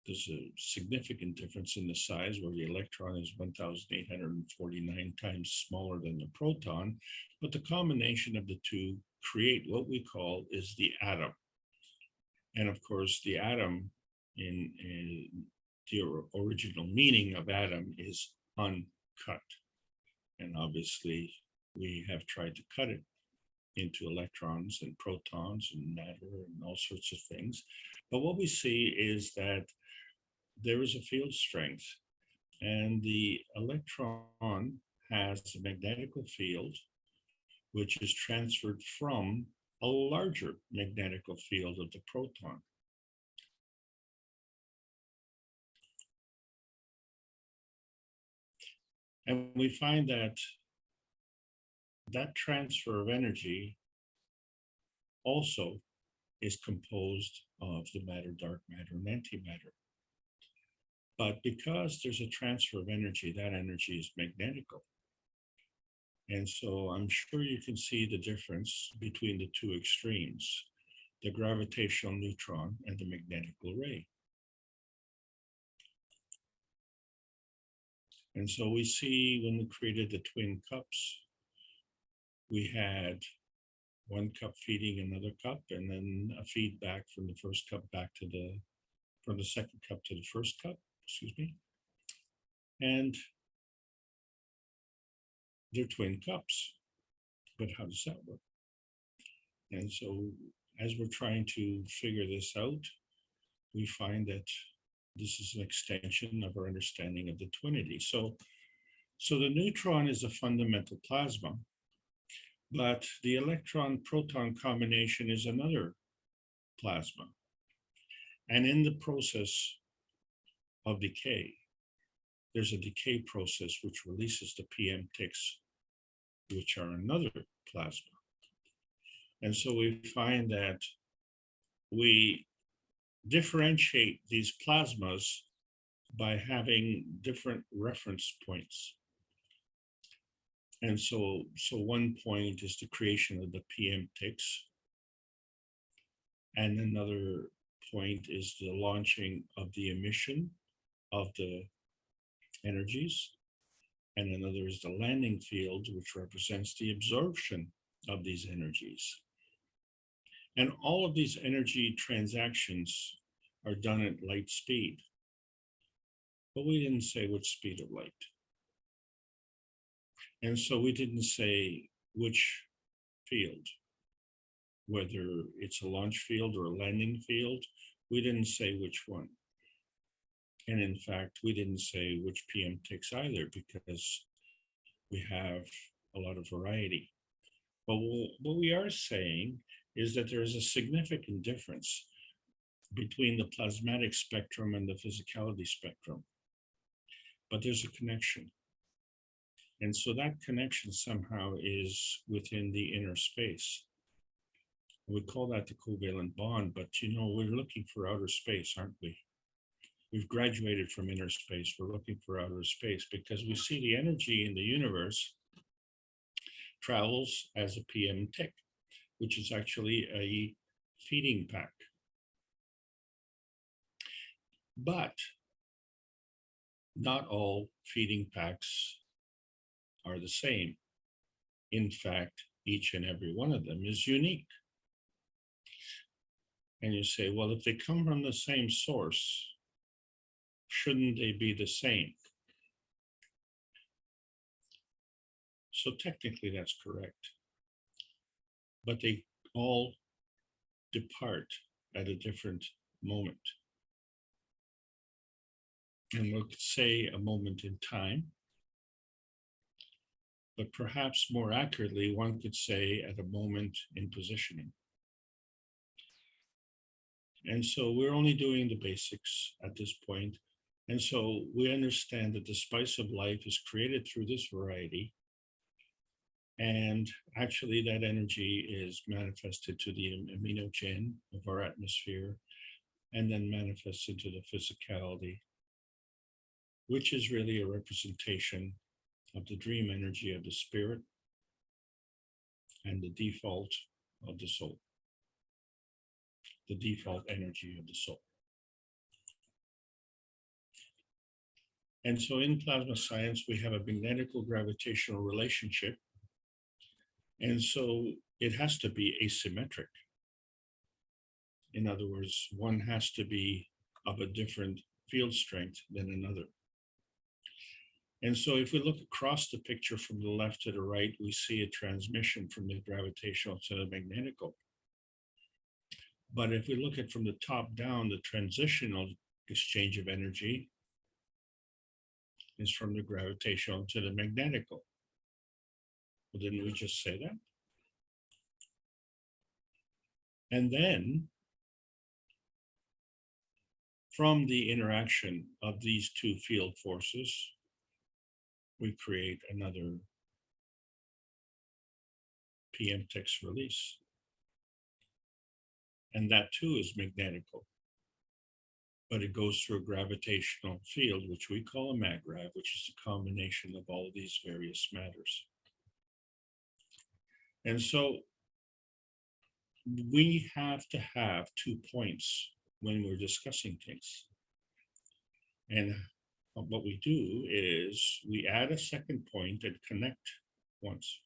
There's a significant difference in the size, where the electron is 1,849 times smaller than the proton, but the combination of the two create what we call is the atom. And of course, the atom, in the original meaning of atom, is uncut. And obviously, we have tried to cut it into electrons and protons and matter and all sorts of things. But what we see is that there is a field strength, and the electron has a magnetical field which is transferred from a larger magnetical field of the proton. And we find that that transfer of energy also is composed of the matter, dark matter, and antimatter. But because there's a transfer of energy, that energy is magnetical. And so I'm sure you can see the difference between the two extremes, the gravitational neutron and the magnetical ray. And so we see when we created the twin cups, we had one cup feeding another cup, and then a feedback from the first cup back to from the second cup to the first cup, excuse me. And they're twin cups, but how does that work? And so as we're trying to figure this out, we find that This is an extension of our understanding of the twinity. So the neutron is a fundamental plasma, but the electron-proton combination is another plasma. And in the process of decay, there's a decay process which releases the PM ticks, which are another plasma. And so we find that we differentiate these plasmas by having different reference points. And so one point is the creation of the PM ticks. And another point is the launching of the emission of the energies. And another is the landing field, which represents the absorption of these energies. And all of these energy transactions are done at light speed. But we didn't say which speed of light. And so we didn't say which field, whether it's a launch field or a landing field. We didn't say which one. And in fact, we didn't say which PM ticks either, because we have a lot of variety. But what we are saying is that there is a significant difference between the plasmatic spectrum and the physicality spectrum. But there's a connection. And so that connection somehow is within the inner space. We call that the covalent bond, but you know, we're looking for outer space, aren't we? We've graduated from inner space. We're looking for outer space because we see the energy in the universe travels as a PM tick, which is actually a feeding pack. But not all feeding packs are the same. In fact, each and every one of them is unique. And you say, well, if they come from the same source, shouldn't they be the same? So technically that's correct. But they all depart at a different moment. And we'll say a moment in time, but perhaps more accurately, one could say at a moment in positioning. And so we're only doing the basics at this point. And so we understand that the spice of life is created through this variety. And actually that energy is manifested to the aminogen of our atmosphere and then manifests into the physicality, which is really a representation of the dream energy of the spirit and the default of the soul, the default energy of the soul. And so in plasma science, we have a magnetical gravitational relationship. And so it has to be asymmetric. In other words, one has to be of a different field strength than another. And so if we look across the picture from the left to the right, we see a transmission from the gravitational to the magnetical. But if we look at from the top down, the transitional exchange of energy is from the gravitational to the magnetical. Well, didn't we just say that? And then from the interaction of these two field forces, we create another PM ticks release. And that too is magnetical, but it goes through a gravitational field, which we call a maggrav, which is the combination of all of these various matters. And so we have to have 2 points when we're discussing things. And what we do is we add a second point and connect once.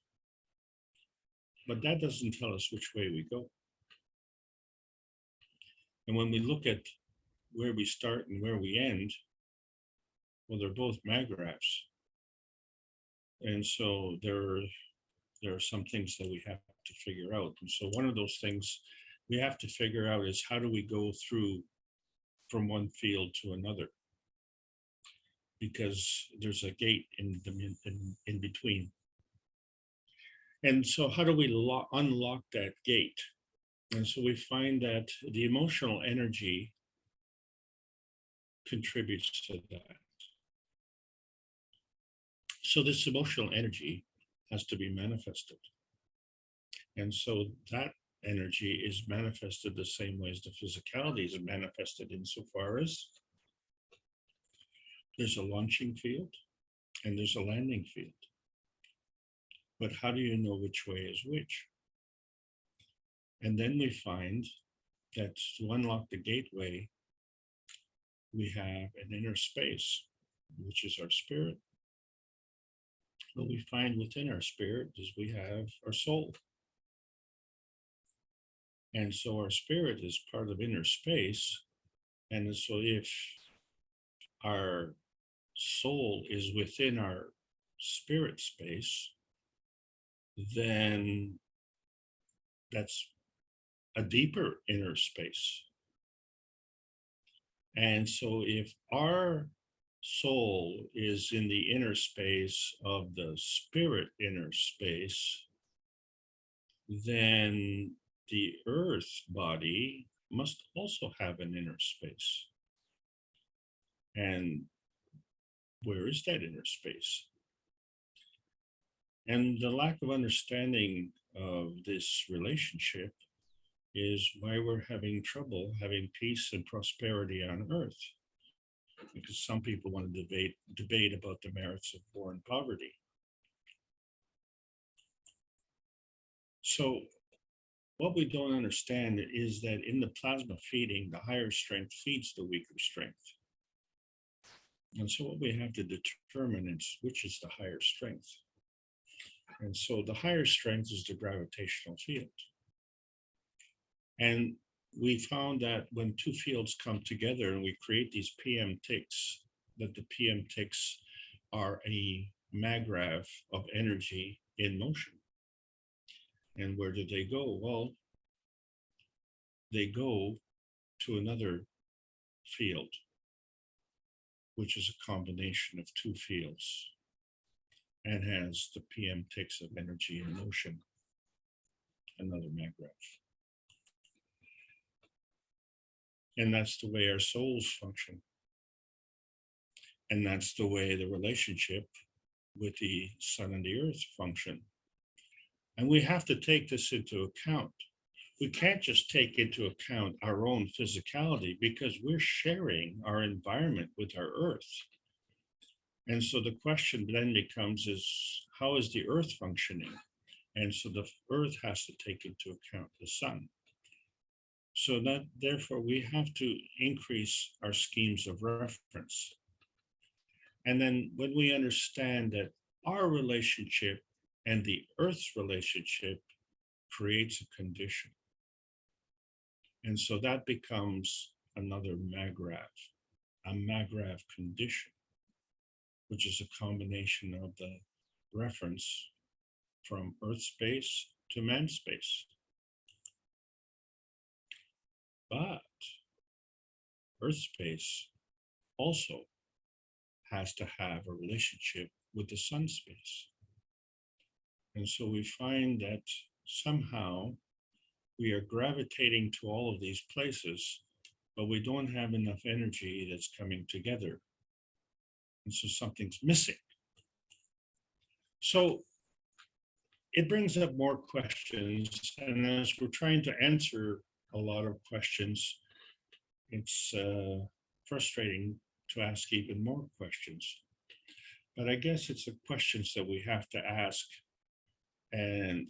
But that doesn't tell us which way we go. And when we look at where we start and where we end, well, they're both magravs. And so there are some things that we have to figure out. And so one of those things we have to figure out is how do we go through from one field to another, because there's a gate in between. And so how do we unlock that gate? And so we find that the emotional energy contributes to that. So this emotional energy has to be manifested. And so that energy is manifested the same way as the physicality is manifested, insofar as there's a launching field and there's a landing field. But how do you know which way is which? And then we find that to unlock the gateway, we have an inner space, which is our spirit. What we find within our spirit is we have our soul. And so our spirit is part of inner space. And so if our soul is within our spirit space, then that's a deeper inner space. And so if our soul is in the inner space of the spirit inner space, then the earth body must also have an inner space. And where is that inner space? And the lack of understanding of this relationship is why we're having trouble having peace and prosperity on earth. Because some people want to debate about the merits of war and poverty. So what we don't understand is that in the plasma feeding, the higher strength feeds the weaker strength. And so what we have to determine is which is the higher strength. And so the higher strength is the gravitational field. And we found that when two fields come together and we create these PM ticks, that the PM ticks are a maggrav of energy in motion. And where do they go? Well, they go to another field, which is a combination of two fields and has the PM ticks of energy in motion, another maggrav. And that's the way our souls function. And that's the way the relationship with the sun and the earth function. And we have to take this into account. We can't just take into account our own physicality, because we're sharing our environment with our earth. And so the question then becomes is, how is the earth functioning? And so the earth has to take into account the sun. So that therefore we have to increase our schemes of reference. And then when we understand that our relationship and the earth's relationship creates a condition. And so that becomes another maggrav, a maggrav condition, which is a combination of the reference from earth space to man space. But earth space also has to have a relationship with the sun space. And so we find that somehow we are gravitating to all of these places, but we don't have enough energy that's coming together. And so something's missing. So it brings up more questions. And as we're trying to answer a lot of questions, it's frustrating to ask even more questions. But I guess it's the questions that we have to ask and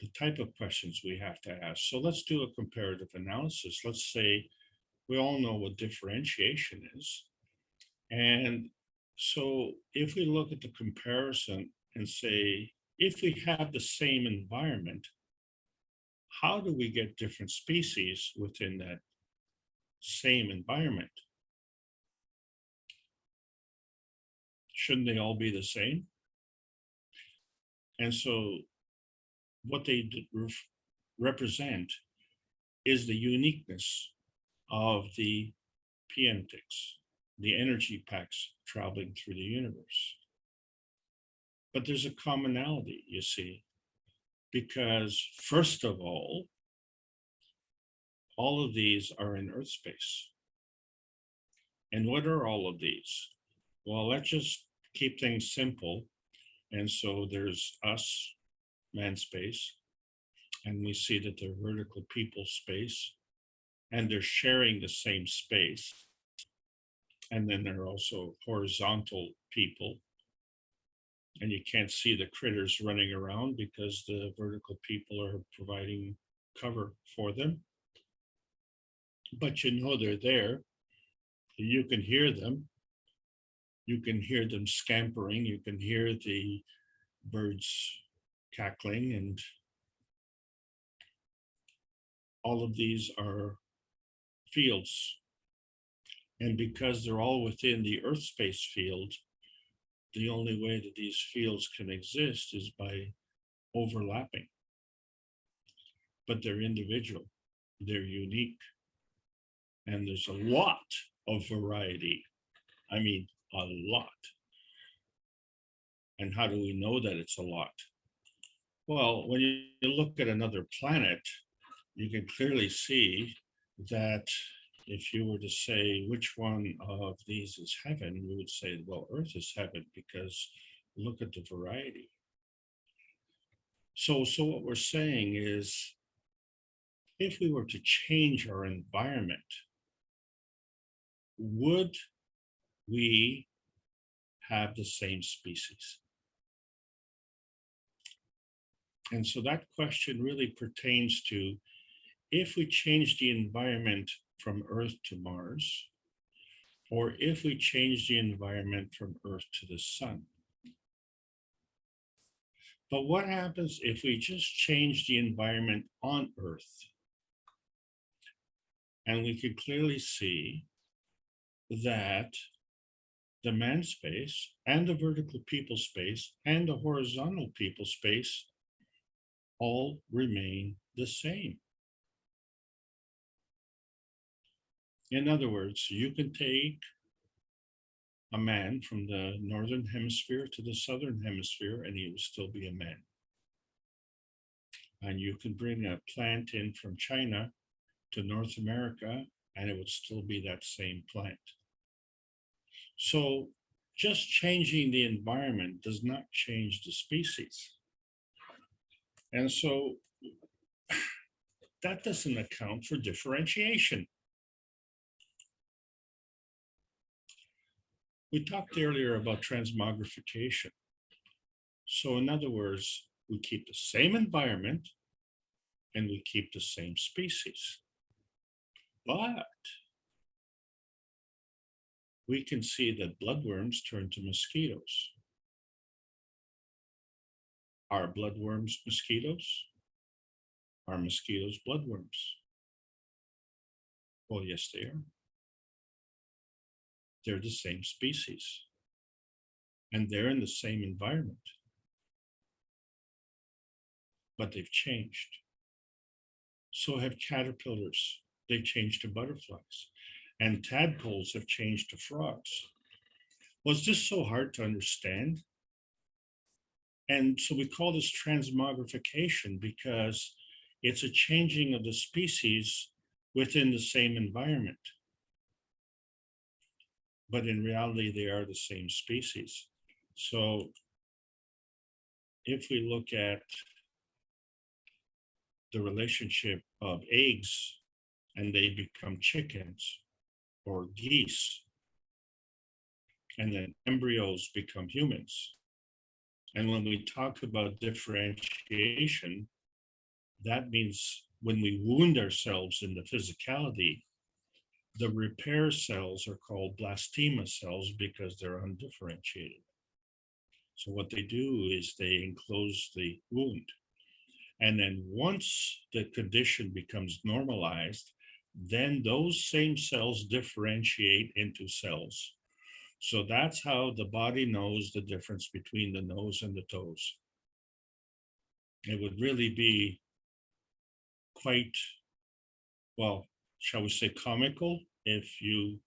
the type of questions we have to ask. So let's do a comparative analysis. Let's say we all know what differentiation is. And so if we look at the comparison and say, if we have the same environment, how do we get different species within that same environment? Shouldn't they all be the same? And so what they represent is the uniqueness of the PM ticks, the energy packs traveling through the universe. But there's a commonality, you see, because first of all of these are in Earth space. And what are all of these? Well, let's just keep things simple. And so there's us, man space, and we see that they're vertical people space, and they're sharing the same space. And then there are also horizontal people, and you can't see the critters running around because the vertical people are providing cover for them. But you know they're there. You can hear them. You can hear them scampering. You can hear the birds cackling, and all of these are fields. And because they're all within the Earth space field, the only way that these fields can exist is by overlapping. But they're individual, they're unique, and there's a lot of variety. I mean, a lot. And how do we know that it's a lot? Well, when you look at another planet, you can clearly see that if you were to say which one of these is heaven, you would say, well, Earth is heaven, because look at the variety. So what we're saying is, if we were to change our environment, would we have the same species? And so that question really pertains to, if we change the environment from Earth to Mars, or if we change the environment from Earth to the sun. But what happens if we just change the environment on Earth? And we can clearly see that the man space and the vertical people space and the horizontal people space all remain the same. In other words, you can take a man from the northern hemisphere to the southern hemisphere and he will still be a man. And you can bring a plant in from China to North America and it would still be that same plant. So just changing the environment does not change the species. And so that doesn't account for differentiation. We talked earlier about transmogrification. So in other words, we keep the same environment and we keep the same species. But we can see that bloodworms turn to mosquitoes. Are bloodworms mosquitoes? Are mosquitoes bloodworms? Well, yes, they are. They're the same species. And they're in the same environment. But they've changed. So have caterpillars. They've changed to butterflies. And tadpoles have changed to frogs. Was this so hard to understand? And so we call this transmogrification because it's a changing of the species within the same environment. But in reality, they are the same species. So if we look at the relationship of eggs and they become chickens or geese, and then embryos become humans. And when we talk about differentiation, that means when we wound ourselves in the physicality, the repair cells are called blastema cells because they're undifferentiated. So what they do is they enclose the wound. And then once the condition becomes normalized, then those same cells differentiate into cells. So that's how the body knows the difference between the nose and the toes. It would really be quite, well, shall we say comical, if you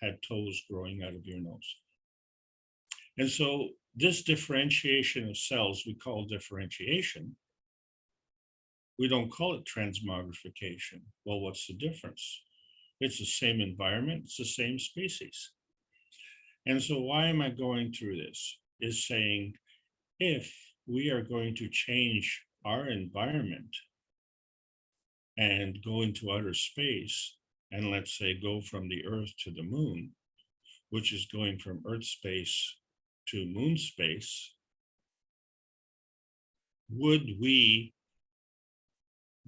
had toes growing out of your nose. And so this differentiation of cells we call differentiation. We don't call it transmogrification. Well, what's the difference? It's the same environment, it's the same species. And so why am I going through this? Is saying, if we are going to change our environment and go into outer space, and let's say go from the Earth to the moon, which is going from Earth space to moon space, would we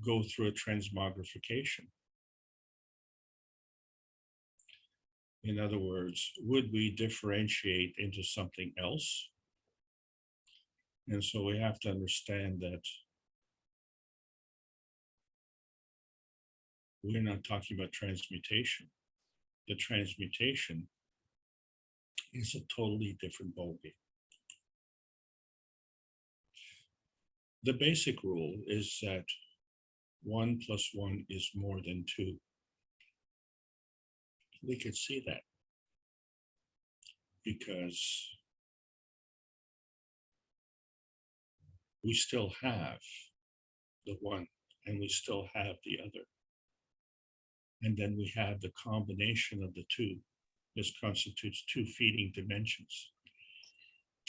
go through a transmogrification? In other words, would we differentiate into something else? And so we have to understand that we're not talking about transmutation. The transmutation is a totally different ballgame. The basic rule is that 1 + 1 is more than 2. We could see that because we still have the one and we still have the other. And then we have the combination of the two. This constitutes 2 feeding dimensions.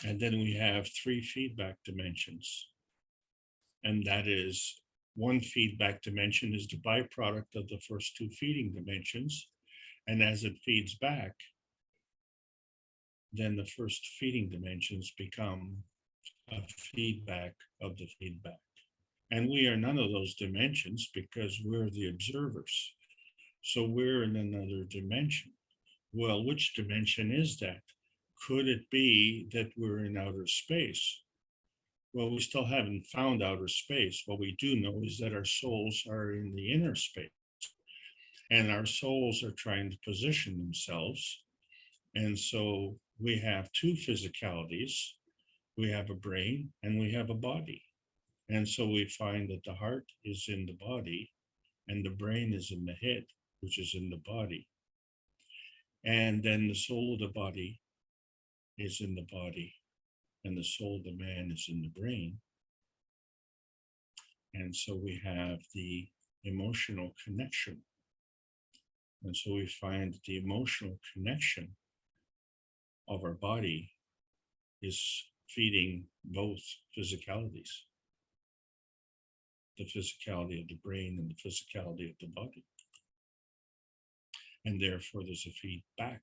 And then we have 3 feedback dimensions. And that is, 1 feedback dimension is the byproduct of the first 2 feeding dimensions. And as it feeds back, then the first feeding dimensions become a feedback of the feedback. And we are none of those dimensions because we're the observers. So we're in another dimension. Well, which dimension is that? Could it be that we're in outer space? Well, we still haven't found outer space. What we do know is that our souls are in the inner space. And our souls are trying to position themselves. And so we have 2 physicalities. We have a brain and we have a body. And so we find that the heart is in the body and the brain is in the head, which is in the body. And then the soul of the body is in the body and the soul of the man is in the brain. And so we have the emotional connection. And so we find that the emotional connection of our body is feeding both physicalities, the physicality of the brain and the physicality of the body. And therefore there's a feedback.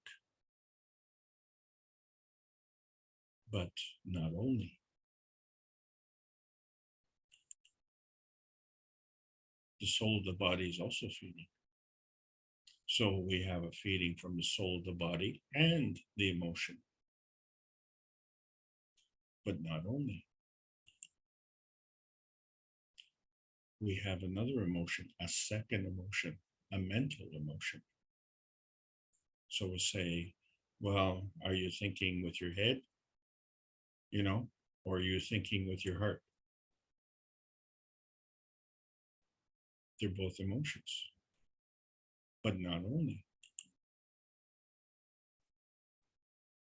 But not only. The soul of the body is also feeding. So we have a feeding from the soul of the body and the emotion. But not only. We have another emotion, a second emotion, a mental emotion. So we say, well, are you thinking with your head? You know, or are you thinking with your heart? They're both emotions. But not only.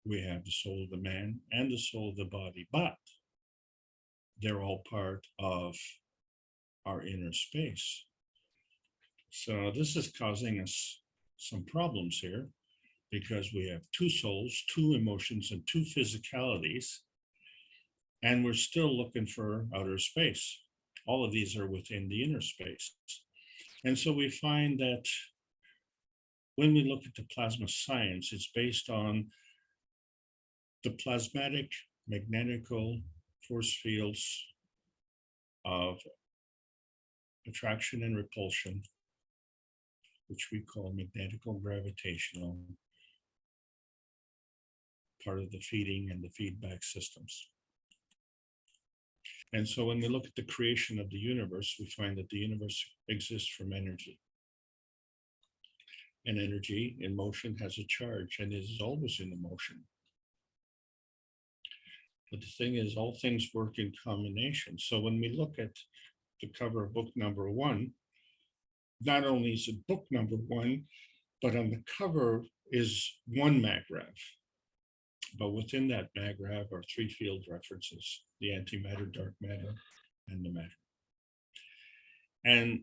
We have the soul of the man and the soul of the body, but they're all part of our inner space. So this is causing us some problems here because we have 2 souls, 2 emotions, and 2 physicalities, and we're still looking for outer space. All of these are within the inner space. And so we find that when we look at the plasma science, it's based on the plasmatic magnetical force fields of attraction and repulsion, which we call magnetical gravitational, part of the feeding and the feedback systems. And so when we look at the creation of the universe, we find that the universe exists from energy. And energy in motion has a charge and is always in motion. But the thing is, all things work in combination. So when we look at the cover of book number 1, not only is it book number 1, but on the cover is one maggrav. But within that maggrav are three field references: the antimatter, dark matter, and the matter. And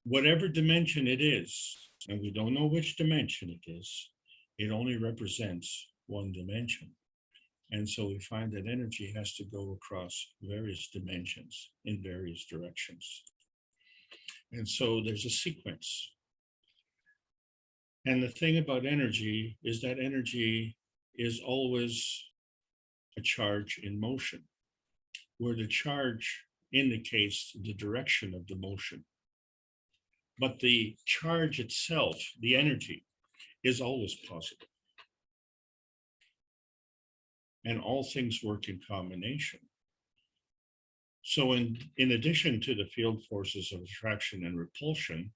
whatever dimension it is, and we don't know which dimension it is, it only represents one dimension. And so we find that energy has to go across various dimensions in various directions. And so there's a sequence. And the thing about energy is that energy is always a charge in motion, where the charge indicates the direction of the motion. But the charge itself, the energy, is always positive. And all things work in combination. So in addition to the field forces of attraction and repulsion,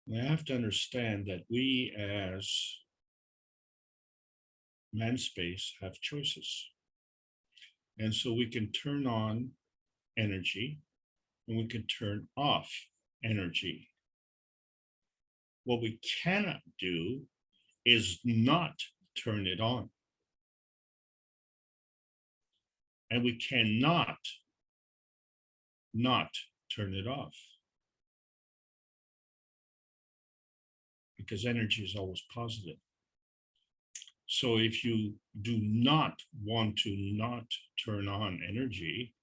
we have to understand that we as man space have choices. And so we can turn on energy and we can turn off energy. What we cannot do is not turn it on. And we cannot not turn it off. Because energy is always positive. So if you do not want to not turn on energy,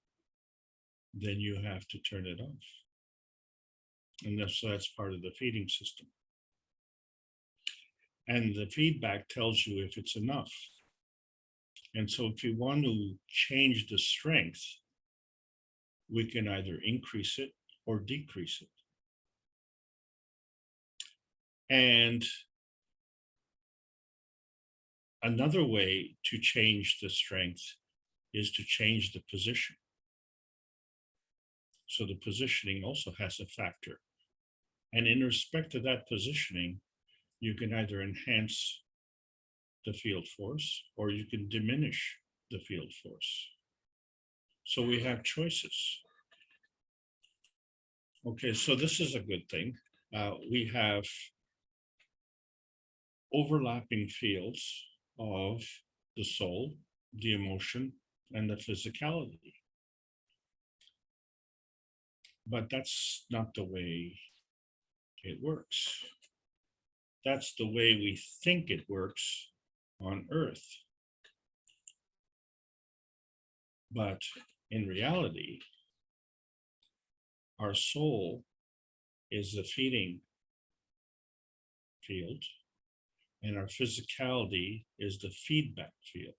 then you have to turn it off. And that's part of the feeding system. And the feedback tells you if it's enough. And so if you want to change the strength, we can either increase it or decrease it. And another way to change the strength is to change the position. So the positioning also has a factor. And in respect to that positioning, you can either enhance the field force or you can diminish the field force. So we have choices. Okay, so this is a good thing. We have overlapping fields of the soul, the emotion, and the physicality. But that's not the way it works. That's the way we think it works on Earth. But in reality, our soul is the feeding field, and our physicality is the feedback field.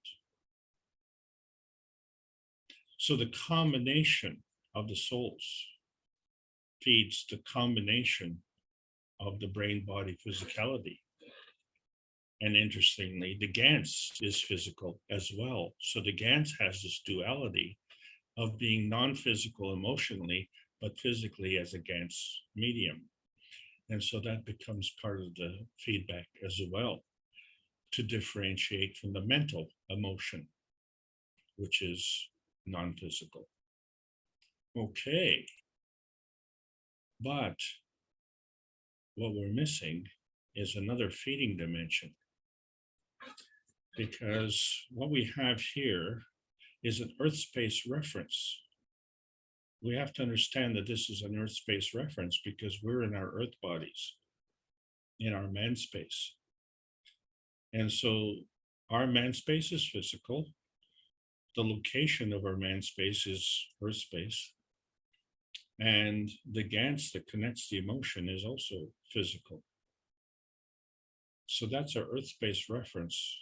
So the combination of the souls feeds the combination of the brain-body physicality. And interestingly, the Gans is physical as well. So the Gans has this duality of being non-physical emotionally, but physically as a Gans medium. And so that becomes part of the feedback as well, to differentiate from the mental emotion, which is non-physical. Okay. But what we're missing is another feeding dimension. Because what we have here is an Earth space reference. We have to understand that this is an Earth space reference because we're in our Earth bodies, in our man space. And so our man space is physical. The location of our man space is Earth space. And the Gans that connects the emotion is also physical. So that's our Earth space reference.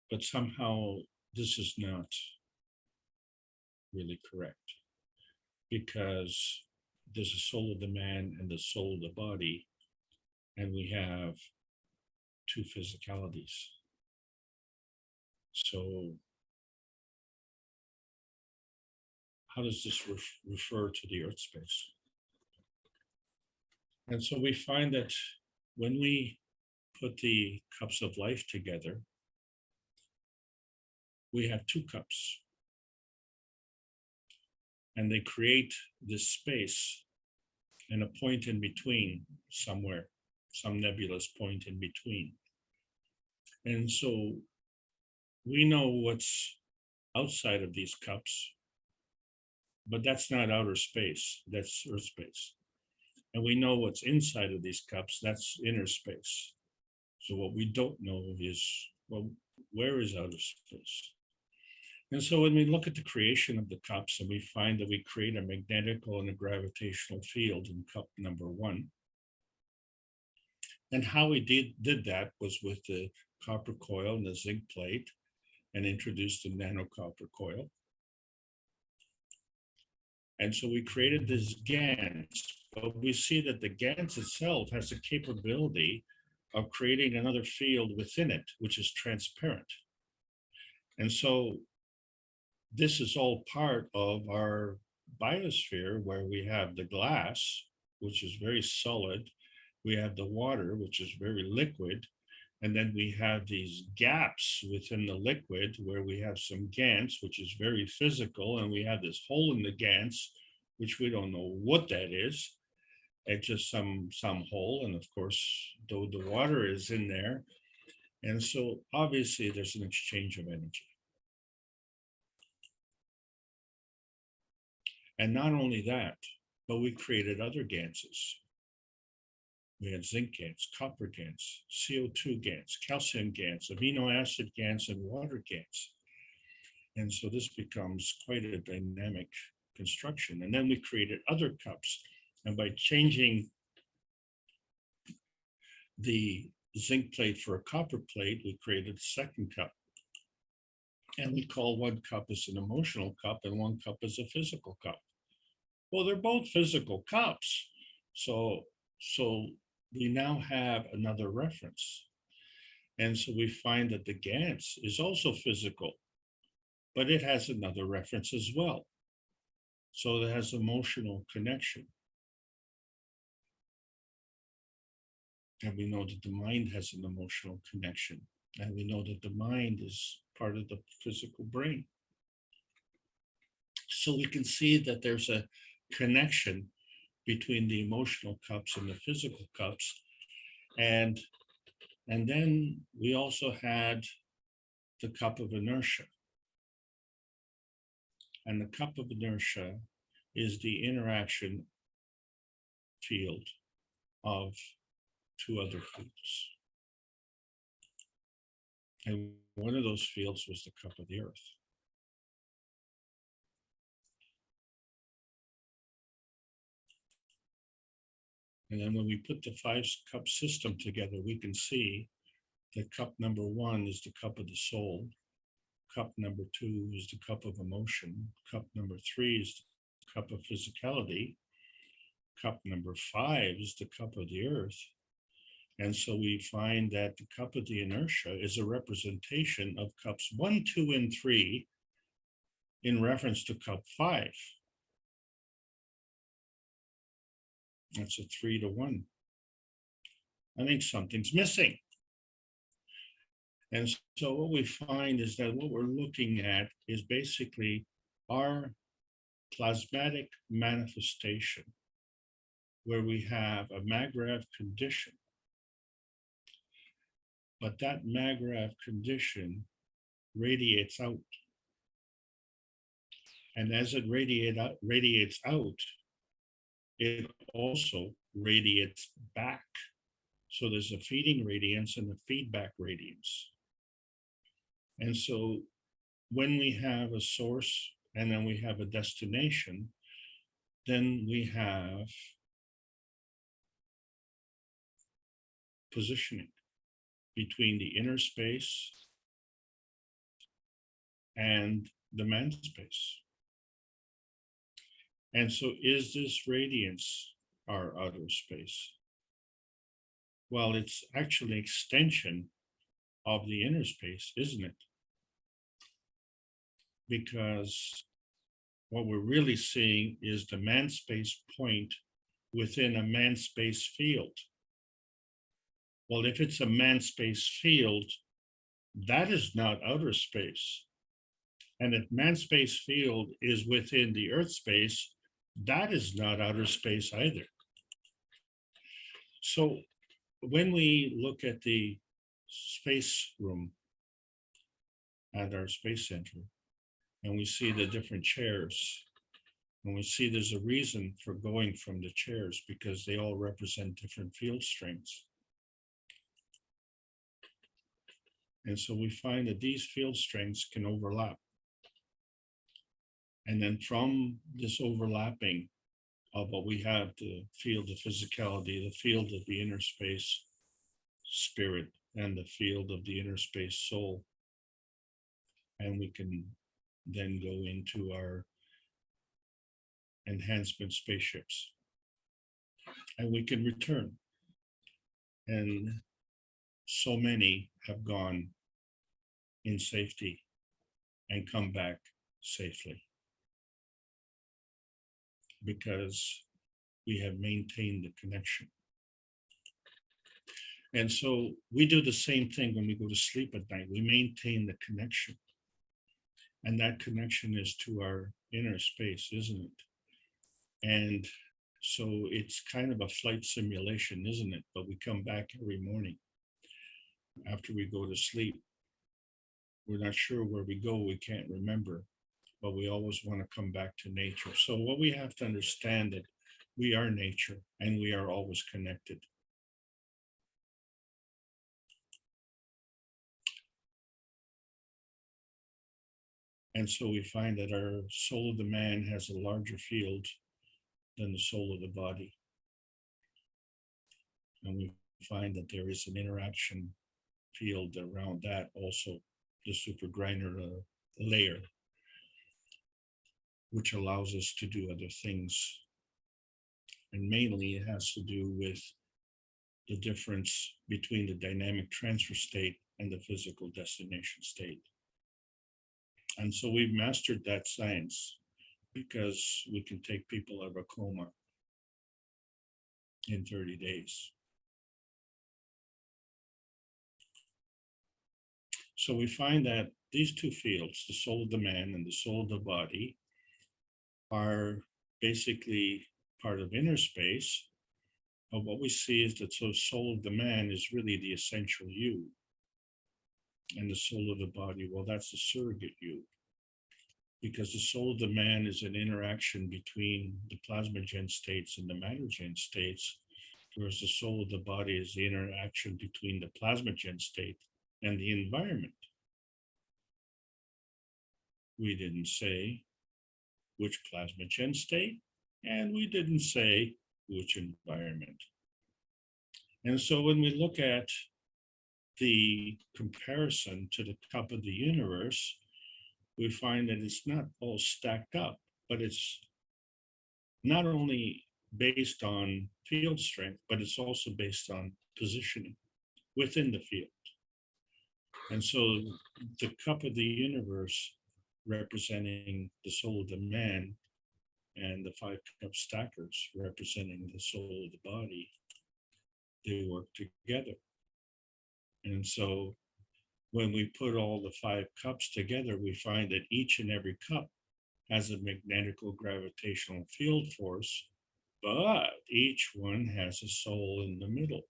But somehow this is not really correct, because there's a soul of the man and the soul of the body, and we have two physicalities. So how does this refer to the Earth space? And so we find that when we put the cups of life together, we have two cups. And they create this space. and a point in between somewhere, some nebulous point in between. And so we know what's outside of these cups, but that's not outer space, that's Earth space. And we know what's inside of these cups, that's inner space. So what we don't know is, well, where is outer space? And so when we look at the creation of the cups and we find that we create a magnetical and a gravitational field in cup number 1. And how we did that was with the copper coil and the zinc plate, and introduced the nano copper coil. And so we created this GANS, but we see that the GANS itself has the capability of creating another field within it, which is transparent. And so this is all part of our biosphere, where we have the glass, which is very solid. We have the water, which is very liquid. And then we have these gaps within the liquid where we have some GANS, which is very physical. And we have this hole in the GANS, which we don't know what that is. It's just some hole. And of course, though the water is in there. And so obviously there's an exchange of energy. And not only that, but we created other GANSes. We had zinc GANS, copper GANS, CO2 GANS, calcium GANS, amino acid GANS, and water GANS. And so this becomes quite a dynamic construction. And then we created other cups. And by changing the zinc plate for a copper plate, we created a second cup. And we call one cup as an emotional cup and one cup as a physical cup. Well, they're both physical cups. So we now have another reference. And so we find that the GANS is also physical, but it has another reference as well. So it has emotional connection. And we know that the mind has an emotional connection. And we know that the mind is part of the physical brain. So we can see that there's a connection between the emotional cups and the physical cups. And then we also had the cup of inertia. And the cup of inertia is the interaction field of two other fields. And one of those fields was the cup of the earth. And then when we put the 5-cup system together, we can see that cup number 1 is the cup of the soul. Cup number 2 is the cup of emotion. Cup number 3 is the cup of physicality. Cup number 5 is the cup of the earth. And so we find that the cup of the inertia is a representation of cups 1, 2, and 3 in reference to cup 5. That's a 3-to-1. I think something's missing. And so what we find is that what we're looking at is basically our plasmatic manifestation, where we have a Magrav condition. But that Magrav condition radiates out. And as it radiates out, it also radiates back. So there's a feeding radiance and a feedback radiance. And so when we have a source and then we have a destination, then we have positioning between the inner space and the man space. And so is this radiance our outer space? Well, it's actually an extension of the inner space, isn't it? Because what we're really seeing is the man space point within a man space field. Well, if it's a man space field, that is not outer space. And if man space field is within the earth space, that is not outer space either. So when we look at the space room at our space center, and we see the different chairs, and we see there's a reason for going from the chairs because they all represent different field strengths. And so we find that these field strengths can overlap. And then from this overlapping of what we have, the field of physicality, the field of the inner space spirit, and the field of the inner space soul. And we can then go into our enhancement spaceships. And we can return. And so many have gone in safety and come back safely because we have maintained the connection. And so we do the same thing when we go to sleep at night. We maintain the connection. And that connection is to our inner space, isn't it? And so it's kind of a flight simulation, isn't it? But we come back every morning after we go to sleep. We're not sure where we go, we can't remember, but we always want to come back to nature. So what we have to understand that we are nature and we are always connected. And so we find that our soul of the man has a larger field than the soul of the body. And we find that there is an interaction field around that also, the supergranular layer, which allows us to do other things. And mainly it has to do with the difference between the dynamic transfer state and the physical destination state. And so we've mastered that science because we can take people out of a coma in 30 days. So we find that these two fields, the soul of the man and the soul of the body, are basically part of inner space. But what we see is that the soul of the man is really the essential you. And the soul of the body, well, that's the surrogate you. Because the soul of the man is an interaction between the plasmagen states and the mattergen states, whereas the soul of the body is the interaction between the plasmagen state and the environment. We didn't say which plasmagen state, and we didn't say which environment. And so when we look at the comparison to the cup of the universe, we find that it's not all stacked up, but it's not only based on field strength, but it's also based on positioning within the field. And so the cup of the universe representing the soul of the man and the 5 cup stackers representing the soul of the body, they work together. And so when we put all the 5 cups together, we find that each and every cup has a magnetical gravitational field force, but each one has a soul in the middle.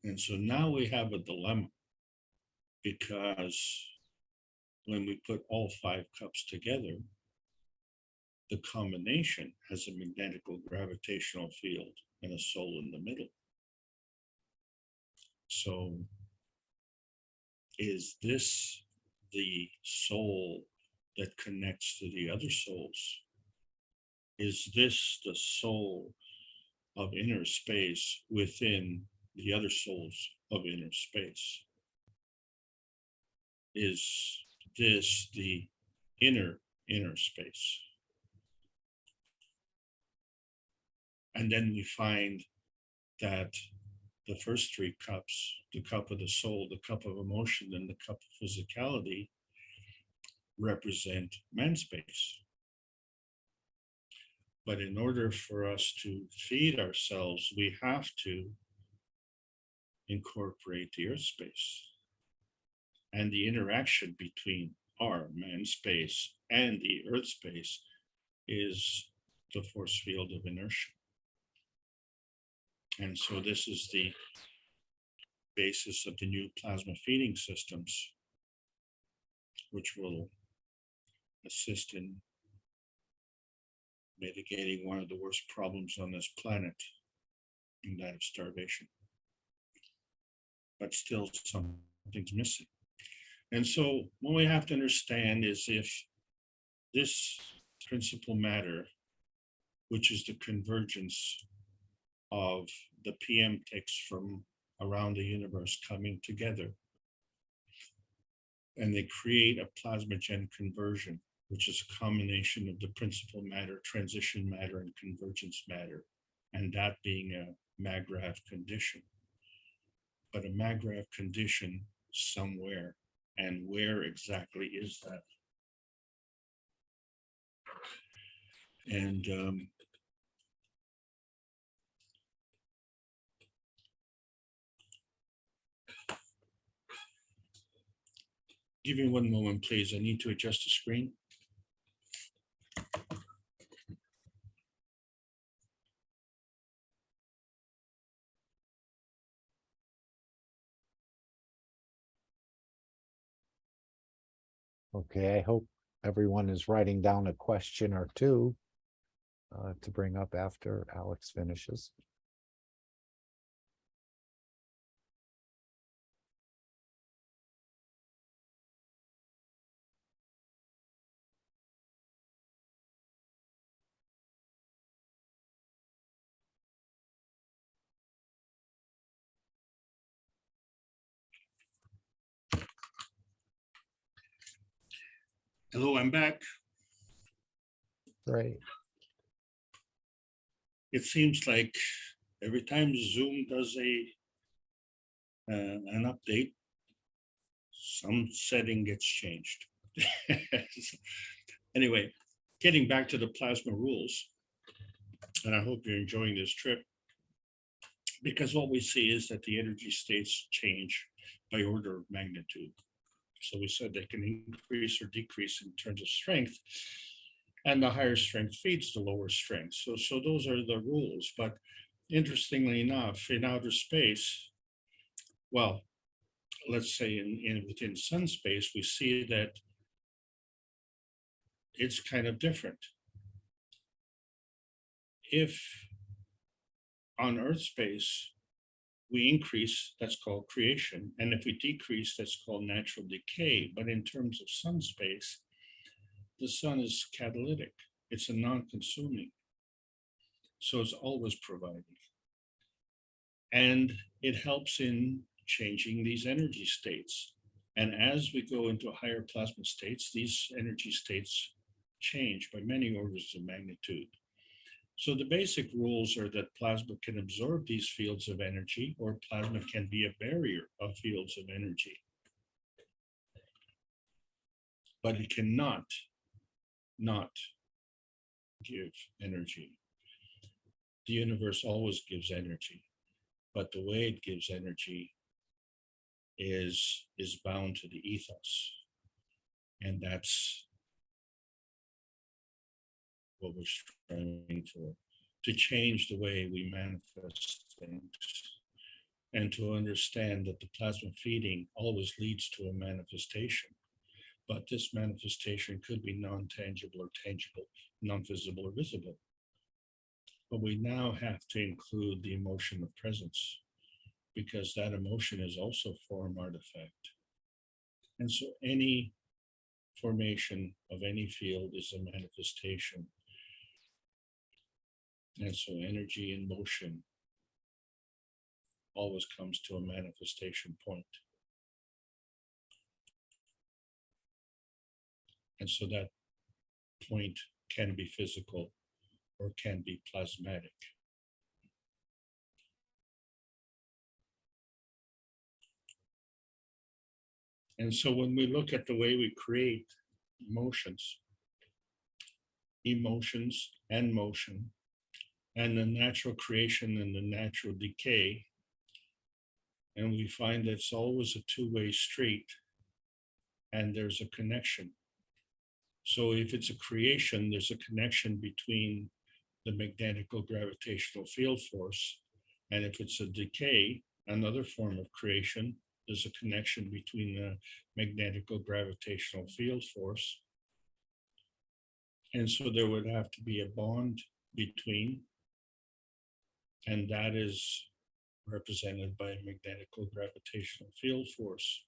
And so now we have a dilemma, because when we put all 5 cups together, the combination has a magnetical gravitational field and a soul in the middle. So is this the soul that connects to the other souls? Is this the soul of inner space within the other souls of inner space? Is this the inner space? And then we find that the first 3 cups, the cup of the soul, the cup of emotion, and the cup of physicality, represent man space. But in order for us to feed ourselves, we have to incorporate the earth space. And the interaction between our man space and the earth space is the force field of inertia. And so this is the basis of the new plasma feeding systems, which will assist in mitigating one of the worst problems on this planet, in that of starvation. But still something's missing. And so what we have to understand is if this principal matter, which is the convergence of the PM ticks from around the universe coming together, and they create a plasmagen conversion, which is a combination of the principal matter, transition matter, and convergence matter, and that being a MAGRAV condition. But a MAGRAV condition somewhere, and where exactly is that? And give me one moment, please. I need to adjust the screen. Okay, I hope everyone is writing down a question or two to bring up after Alex finishes. Hello, I'm back. Great. It seems like every time Zoom does an update, some setting gets changed. Anyway, getting back to the plasma rules, and I hope you're enjoying this trip, because what we see is that the energy states change by order of magnitude. So we said they can increase or decrease in terms of strength, and the higher strength feeds the lower strength. So those are the rules. But interestingly enough, in outer space, well, let's say within sun space, we see that it's kind of different. If on Earth space we increase, that's called creation, and if we decrease, that's called natural decay. But in terms of sun space, the sun is catalytic. It's a non-consuming. So it's always providing. And it helps in changing these energy states. And as we go into higher plasma states, these energy states change by many orders of magnitude. So the basic rules are that plasma can absorb these fields of energy, or plasma can be a barrier of fields of energy. But it cannot not give energy. The universe always gives energy, but the way it gives energy is bound to the ethos. And that's what we're striving for, to change the way we manifest things, and to understand that the plasma feeding always leads to a manifestation. But this manifestation could be non-tangible or tangible, non-visible or visible. But we now have to include the emotion of presence, because that emotion is also form artifact. And so any formation of any field is a manifestation. And so energy in motion always comes to a manifestation point. And so that point can be physical or can be plasmatic. And so when we look at the way we create emotions and motion, and the natural creation and the natural decay, and we find that it's always a two-way street, and there's a connection. So if it's a creation, there's a connection between the magnetical gravitational field force And if it's a decay, another form of creation, there's a connection between the magnetical gravitational field force. And so there would have to be a bond between, and that is represented by a magnetical gravitational field force.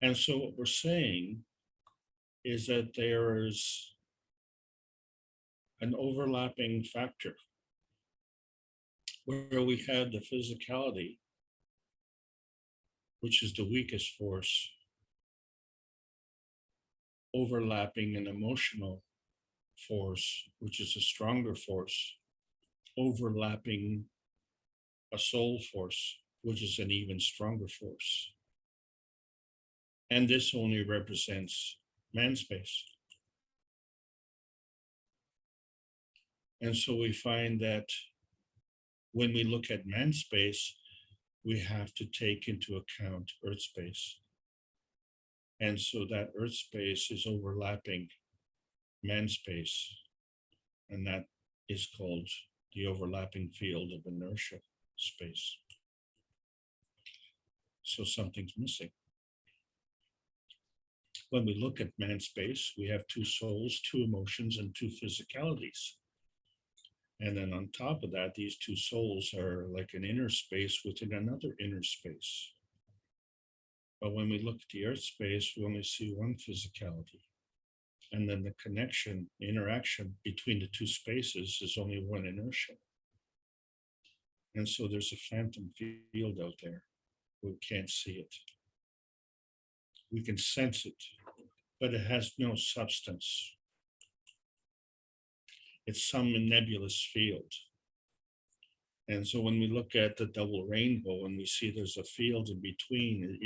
And so what we're saying is that there is an overlapping factor where we had the physicality, which is the weakest force, overlapping an emotional force, which is a stronger force, overlapping a soul force, which is an even stronger force. And this only represents man space. And so we find that when we look at man space, we have to take into account Earth space. And so that Earth space is overlapping man space, and that is called the overlapping field of inertia space. So something's missing. When we look at man space, we have two souls, two emotions, and two physicalities. And then on top of that, these two souls are like an inner space within another inner space. But when we look at the Earth space, we only see one physicality. And then the connection, the interaction between the two spaces is only one inertia. And so there's a phantom field out there. We can't see it. We can sense it, but it has no substance. It's some nebulous field. And so when we look at the double rainbow and we see there's a field in between,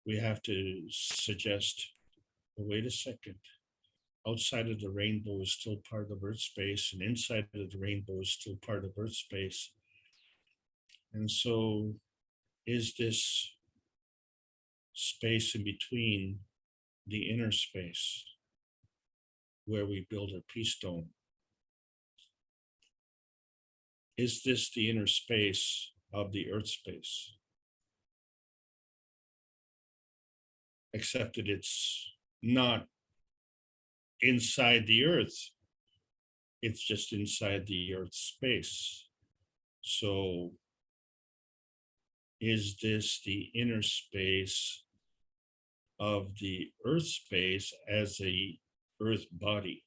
we have to suggest, well, wait a second. Outside of the rainbow is still part of Earth space, and inside of the rainbow is still part of Earth space. And so is this space in between the inner space where we build our peace dome? Is this the inner space of the Earth space? Except that it's not inside the Earth, it's just inside the Earth space. So is this the inner space of the Earth space as a Earth body?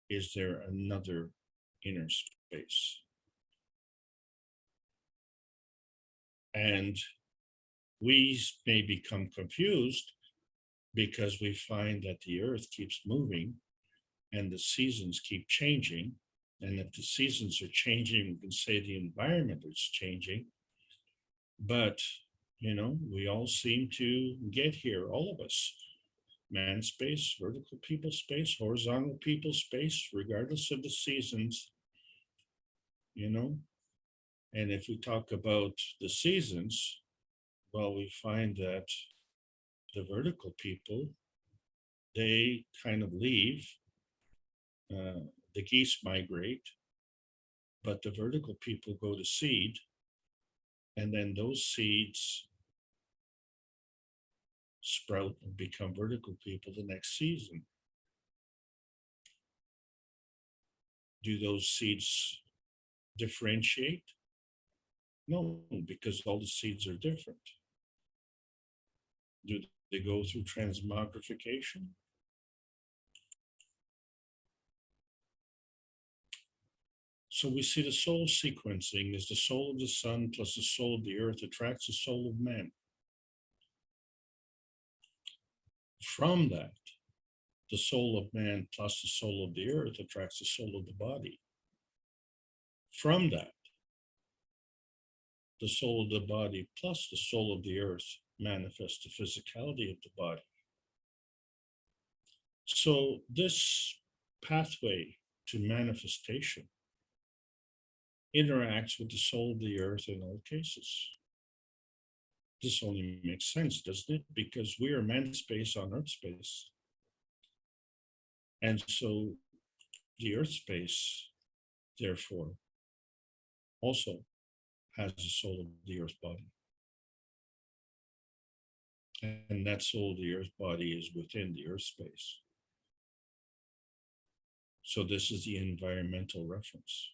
Is there another inner space? And we may become confused because we find that the Earth keeps moving and the seasons keep changing. And if the seasons are changing, we can say the environment is changing. But, you know, we all seem to get here, all of us. Man space, vertical people space, horizontal people space, regardless of the seasons, you know. And if we talk about the seasons, well, we find that the vertical people, they kind of leave. The geese migrate, but the vertical people go to seed, and then those seeds sprout and become vertical people the next season. Do those seeds differentiate? No, because all the seeds are different. Do they go through transmogrification? So we see the soul sequencing is the soul of the sun plus the soul of the earth attracts the soul of man. From that, the soul of man plus the soul of the earth attracts the soul of the body. From that, the soul of the body plus the soul of the earth manifests the physicality of the body. So this pathway to manifestation interacts with the soul of the earth in all cases. This only makes sense, doesn't it? Because we are man space on earth space. And so the earth space, therefore, also has the soul of the earth body. And that soul of the earth body is within the earth space. So this is the environmental reference.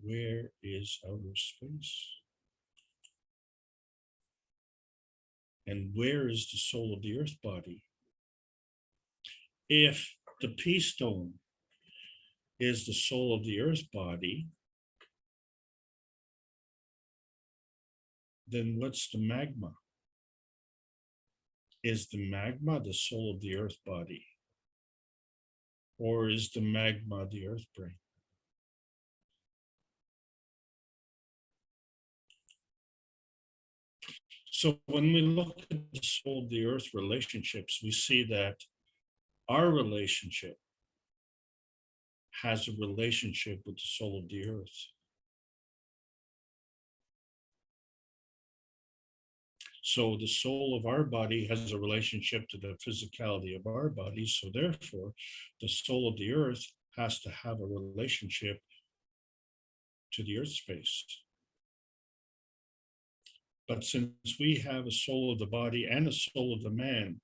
Where is outer space? And where is the soul of the earth body? If the peace stone is the soul of the earth body, then what's the magma? Is the magma the soul of the earth body? Or is the magma the earth brain? So when we look at the soul of the earth relationships, we see that our relationship has a relationship with the soul of the earth. So the soul of our body has a relationship to the physicality of our body. So therefore, the soul of the earth has to have a relationship to the earth space. But since we have a soul of the body and a soul of the man,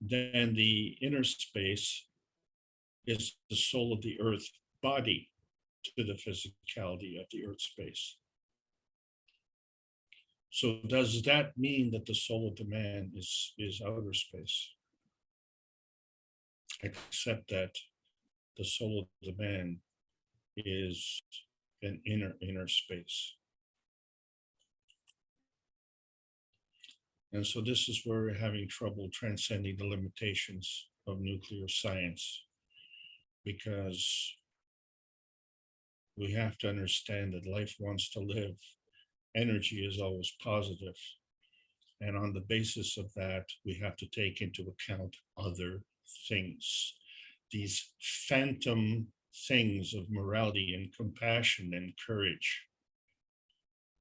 then the inner space is the soul of the earth body to the physicality of the earth space. So does that mean that the soul of the man is outer space? Except that the soul of the man is an inner space. And so this is where we're having trouble transcending the limitations of nuclear science, because we have to understand that life wants to live. Energy is always positive. And on the basis of that, we have to take into account other things. These phantom things of morality and compassion and courage.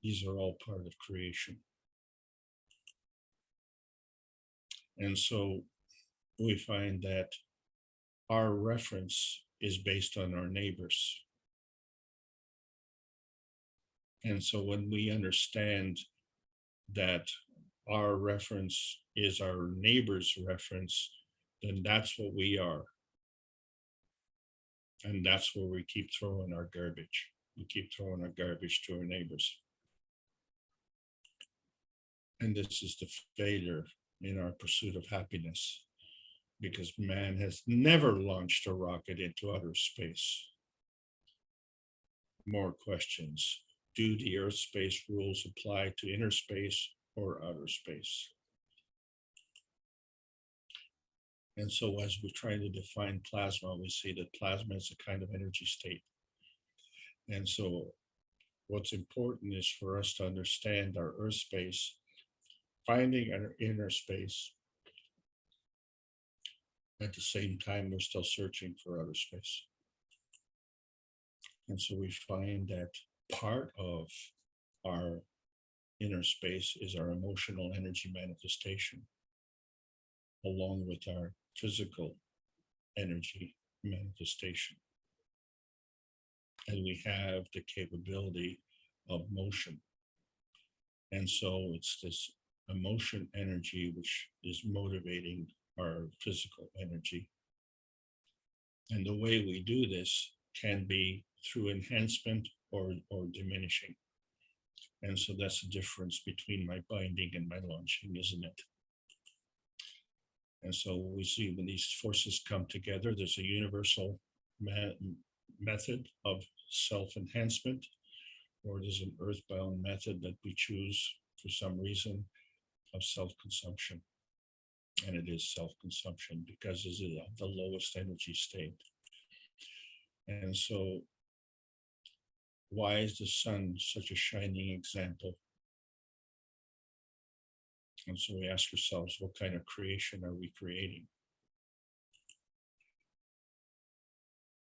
These are all part of creation. And so we find that our reference is based on our neighbors. And so when we understand that our reference is our neighbor's reference, then that's what we are. And that's where we keep throwing our garbage. We keep throwing our garbage to our neighbors. And this is the failure in our pursuit of happiness, because man has never launched a rocket into outer space. More questions. Do the Earth space rules apply to inner space or outer space? And so as we're trying to define plasma, we see that plasma is a kind of energy state. And so what's important is for us to understand our Earth space, finding our inner space. At the same time, we're still searching for outer space. And so we find that part of our inner space is our emotional energy manifestation, along with our physical energy manifestation. And we have the capability of motion. And so it's this emotion energy which is motivating our physical energy. And the way we do this can be through enhancement or diminishing. And so that's the difference between my binding and my launching, isn't it? And so we see when these forces come together, there's a universal method of self-enhancement, or there's an earthbound method that we choose for some reason of self-consumption. And it is self-consumption because it's the lowest energy state. And so why is the sun such a shining example? And so we ask ourselves, what kind of creation are we creating?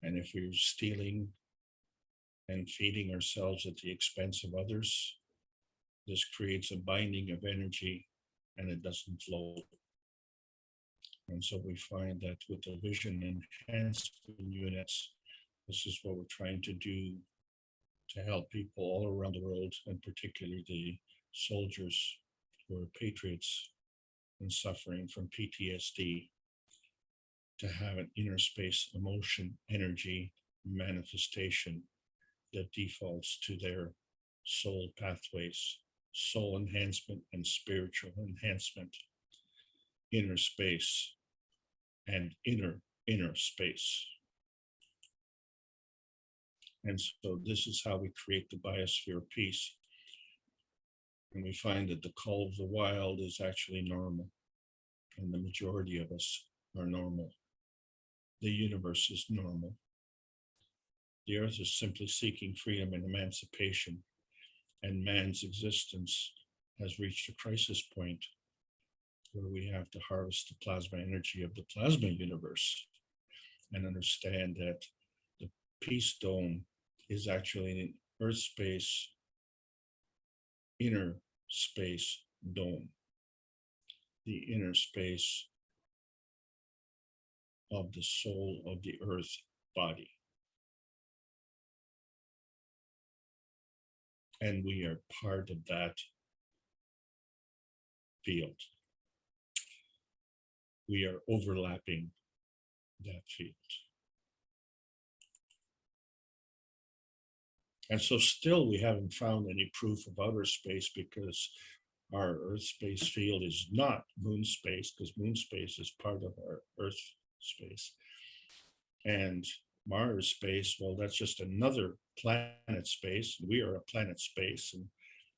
And if we're stealing and feeding ourselves at the expense of others, this creates a binding of energy and it doesn't flow. And so we find that with the vision enhancement units, This is what we're trying to do to help people all around the world, and particularly the soldiers who are patriots and suffering from PTSD, to have an inner space emotion, energy, manifestation that defaults to their soul pathways, soul enhancement and spiritual enhancement, inner space and inner space. And so this is how we create the biosphere of peace. And we find that the call of the wild is actually normal, and the majority of us are normal. The universe is normal. The earth is simply seeking freedom and emancipation, and man's existence has reached a crisis point where we have to harvest the plasma energy of the plasma universe and understand that the peace dome is actually an earth space, inner space dome, the inner space of the soul of the earth body. And we are part of that field. We are overlapping that field. And so still we haven't found any proof of outer space, because our Earth space field is not moon space, because moon space is part of our Earth space. And Mars space, well, that's just another planet space. We are a planet space, and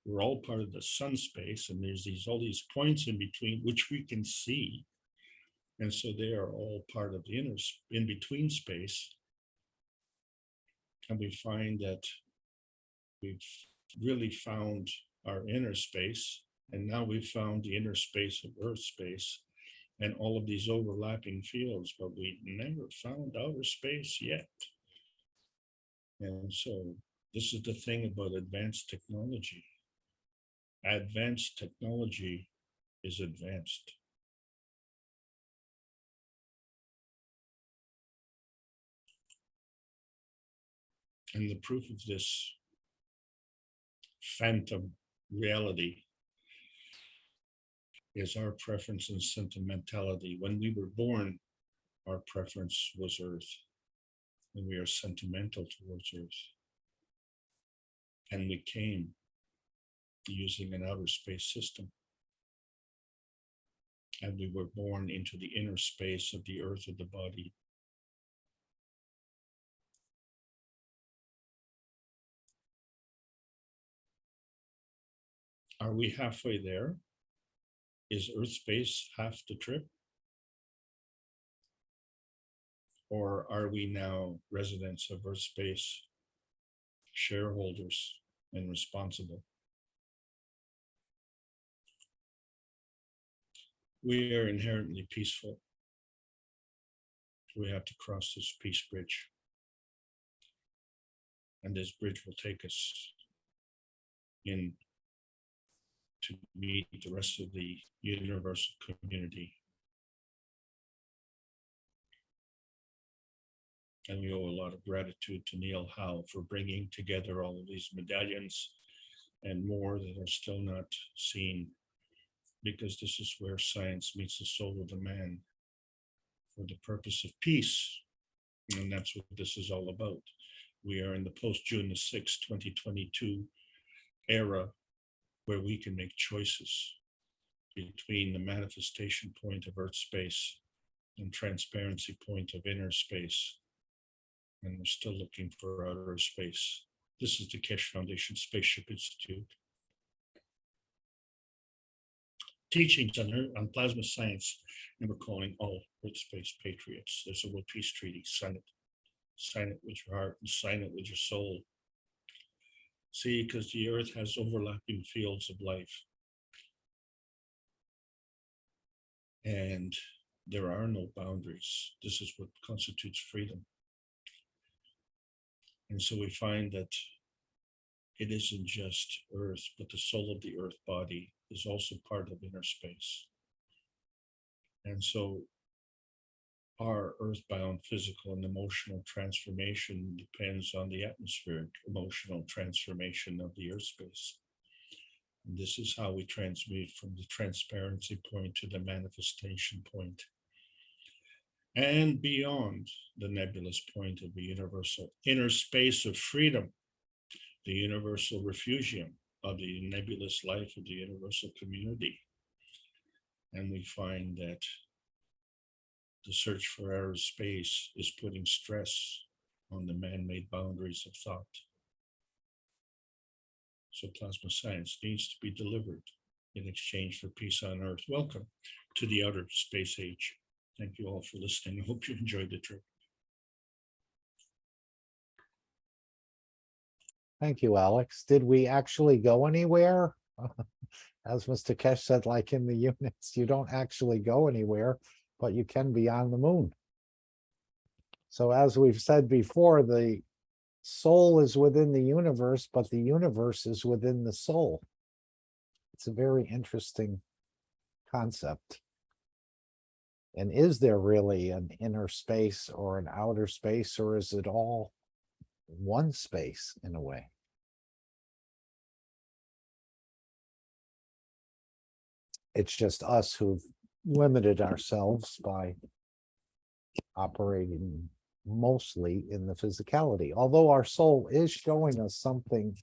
we're all part of the sun space. And there's all these points in between which we can see. And so they are all part of the in between space. And we find that we've really found our inner space, and now we've found the inner space of Earth space and all of these overlapping fields, but we never found outer space yet. And so this is the thing about advanced technology. Advanced technology is advanced. And the proof of this phantom reality is our preference and sentimentality. When we were born, our preference was Earth, and we are sentimental towards Earth. And we came using an outer space system. And we were born into the inner space of the Earth of the body. Are we halfway there? Is Earth space half the trip? Or are we now residents of Earth space, shareholders and responsible? We are inherently peaceful. We have to cross this peace bridge. And this bridge will take us in to meet the rest of the universal community. And we owe a lot of gratitude to Neil Howe for bringing together all of these medallions and more that are still not seen, because this is where science meets the soul of the man for the purpose of peace. And that's what this is all about. We are in the post-June the 6th, 2022 era, where we can make choices between the manifestation point of Earth space and transparency point of inner space. And we're still looking for outer space. This is the Keshe Foundation Spaceship Institute. Teachings on plasma science, and we're calling all Earth space patriots. There's a World Peace Treaty. Sign it. Sign it with your heart and sign it with your soul. See, because the Earth has overlapping fields of life. And there are no boundaries. This is what constitutes freedom. And so we find that it isn't just Earth, but the soul of the Earth body is also part of inner space. And so our earthbound physical and emotional transformation depends on the atmospheric emotional transformation of the earth space. And this is how we transmute from the transparency point to the manifestation point, and beyond the nebulous point of the universal inner space of freedom, the universal refugium of the nebulous life of the universal community. And we find that the search for outer space is putting stress on the man-made boundaries of thought. So plasma science needs to be delivered in exchange for peace on Earth. Welcome to the outer space age. Thank you all for listening. I hope you enjoyed the trip. Thank you, Alex. Did we actually go anywhere? As Mr. Keshe said, like in the units, you don't actually go anywhere, but you can be on the moon. So as we've said before, the soul is within the universe, but the universe is within the soul. It's a very interesting concept. And is there really an inner space or an outer space, or is it all one space in a way? It's just us who've limited ourselves by operating mostly in the physicality, although our soul is showing us something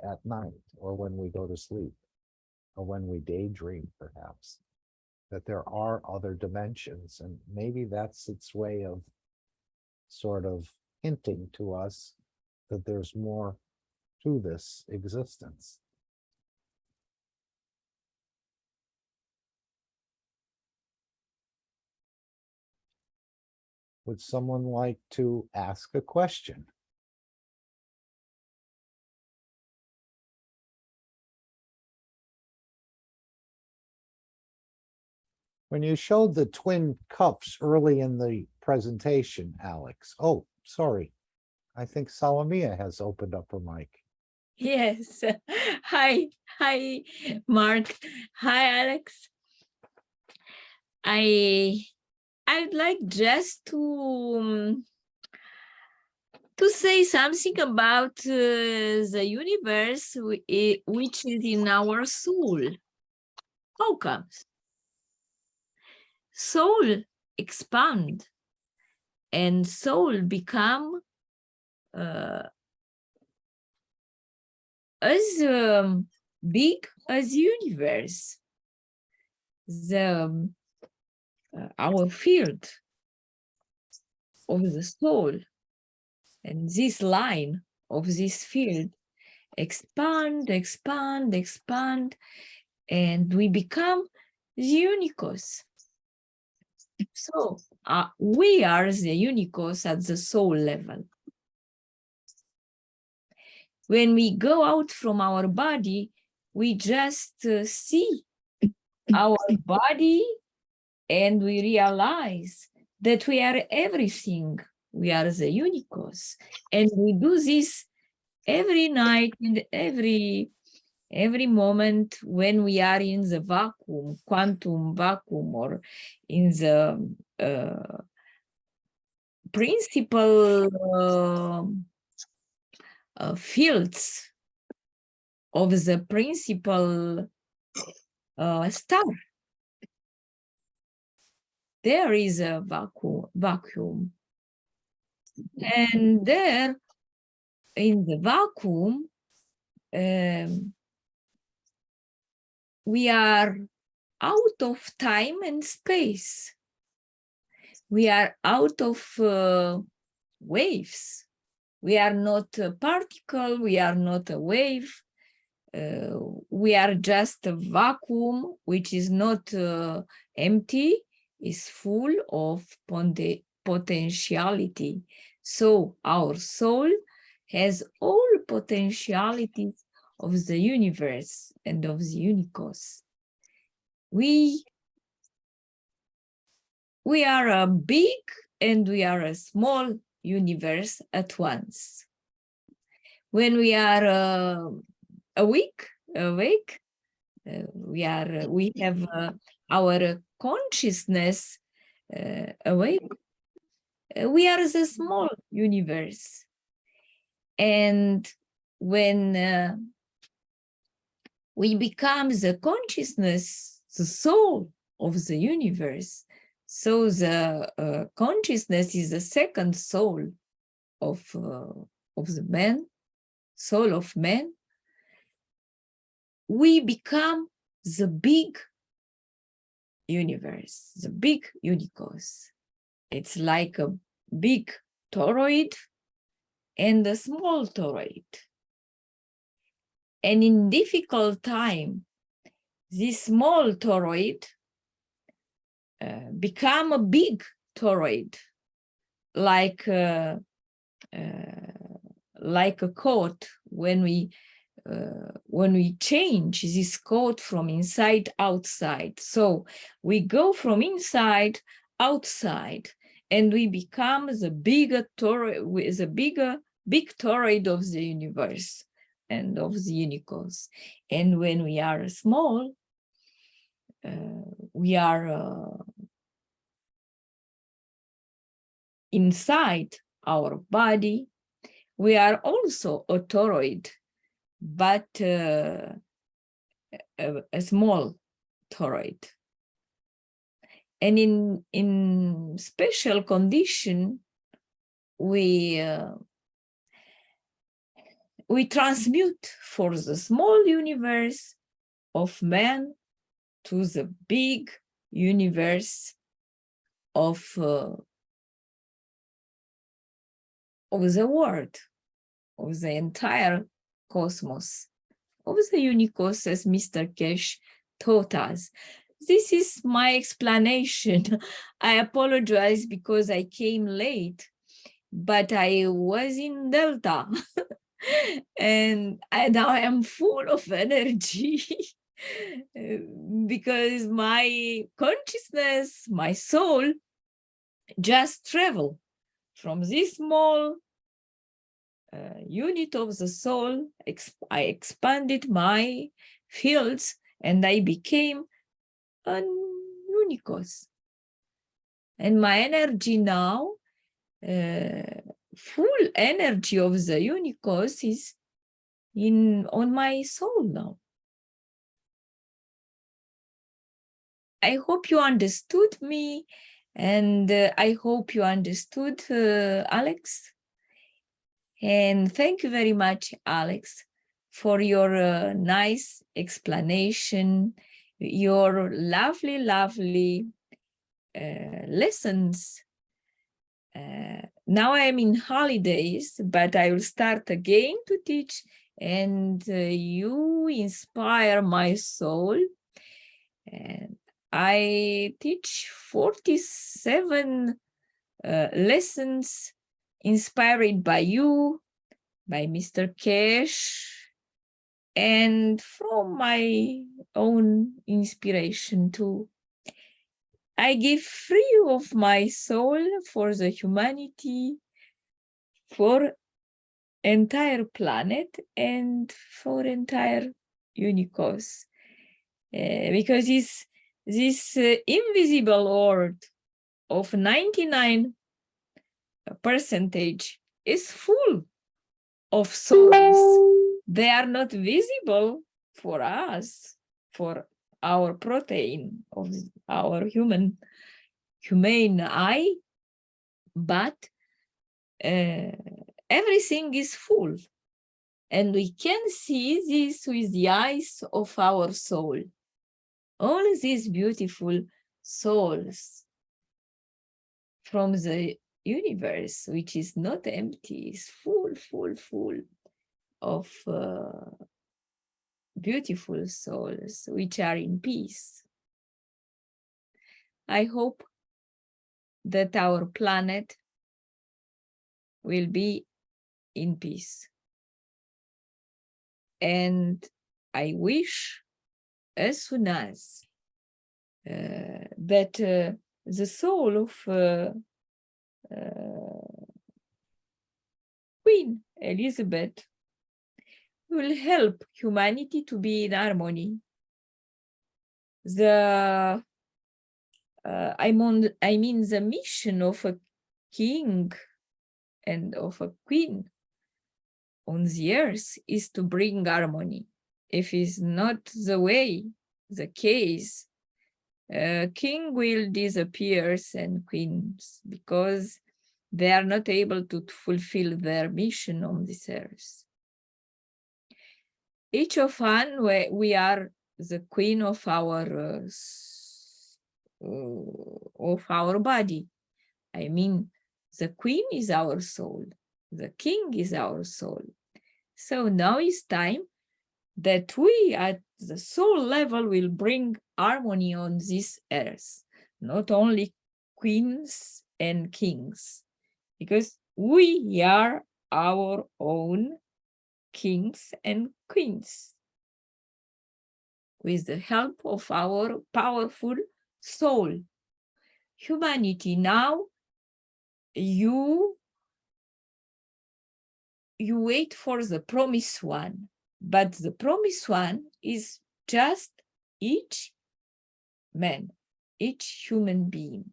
at night or when we go to sleep or when we daydream, perhaps, that there are other dimensions, and maybe that's its way of sort of hinting to us that there's more to this existence. Would someone like to ask a question? When you showed the twin cups early in the presentation, Alex. Oh, sorry. I think Salamia has opened up her mic. Yes. Hi, Mark. Hi, Alex. I'd like just to say something about the universe, which is in our soul. How comes? Soul expand and soul become as big as universe. Our field of the soul and this line of this field expand, and we become the unicos. So we are the unicos at the soul level. When we go out from our body, we just see our body and we realize that we are everything. We are the unicos. And we do this every night and every moment when we are in the vacuum, quantum vacuum, or in the principal fields of the principal star. There is a vacuum. And there, in the vacuum, we are out of time and space. We are out of waves. We are not a particle, we are not a wave. We are just a vacuum, which is not empty, is full of potentiality. So our soul has all potentialities of the universe and of the unicos. We are a big and we are a small universe at once. When we are awake, we have our consciousness awake, We are the small universe. And when we become the consciousness, the soul of the universe, so the consciousness is the second soul of the man, soul of man. We become the big universe, the big unicos. It's like a big toroid and a small toroid. And in difficult time, this small toroid become a big toroid, like a coat when we change this coat from inside outside. So we go from inside outside, and we become the bigger toroid, with the big toroid of the universe and of the unicos. And when we are small, we are inside our body. We are also a toroid, but a small toroid. And in special condition, we transmute for the small universe of man to the big universe of the world, of the entire cosmos, of the unicos, as Mr. Keshe taught us. This is my explanation. I apologize because I came late, but I was in Delta and now I am full of energy because my consciousness, my soul, just travel from this small unit of the soul. I expanded my fields and I became an unicos. And my energy now, full energy of the unicos, is on my soul now. I hope you understood me, and I hope you understood Alex. And thank you very much, Alex, for your nice explanation, your lovely, lovely lessons. Now I am in holidays, but I will start again to teach, and you inspire my soul. And I teach 47 lessons inspired by you, by Mr. Keshe, and from my own inspiration too. I give free of my soul for the humanity, for entire planet, and for entire unicos. Because this invisible world of 99% is full of souls. They are not visible for us, for our protein of our humane eye, but everything is full, and we can see this with the eyes of our soul. All these beautiful souls from the universe, which is not empty, is full, full, full of beautiful souls which are in peace. I hope that our planet will be in peace. And I wish as soon as that the soul of Queen Elizabeth will help humanity to be in harmony. I mean the mission of king and of a queen on the earth is to bring harmony. If it's not the case, king will disappear and queens because they are not able to fulfill their mission on this earth. Each of us, we are the queen of our body. I mean, the queen is our soul. The king is our soul. So now it's time that we at the soul level will bring harmony on this earth, not only queens and kings, because we are our own kings and queens with the help of our powerful soul. Humanity, now you wait for the promised one, but the promised one is just each man, each human being.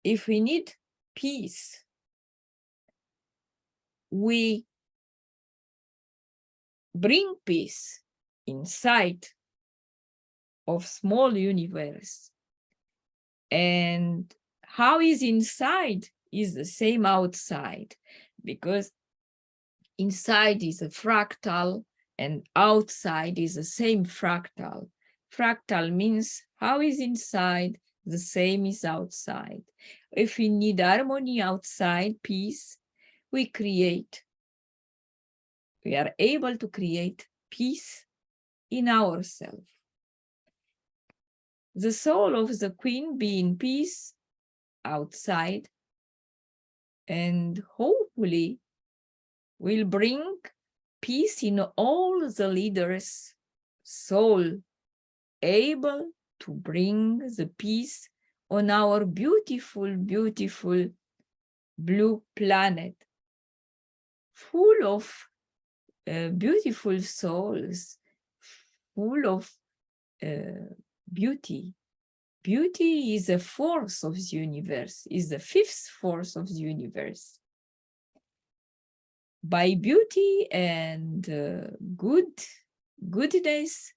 If we need peace, we bring peace inside of small universe. And how is inside is the same outside, because inside is a fractal and outside is the same fractal. Fractal means how is inside, the same is outside. If we need harmony outside, peace, we are able to create peace in ourselves. The soul of the queen be in peace outside, and hopefully will bring peace in all the leaders' soul, able to bring the peace on our beautiful, beautiful blue planet, full of beautiful souls, full of beauty. Beauty is a force of the universe, is the fifth force of the universe. By beauty and goodness,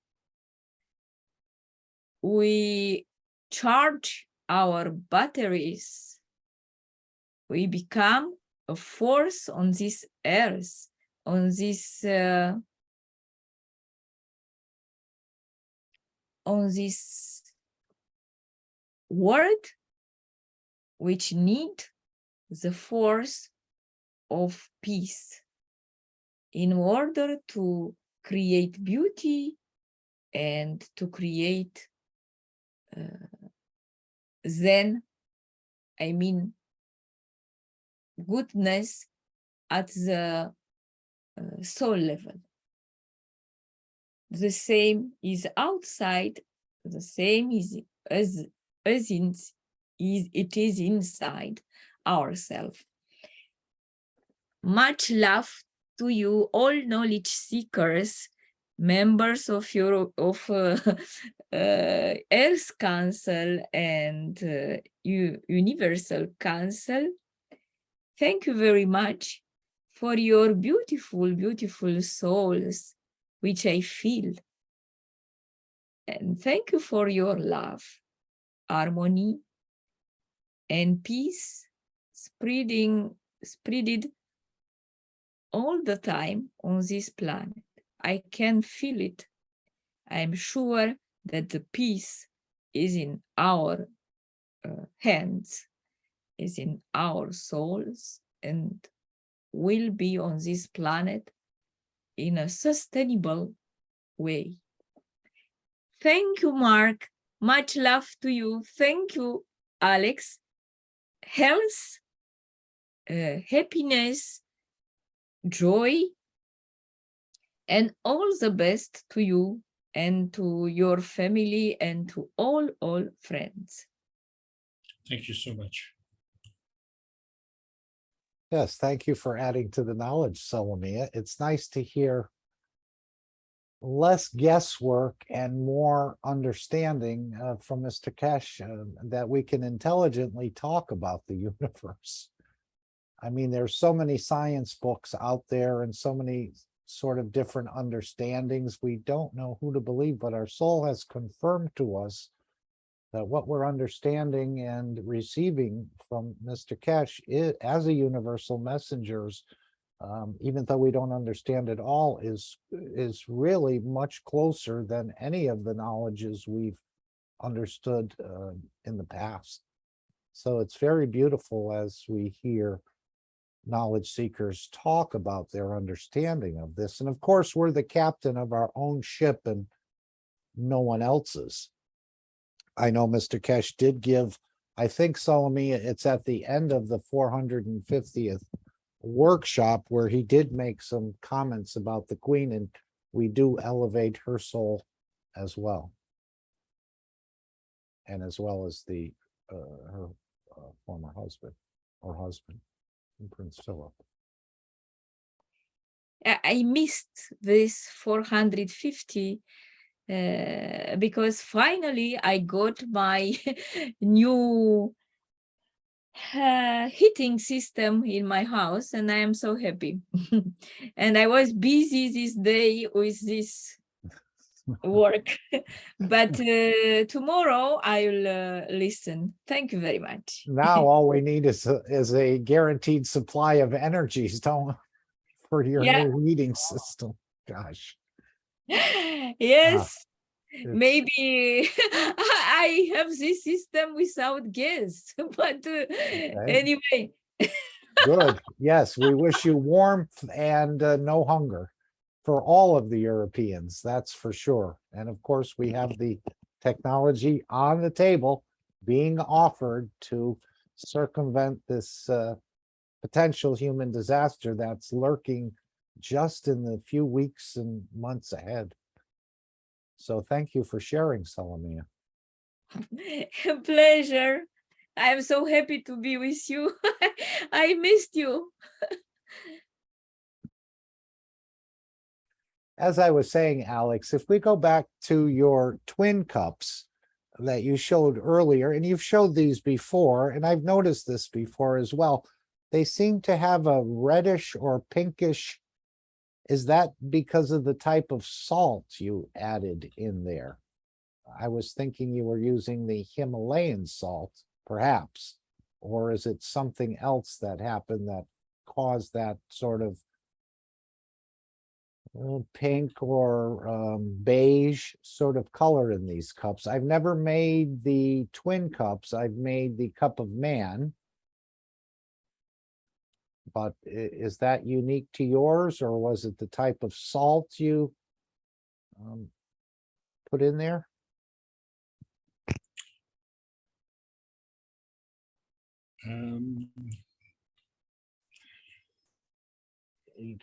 we charge our batteries. We become a force on this earth, on this world, which need the force of peace in order to create beauty and to create goodness at the soul level. The same is outside, the same is as it is inside ourselves. Much love to you, all knowledge seekers, members of Earth Council and Universal Council. Thank you very much for your beautiful, beautiful souls, which I feel. And thank you for your love, harmony, and peace spreaded all the time on this planet. I can feel it. I'm sure that the peace is in our hands, is in our souls, and will be on this planet in a sustainable way. Thank you, Mark. Much love to you. Thank you, Alex. Health, happiness, joy, and all the best to you and to your family and to all friends. Thank you so much. Yes, thank you for adding to the knowledge, Salomia. It's nice to hear less guesswork and more understanding from Mr. Keshe that we can intelligently talk about the universe. I mean, there's so many science books out there and so many sort of different understandings. We don't know who to believe, but our soul has confirmed to us that what we're understanding and receiving from Mr. Keshe as a universal messengers, even though we don't understand it all, is really much closer than any of the knowledges we've understood in the past. So it's very beautiful as we hear knowledge seekers talk about their understanding of this. And of course, we're the captain of our own ship and no one else's. I know Mr. Keshe did give, I think, Salome, it's at the end of the 450th workshop where he did make some comments about the Queen, and we do elevate her soul as well. And as well as the her former husband or husband, Prince Philip. I missed this 450 because finally I got my new heating system in my house, and I am so happy. And I was busy this day with this work, but tomorrow I'll listen. Thank you very much. Now all we need is a guaranteed supply of energies, don't for your new heating system. Gosh. Yes. Maybe I have this system without gas, but anyway. Good. Yes, we wish you warmth and no hunger for all of the Europeans, that's for sure. And of course, we have the technology on the table being offered to circumvent this potential human disaster that's lurking just in the few weeks and months ahead. So thank you for sharing, Salome. Pleasure. I am so happy to be with you. I missed you. As I was saying, Alex, if we go back to your twin cups that you showed earlier, and you've showed these before, and I've noticed this before as well, they seem to have a reddish or pinkish. Is that because of the type of salt you added in there? I was thinking you were using the Himalayan salt, perhaps, or is it something else that happened that caused that sort of pink or beige sort of color in these cups? I've never made the twin cups. I've made the cup of man. But is that unique to yours, or was it the type of salt you put in there? Can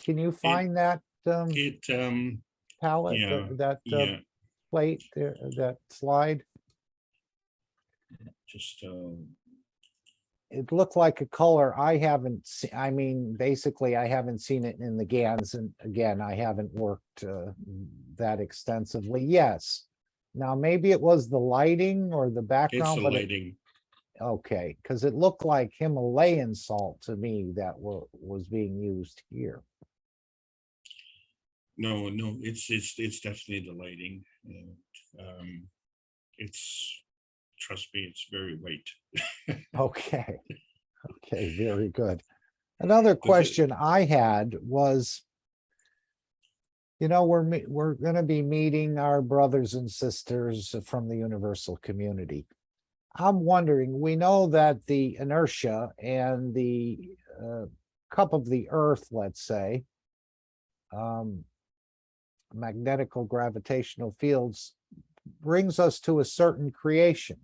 you find that palette, that plate there, that slide? Just it looked like a color I haven't seen. I mean, basically, I haven't seen it in the GANs, and again, I haven't worked that extensively. Yes. Now, maybe it was the lighting or the background. It's the lighting. Okay, because it looked like Himalayan salt to me that was being used here. No, it's definitely the lighting. And, trust me, it's very white. Okay. Okay, very good. Another question I had was, you know, we're going to be meeting our brothers and sisters from the universal community. I'm wondering, we know that the inertia and the cup of the earth, let's say, magnetical gravitational fields brings us to a certain creation.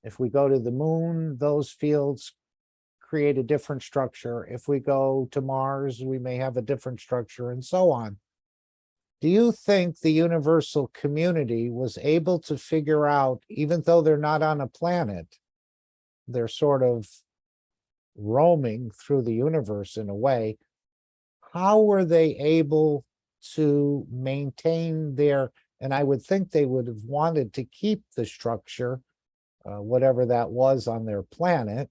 If we go to the moon, those fields create a different structure. If we go to Mars, we may have a different structure, and so on. Do you think the universal community was able to figure out, even though they're not on a planet, they're sort of roaming through the universe in a way, how were they able to maintain their, and I would think they would have wanted to keep the structure, whatever that was on their planet.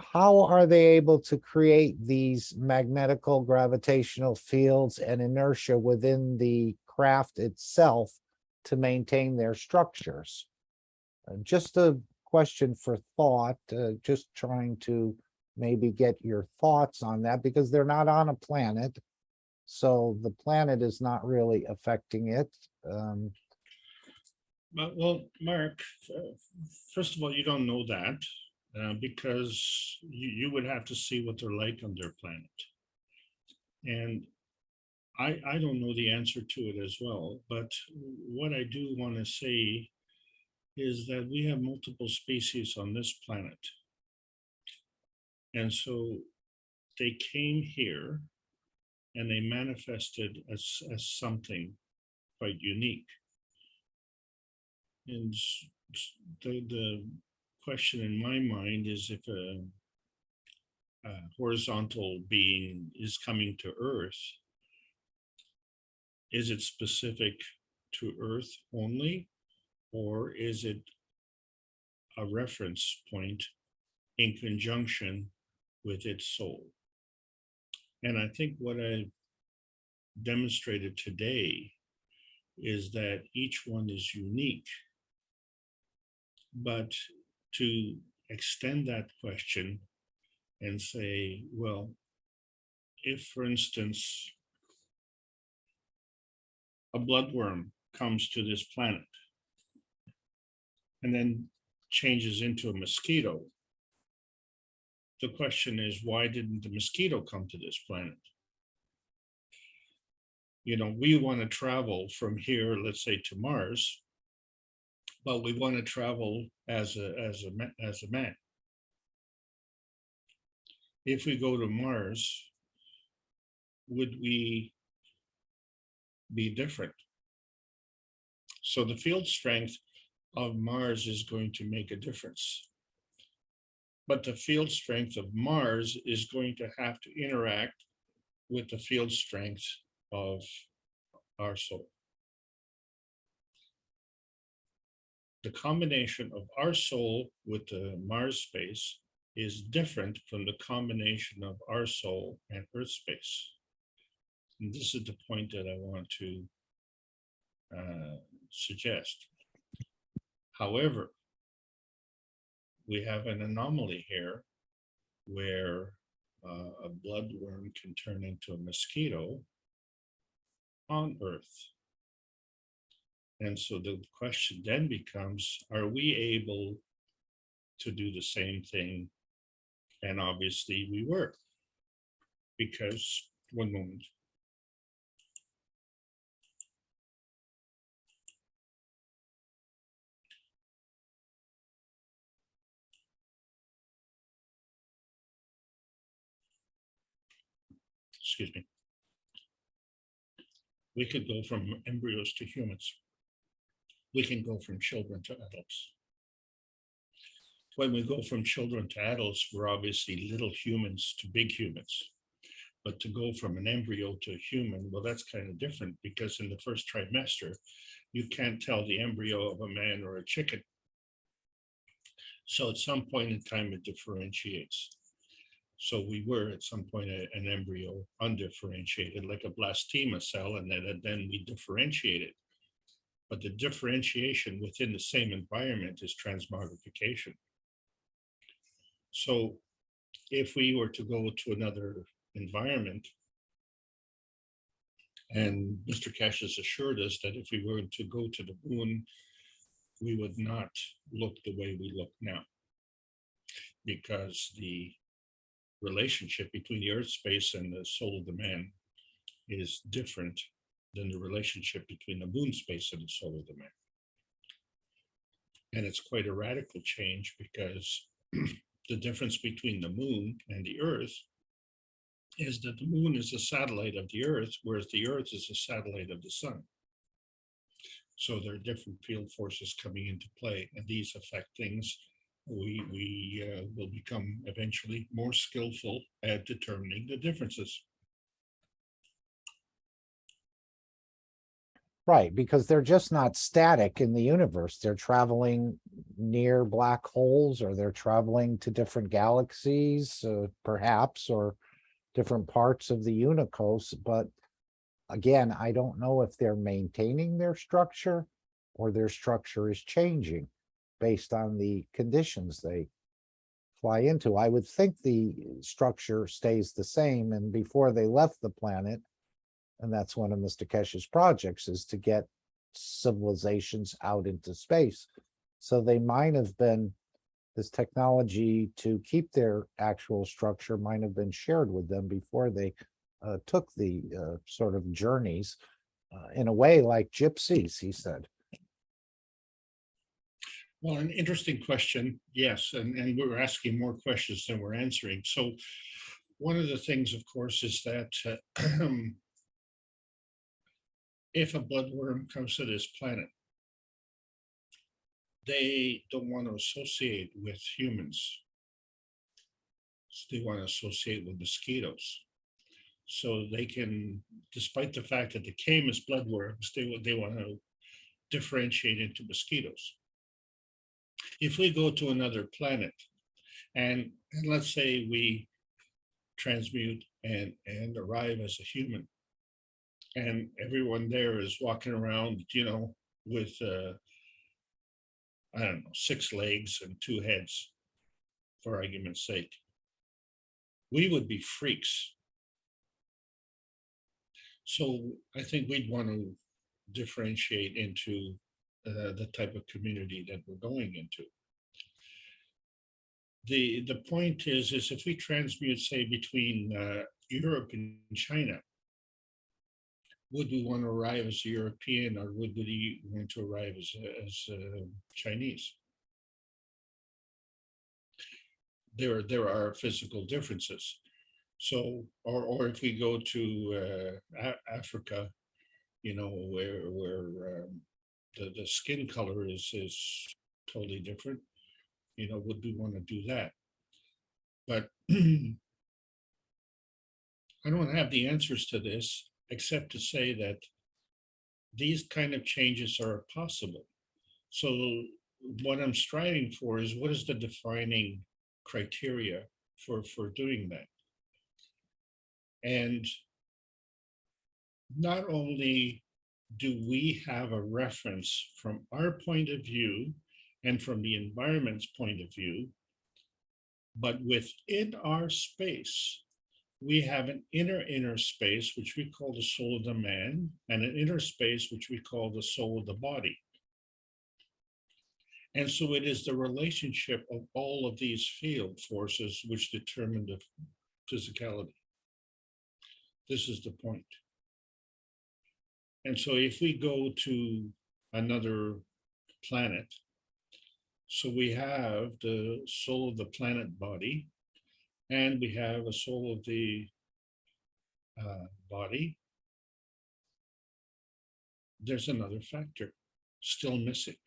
How are they able to create these magnetical gravitational fields and inertia within the craft itself to maintain their structures? Just a question for thought, just trying to maybe get your thoughts on that, because they're not on a planet. So the planet is not really affecting it. Well, Mark, first of all, you don't know that because you would have to see what they're like on their planet. And I don't know the answer to it as well. But what I do want to say is that we have multiple species on this planet. And so they came here and they manifested as something quite unique. And the question in my mind is, if a horizontal being is coming to Earth, is it specific to Earth only, or is it a reference point in conjunction with its soul? And I think what I demonstrated today is that each one is unique. But to extend that question and say, well, if, for instance, a bloodworm comes to this planet and then changes into a mosquito, the question is, why didn't the mosquito come to this planet? You know, we want to travel from here, let's say, to Mars, but we want to travel as a man. If we go to Mars, would we be different? So the field strength of Mars is going to make a difference. But the field strength of Mars is going to have to interact with the field strength of our soul. The combination of our soul with the Mars space is different from the combination of our soul and Earth space. And this is the point that I want to suggest. However, we have an anomaly here where a bloodworm can turn into a mosquito on Earth. And so the question then becomes, are we able to do the same thing? And obviously we were, because, one moment. Excuse me. We could go from embryos to humans. We can go from children to adults. When we go from children to adults, we're obviously little humans to big humans. But to go from an embryo to a human, well, that's kind of different, because in the first trimester, you can't tell the embryo of a man or a chicken. So at some point in time, it differentiates. So we were at some point an embryo undifferentiated, like a blastema cell, and then we differentiated. But the differentiation within the same environment is transmogrification. So if we were to go to another environment, and Mr. Keshe has assured us that if we were to go to the moon, we would not look the way we look now, because the relationship between the Earth space and the soul of the man is different than the relationship between the moon space and the soul of the man. And it's quite a radical change, because the difference between the moon and the Earth is that the moon is a satellite of the Earth, whereas the Earth is a satellite of the sun. So there are different field forces coming into play, and these affect things. We will become eventually more skillful at determining the differences. Right, because they're just not static in the universe. They're traveling near black holes, or they're traveling to different galaxies, perhaps, or different parts of the unicos. But again, I don't know if they're maintaining their structure or their structure is changing based on the conditions they fly into. I would think the structure stays the same, and before they left the planet, and that's one of Mr. Keshe's projects, is to get civilizations out into space. So they might have been, this technology to keep their actual structure might have been shared with them before they took the sort of journeys, in a way like gypsies, he said. Well, an interesting question, yes, and we're asking more questions than we're answering. So one of the things, of course, is that if a bloodworm comes to this planet, they don't want to associate with humans. They want to associate with mosquitoes. So they can, despite the fact that they came as bloodworms, they want to differentiate into mosquitoes. If we go to another planet, and let's say we transmute and arrive as a human, and everyone there is walking around, with I don't know, 6 legs and 2 heads, for argument's sake, we would be freaks. So I think we'd want to differentiate into the type of community that we're going into. The point is if we transmute, say, between Europe and China, would we want to arrive as a European, or would we want to arrive as Chinese? There are physical differences. So, or if we go to Africa, where the skin color is totally different, would we want to do that? But I don't have the answers to this, except to say that these kind of changes are possible. So what I'm striving for is, what is the defining criteria for doing that? And not only do we have a reference from our point of view and from the environment's point of view, but within our space, we have an inner space, which we call the soul of the man, and an inner space, which we call the soul of the body. And so it is the relationship of all of these field forces which determine the physicality. This is the point. And so if we go to another planet, so we have the soul of the planet body, and we have a soul of the body. There's another factor still missing.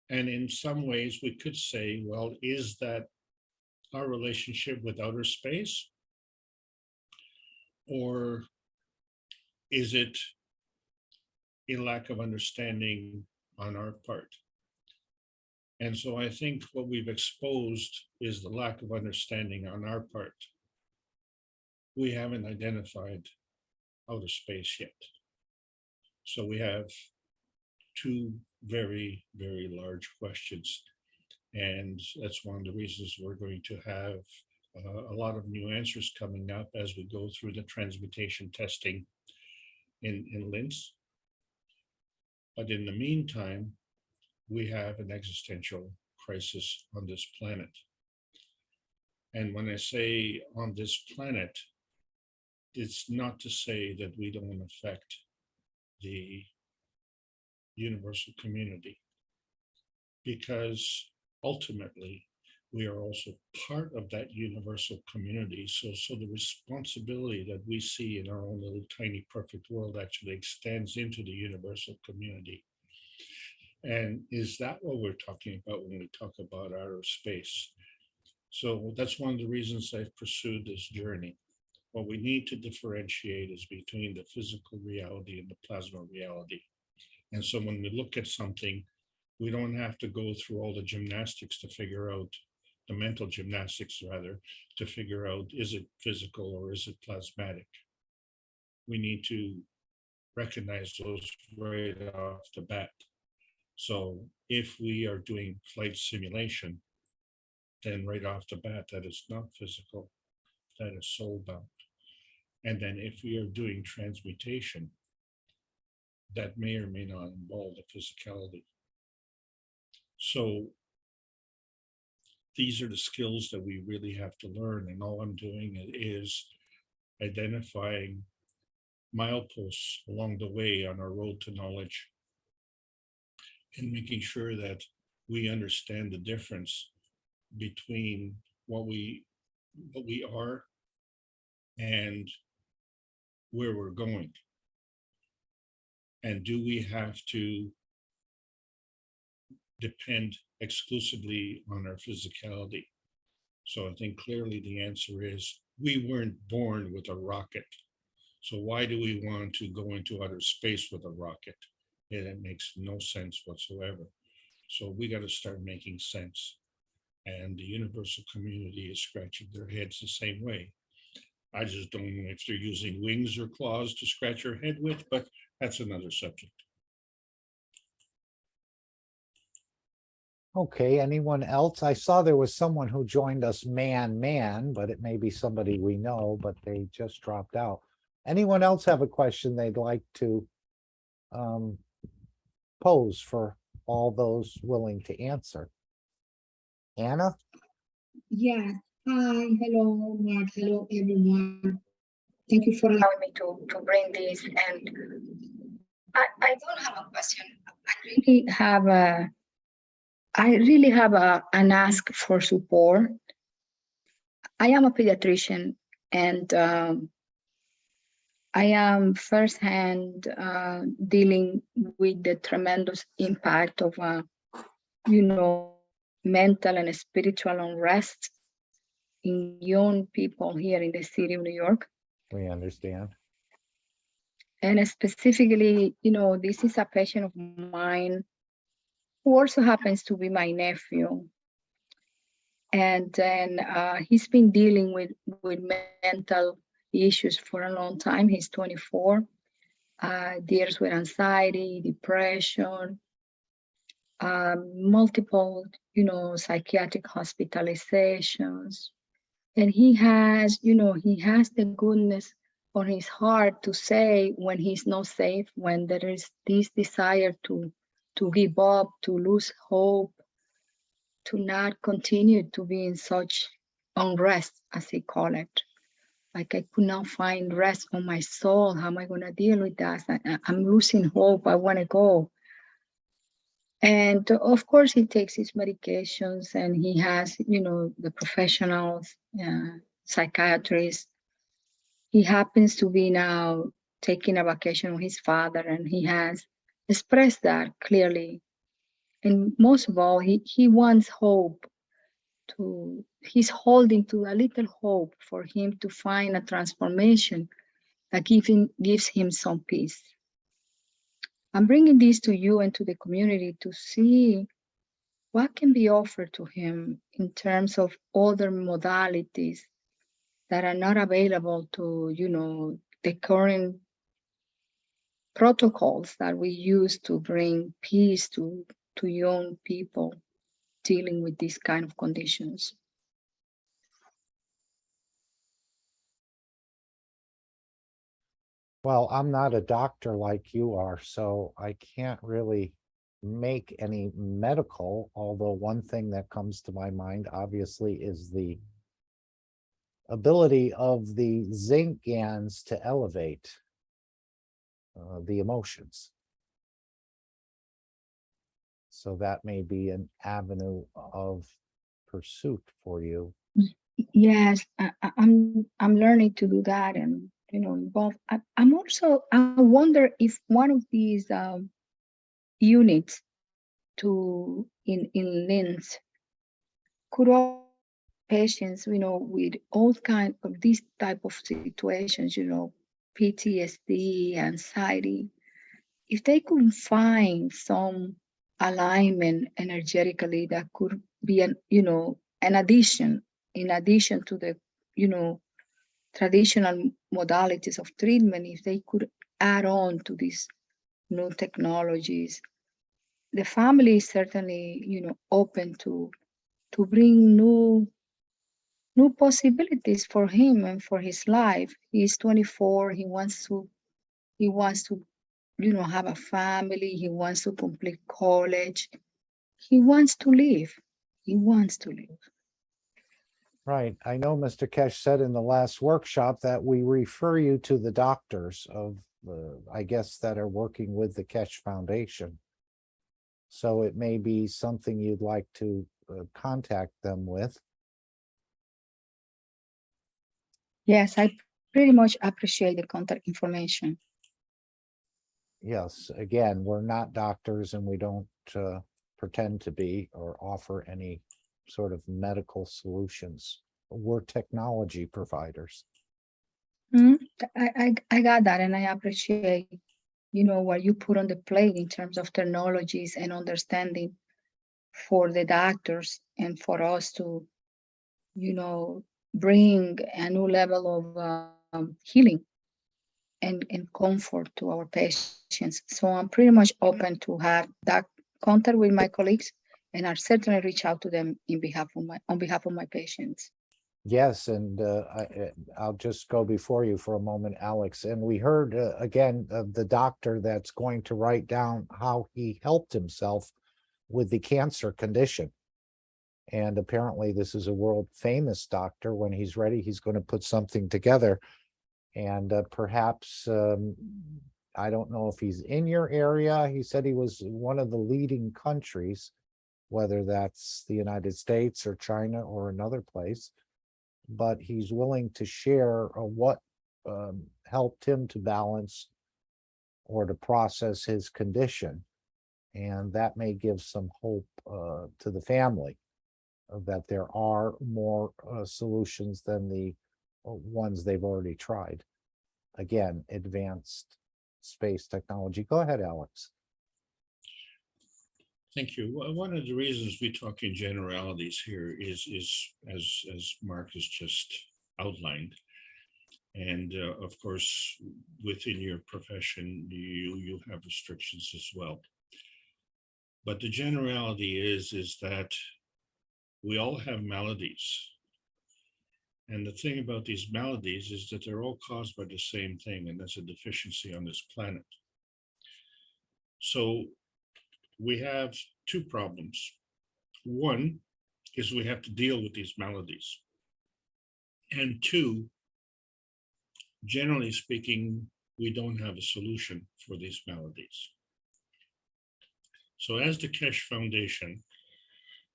And in some ways we could say, well, is that our relationship with outer space? Or is it a lack of understanding on our part? And so I think what we've exposed is the lack of understanding on our part. We haven't identified outer space yet. So we have 2 very, very large questions. And that's one of the reasons we're going to have a lot of new answers coming up as we go through the transmutation testing in Linz. But in the meantime, we have an existential crisis on this planet. And when I say on this planet, it's not to say that we don't affect the universal community, because ultimately we are also part of that universal community. So the responsibility that we see in our own little tiny perfect world actually extends into the universal community. And is that what we're talking about when we talk about outer space? So that's one of the reasons I've pursued this journey. What we need to differentiate is between the physical reality and the plasma reality. And so when we look at something, we don't have to go through all the gymnastics to figure out, the mental gymnastics rather, to figure out, is it physical or is it plasmatic? We need to recognize those right off the bat. So if we are doing flight simulation, then right off the bat, that is not physical, that is soul bound. And then if we are doing transmutation, that may or may not involve the physicality. So these are the skills that we really have to learn. And all I'm doing is identifying mileposts along the way on our road to knowledge and making sure that we understand the difference between what we are and where we're going. And do we have to depend exclusively on our physicality? So I think clearly the answer is we weren't born with a rocket. So why do we want to go into outer space with a rocket? It makes no sense whatsoever. So we got to start making sense. And the universal community is scratching their heads the same way. I just don't know if they're using wings or claws to scratch your head with, but that's another subject. Okay, anyone else? I saw there was someone who joined us man, but it may be somebody we know, but they just dropped out. Anyone else have a question they'd like to pose for all those willing to answer? Anna? Yeah. Hi, hello, Mark. Hello, everyone. Thank you for allowing me to bring this. And I don't have a question. I really have an ask for support. I am a pediatrician, and I am firsthand dealing with the tremendous impact of, mental and spiritual unrest in young people here in the city of New York. We understand. And specifically, this is a patient of mine who also happens to be my nephew. And then he's been dealing with mental issues for a long time. He's 24, deals with anxiety, depression, multiple, psychiatric hospitalizations. And he has the goodness on his heart to say when he's not safe, when there is this desire to give up, to lose hope, to not continue to be in such unrest, as he call it. Like I could not find rest on my soul. How am I going to deal with that? I'm losing hope. I want to go. And of course, he takes his medications, and he has, the professionals, psychiatrists. He happens to be now taking a vacation with his father, and he has expressed that clearly. And most of all, he wants hope. He's holding to a little hope for him to find a transformation that gives him some peace. I'm bringing this to you and to the community to see what can be offered to him in terms of other modalities that are not available to, the current protocols that we use to bring peace to young people dealing with these kind of conditions. Well, I'm not a doctor like you are, so I can't really make any medical, although one thing that comes to my mind, obviously, is the ability of the zinc GANs to elevate the emotions. So that may be an avenue of pursuit for you. Yes, I'm learning to do that, and involve. I'm also, I wonder if one of these units in LINS could patients, with all kind of these type of situations, PTSD, anxiety, if they could find some alignment energetically that could be an addition, in addition to the, traditional modalities of treatment, if they could add on to these new technologies, the family is certainly, open to bring new possibilities for him and for his life. He's 24. He wants to have a family. He wants to complete college. He wants to live. He wants to live. Right. I know Mr. Keshe said in the last workshop that we refer you to the doctors of, I guess, that are working with the Keshe Foundation. So it may be something you'd like to contact them with. Yes, I pretty much appreciate the contact information. Yes, again, we're not doctors and we don't pretend to be or offer any sort of medical solutions. We're technology providers. I got that, and I appreciate, what you put on the plate in terms of technologies and understanding for the doctors and for us to, bring a new level of healing and comfort to our patients. So I'm pretty much open to have that contact with my colleagues, and I'll certainly reach out to them on behalf of my patients. Yes, and I'll just go before you for a moment, Alex. And we heard again of the doctor that's going to write down how he helped himself with the cancer condition. And apparently this is a world famous doctor. When he's ready, he's going to put something together. And perhaps, I don't know if he's in your area. He said he was one of the leading countries, whether that's the United States or China or another place. But he's willing to share what helped him to balance or to process his condition. And that may give some hope to the family that there are more solutions than the ones they've already tried. Again, advanced space technology. Go ahead, Alex. Thank you. One of the reasons we talk in generalities here is as Mark has just outlined, and of course, within your profession, you have restrictions as well. But the generality is that we all have maladies. And the thing about these maladies is that they're all caused by the same thing, and that's a deficiency on this planet. So we have two problems. One is we have to deal with these maladies. And two, generally speaking, we don't have a solution for these maladies. So as the Keshe Foundation,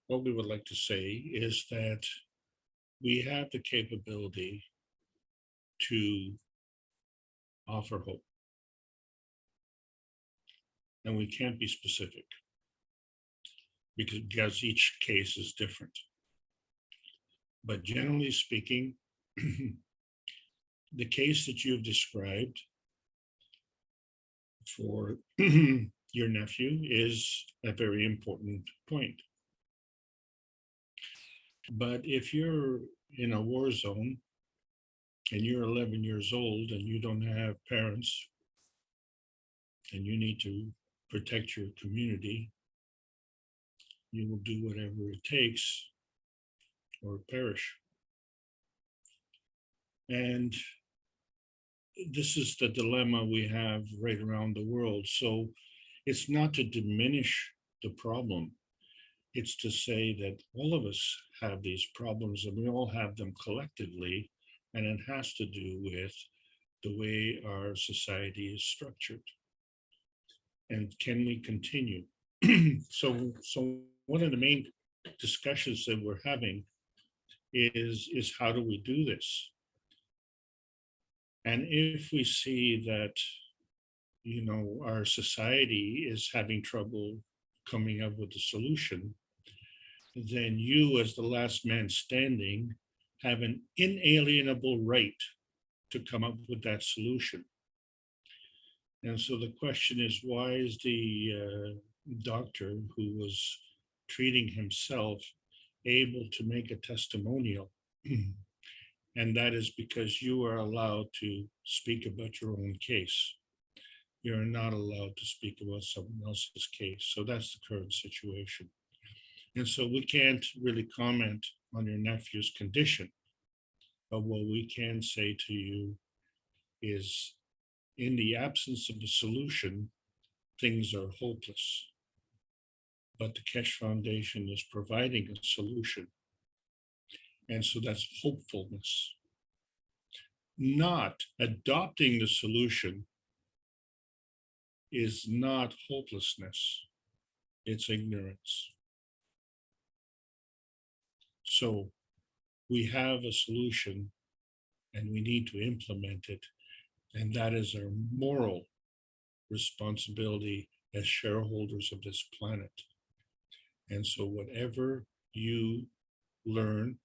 what we would like to say is that we have the capability to offer hope. And we can't be specific because each case is different. But generally speaking, the case that you've described for your nephew is a very important point. But if you're in a war zone and you're 11 years old and you don't have parents and you need to protect your community, you will do whatever it takes or perish. And this is the dilemma we have right around the world. So it's not to diminish the problem. It's to say that all of us have these problems and we all have them collectively, and it has to do with the way our society is structured. And can we continue? So one of the main discussions that we're having is how do we do this? And if we see that, our society is having trouble coming up with a solution, then you, as the last man standing, have an inalienable right to come up with that solution. And so the question is, why is the doctor who was treating himself able to make a testimonial? And that is because you are allowed to speak about your own case. You're not allowed to speak about someone else's case. So that's the current situation. And so we can't really comment on your nephew's condition, but what we can say to you is, in the absence of a solution, things are hopeless. But the Keshe Foundation is providing a solution. And so that's hopefulness. Not adopting the solution is not hopelessness, it's ignorance. So we have a solution and we need to implement it. And that is our moral responsibility as shareholders of this planet. And so whatever you learn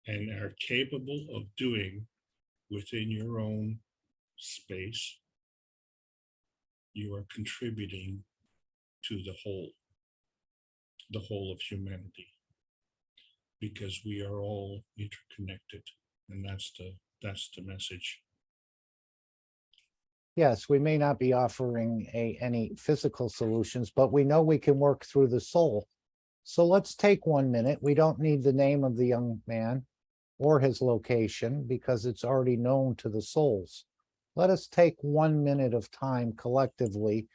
and are capable of doing within your own space, you are contributing to the whole of humanity, because we are all interconnected, and that's the message. Yes, we may not be offering any physical solutions, but we know we can work through the soul. So let's take 1 minute. We don't need the name of the young man or his location because it's already known to the souls. Let us take 1 minute of time collectively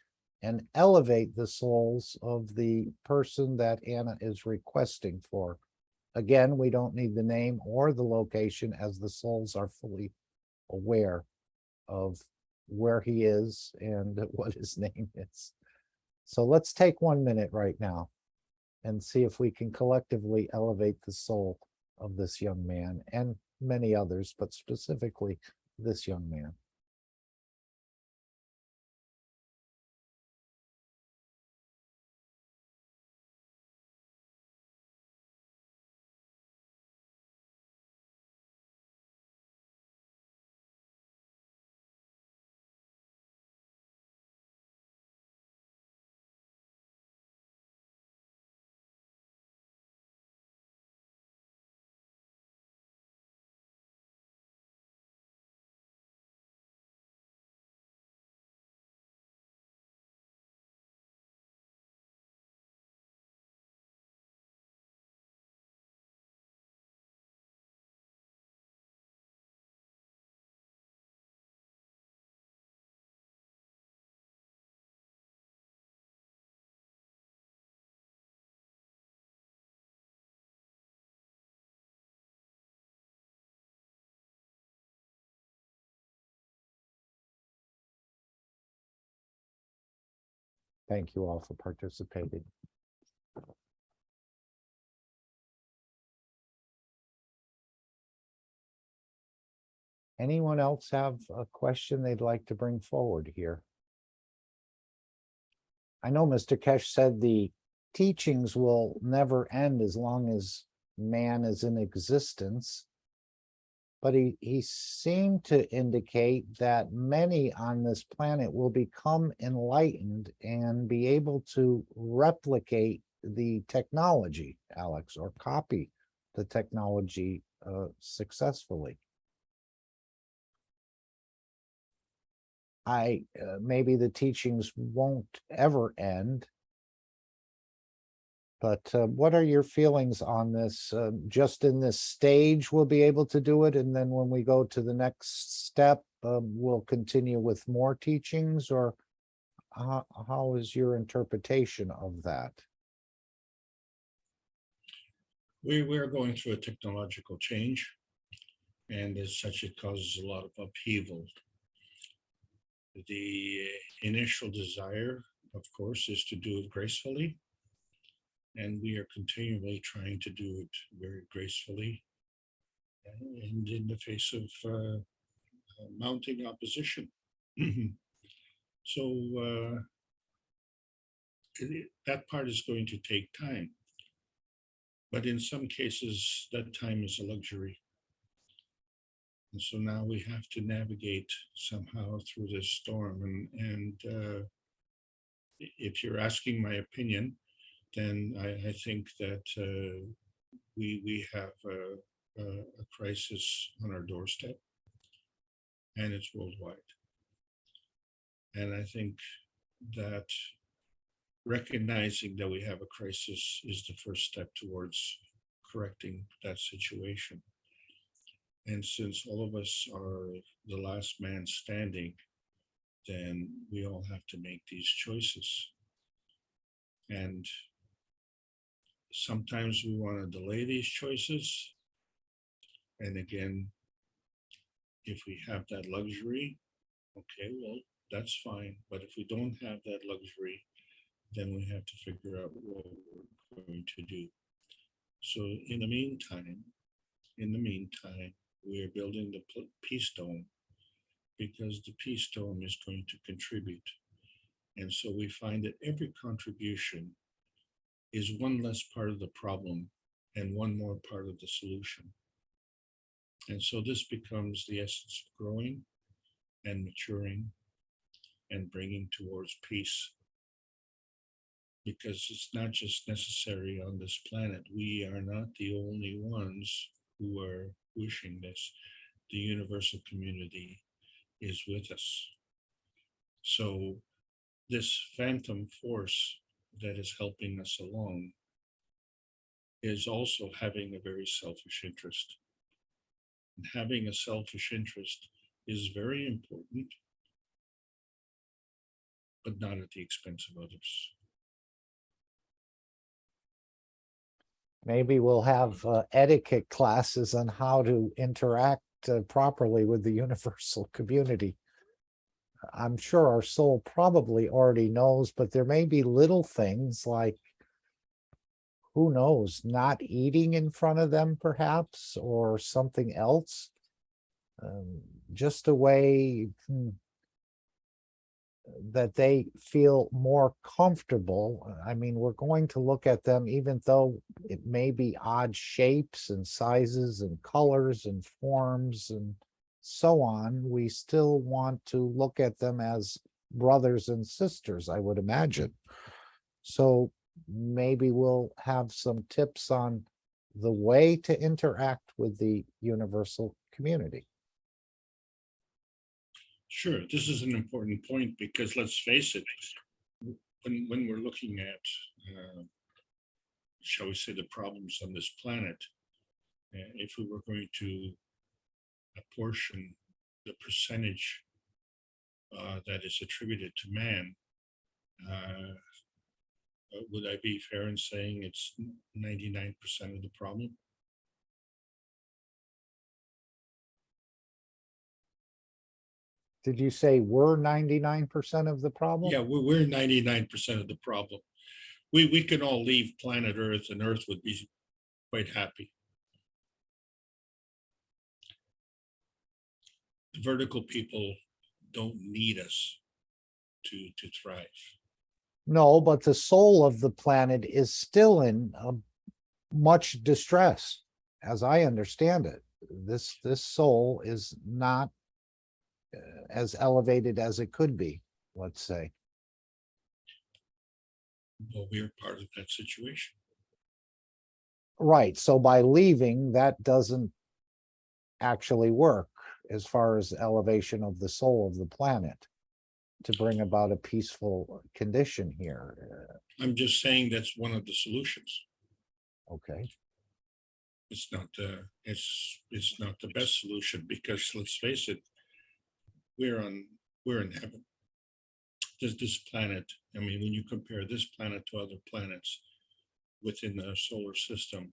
and elevate the souls of the person that Anna is requesting for. Again, we don't need the name or the location, as the souls are fully aware of where he is and what his name is. So let's take 1 minute right now and see if we can collectively elevate the soul of this young man and many others, but specifically this young man. Thank you all for participating. Anyone else have a question they'd like to bring forward here? I know Mr. Keshe said the teachings will never end as long as man is in existence, but he seemed to indicate that many on this planet will become enlightened and be able to replicate the technology, Alex, or copy the technology successfully. Maybe the teachings won't ever end, but what are your feelings on this? Just in this stage, we'll be able to do it, and then when we go to the next step, we'll continue with more teachings, or how is your interpretation of that? We're going through a technological change, and as such, it causes a lot of upheaval. The initial desire, of course, is to do it gracefully, and we are continually trying to do it very gracefully and in the face of mounting opposition. So that part is going to take time. But in some cases, that time is a luxury. And so now we have to navigate somehow through this storm. And if you're asking my opinion, then I think that we have a crisis on our doorstep, and it's worldwide. And I think that recognizing that we have a crisis is the first step towards correcting that situation. And since all of us are the last man standing, then we all have to make these choices. And sometimes we want to delay these choices. And again, if we have that luxury, okay, well, that's fine. But if we don't have that luxury, then we have to figure out what we're going to do. So in the meantime, we are building the Peace Dome, because the Peace Dome is going to contribute. And so we find that every contribution is one less part of the problem and one more part of the solution. And so this becomes the essence of growing and maturing and bringing towards peace. Because it's not just necessary on this planet. We are not the only ones who are wishing this. The universal community is with us. So this phantom force that is helping us along is also having a very selfish interest. And having a selfish interest is very important, but not at the expense of others. Maybe we'll have etiquette classes on how to interact properly with the universal community. I'm sure our soul probably already knows, but there may be little things like, who knows, not eating in front of them perhaps, or something else. Just a way that they feel more comfortable. I mean, we're going to look at them, even though it may be odd shapes and sizes and colors and forms and so on, we still want to look at them as brothers and sisters, I would imagine. So maybe we'll have some tips on the way to interact with the universal community. Sure, this is an important point, because let's face it, when we're looking at, shall we say, the problems on this planet, if we were going to apportion the percentage that is attributed to man, would I be fair in saying it's 99% of the problem? Did you say we're 99% of the problem? Yeah, we're 99% of the problem. We can all leave planet Earth and Earth would be quite happy. The vertical people don't need us to thrive. No, but the soul of the planet is still in much distress, as I understand it. This soul is not as elevated as it could be, let's say. Well, we're part of that situation. Right. So by leaving, that doesn't actually work as far as elevation of the soul of the planet to bring about a peaceful condition here. I'm just saying that's one of the solutions. Okay. It's not the best solution, because let's face it, we're in heaven. This planet, I mean, when you compare this planet to other planets within the solar system,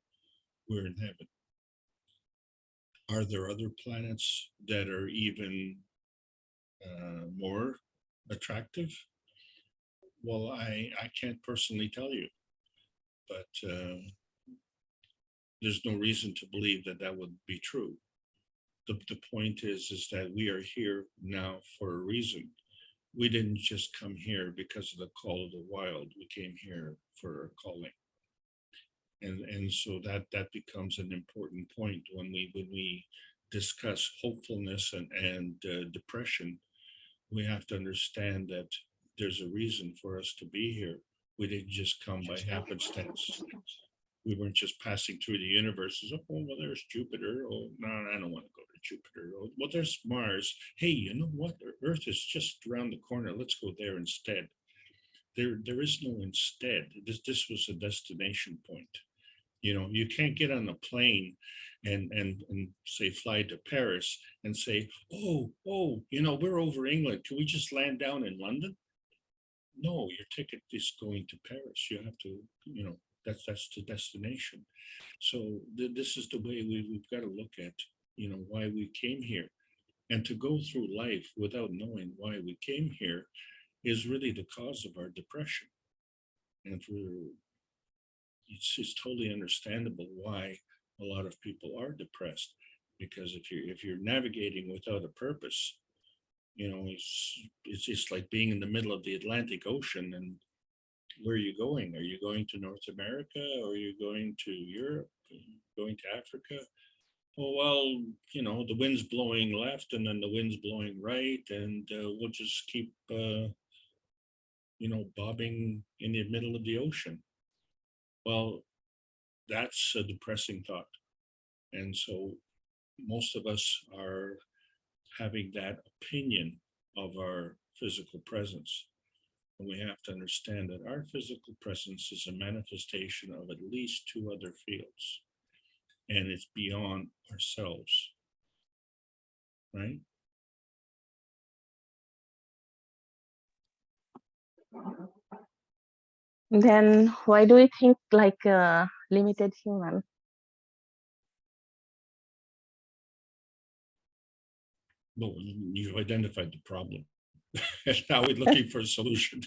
we're in heaven. Are there other planets that are even more attractive? Well, I can't personally tell you, but there's no reason to believe that that would be true. The point is that we are here now for a reason. We didn't just come here because of the call of the wild. We came here for a calling. And so that becomes an important point when we discuss hopefulness and depression. We have to understand that there's a reason for us to be here. We didn't just come by happenstance. We weren't just passing through the universe. Oh, well, there's Jupiter. Oh, no, I don't want to go to Jupiter. Oh, well, there's Mars. Hey, you know what? Earth is just around the corner. Let's go there instead. There is no instead. This was a destination point. You know, you can't get on a plane and say fly to Paris and say, oh, you know, we're over England. Can we just land down in London? No, your ticket is going to Paris. You have to, you know, that's the destination. So this is the way we've got to look at, you know, why we came here. And to go through life without knowing why we came here is really the cause of our depression. And it's totally understandable why a lot of people are depressed, because if you're navigating without a purpose, you know, it's just like being in the middle of the Atlantic Ocean, and where are you going? Are you going to North America, or are you going to Europe? Going to Africa? Oh, well, you know, the wind's blowing left and then the wind's blowing right, and we'll just keep you know, bobbing in the middle of the ocean. Well, that's a depressing thought. And so most of us are having that opinion of our physical presence. And we have to understand that our physical presence is a manifestation of at least two other fields. And it's beyond ourselves, right? Then why do we think like limited human? Well, you've identified the problem. And now we're looking for a solution.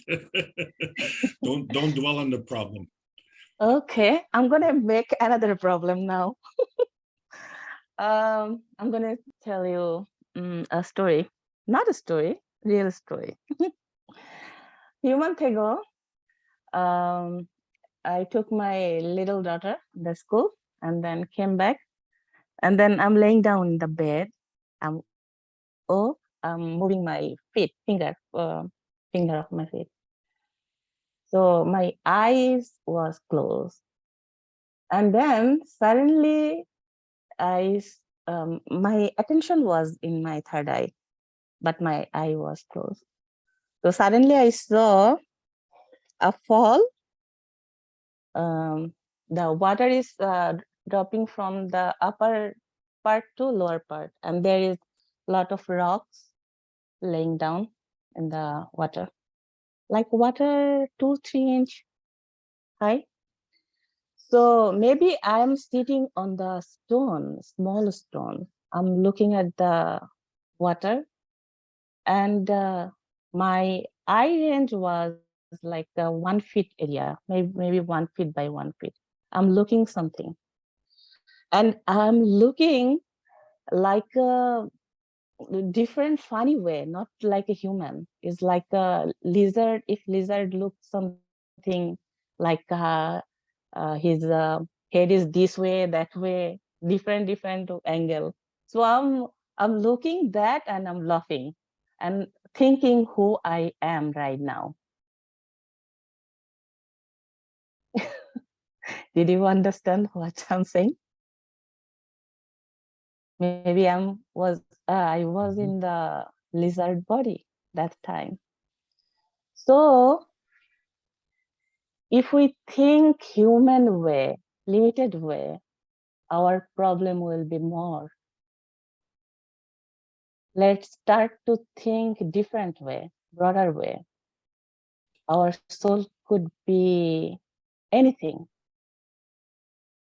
Don't dwell on the problem. Okay, I'm gonna make another problem now. I'm gonna tell you a story, not a story, real story. Few months ago, I took my little daughter to the school and then came back, and then I'm laying down in the bed. I'm moving my finger of my feet. So my eyes was closed, and then suddenly my attention was in my third eye, but my eye was closed. So suddenly I saw a fall. The water is dropping from the upper part to lower part, and there is a lot of rocks laying down in the water, like water 2-3 inch high. So maybe I'm sitting on the stone, small stone. I'm looking at the water, and my eye range was like a 1 feet area, maybe 1 feet by 1 feet. I'm looking something, and I'm looking like a different funny way, not like a human. It's like a lizard. If lizard looks something like his head is this way, that way, different angle. So I'm looking that, and I'm laughing and thinking who I am right now. Did you understand what I'm saying? Maybe I was in the lizard body that time. So if we think human way, limited way, our problem will be more. Let's start to think different way, broader way. Our soul could be anything,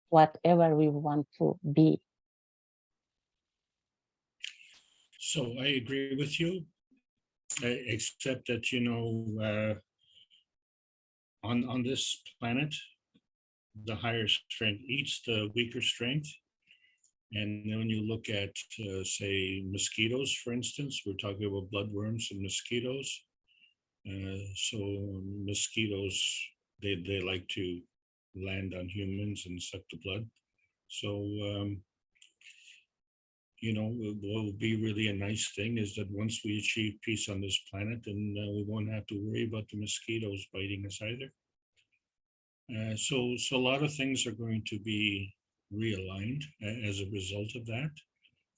whatever we want to be. So I agree with you, except that, you know, on this planet, the higher strength eats the weaker strength. And when you look at, say, mosquitoes, for instance, we're talking about bloodworms and mosquitoes. So mosquitoes, they like to land on humans and suck the blood. So, what will be really a nice thing is that once we achieve peace on this planet, and we won't have to worry about the mosquitoes biting us either. So a lot of things are going to be realigned as a result of that.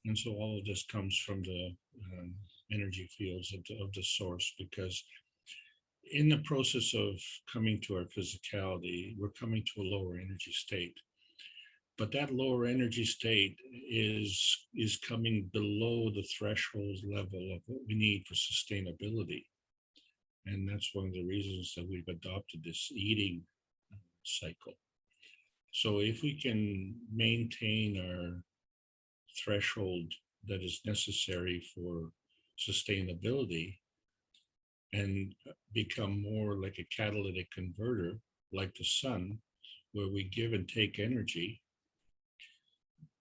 And so all of this comes from the energy fields of the source, because in the process of coming to our physicality, we're coming to a lower energy state. But that lower energy state is coming below the threshold level of what we need for sustainability. And that's one of the reasons that we've adopted this eating cycle. So if we can maintain our threshold that is necessary for sustainability and become more like a catalytic converter, like the sun, where we give and take energy,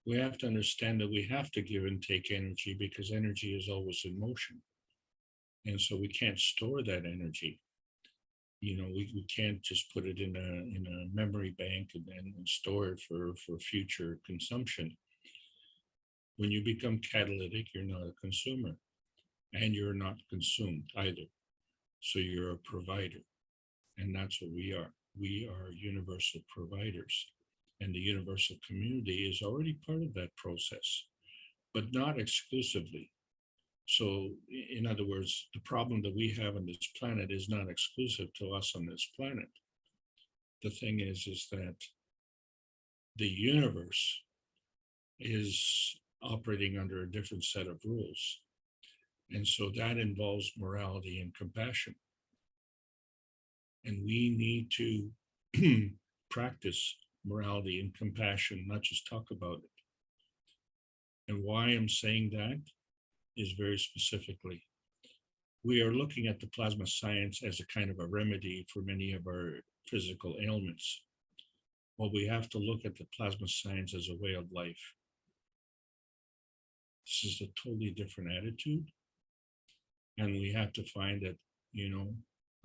we have to understand that we have to give and take energy because energy is always in motion. And so we can't store that energy. We can't just put it in a memory bank and store it for future consumption. When you become catalytic, you're not a consumer, and you're not consumed either. So you're a provider, and that's what we are. We are universal providers, and the universal community is already part of that process, but not exclusively. So in other words, the problem that we have on this planet is not exclusive to us on this planet. The thing is that the universe is operating under a different set of rules. And so that involves morality and compassion. And we need to practice morality and compassion, not just talk about it. And why I'm saying that is very specifically, we are looking at the plasma science as a kind of a remedy for many of our physical ailments. Well, we have to look at the plasma science as a way of life. This is a totally different attitude. And we have to find that,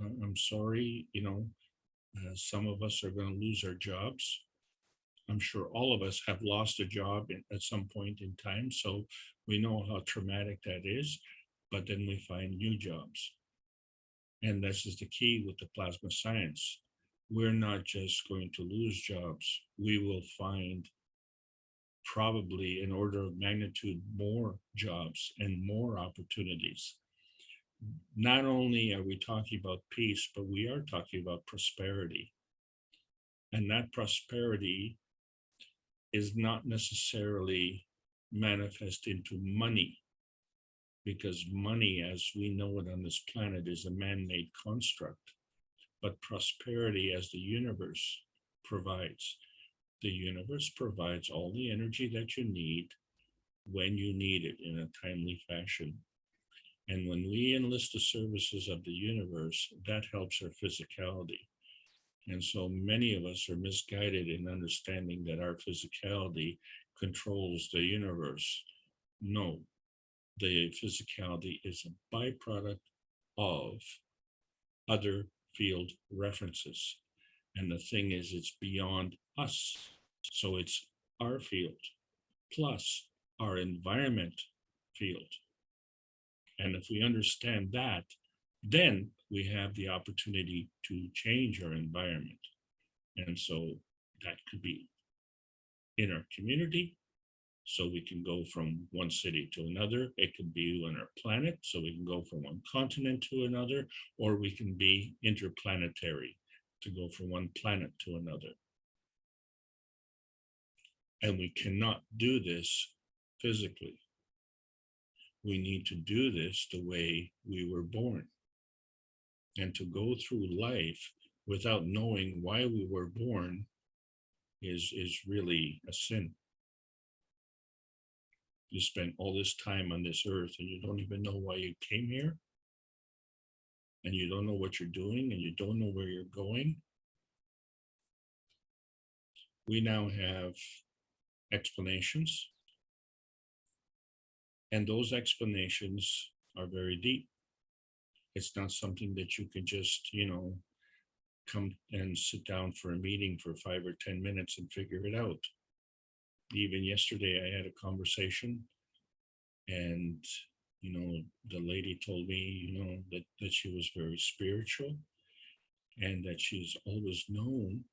I'm sorry, some of us are going to lose our jobs. I'm sure all of us have lost a job at some point in time. So we know how traumatic that is, but then we find new jobs. And this is the key with the plasma science. We're not just going to lose jobs. We will find probably an order of magnitude more jobs and more opportunities. Not only are we talking about peace, but we are talking about prosperity. And that prosperity is not necessarily manifest into money, because money, as we know it on this planet, is a man-made construct. But prosperity, as the universe provides, the universe provides all the energy that you need when you need it in a timely fashion. And when we enlist the services of the universe, that helps our physicality. And so many of us are misguided in understanding that our physicality controls the universe. No, the physicality is a byproduct of other field references. And the thing is, it's beyond us. So it's our field plus our environment field. And if we understand that, then we have the opportunity to change our environment. And so that could be in our community, so we can go from one city to another. It could be on our planet, so we can go from one continent to another, or we can be interplanetary, to go from one planet to another. And we cannot do this physically. We need to do this the way we were born. And to go through life without knowing why we were born is really a sin. You spend all this time on this earth and you don't even know why you came here. And you don't know what you're doing and you don't know where you're going. We now have explanations. And those explanations are very deep. It's not something that you can just, come and sit down for a meeting for 5 or 10 minutes and figure it out. Even yesterday, I had a conversation, and the lady told me, that she was very spiritual, and that she's always known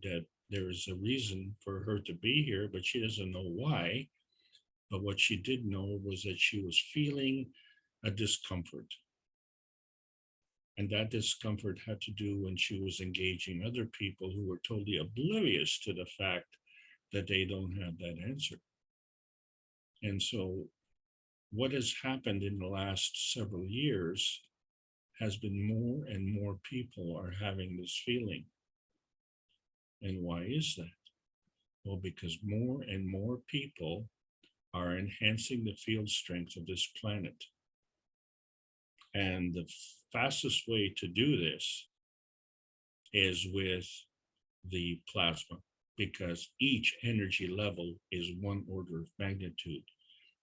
that there is a reason for her to be here, but she doesn't know why. But what she did know was that she was feeling a discomfort. And that discomfort had to do when she was engaging other people who were totally oblivious to the fact that they don't have that answer. And so what has happened in the last several years has been more and more people are having this feeling. And why is that? Well, because more and more people are enhancing the field strength of this planet. And the fastest way to do this is with the plasma, because each energy level is one order of magnitude.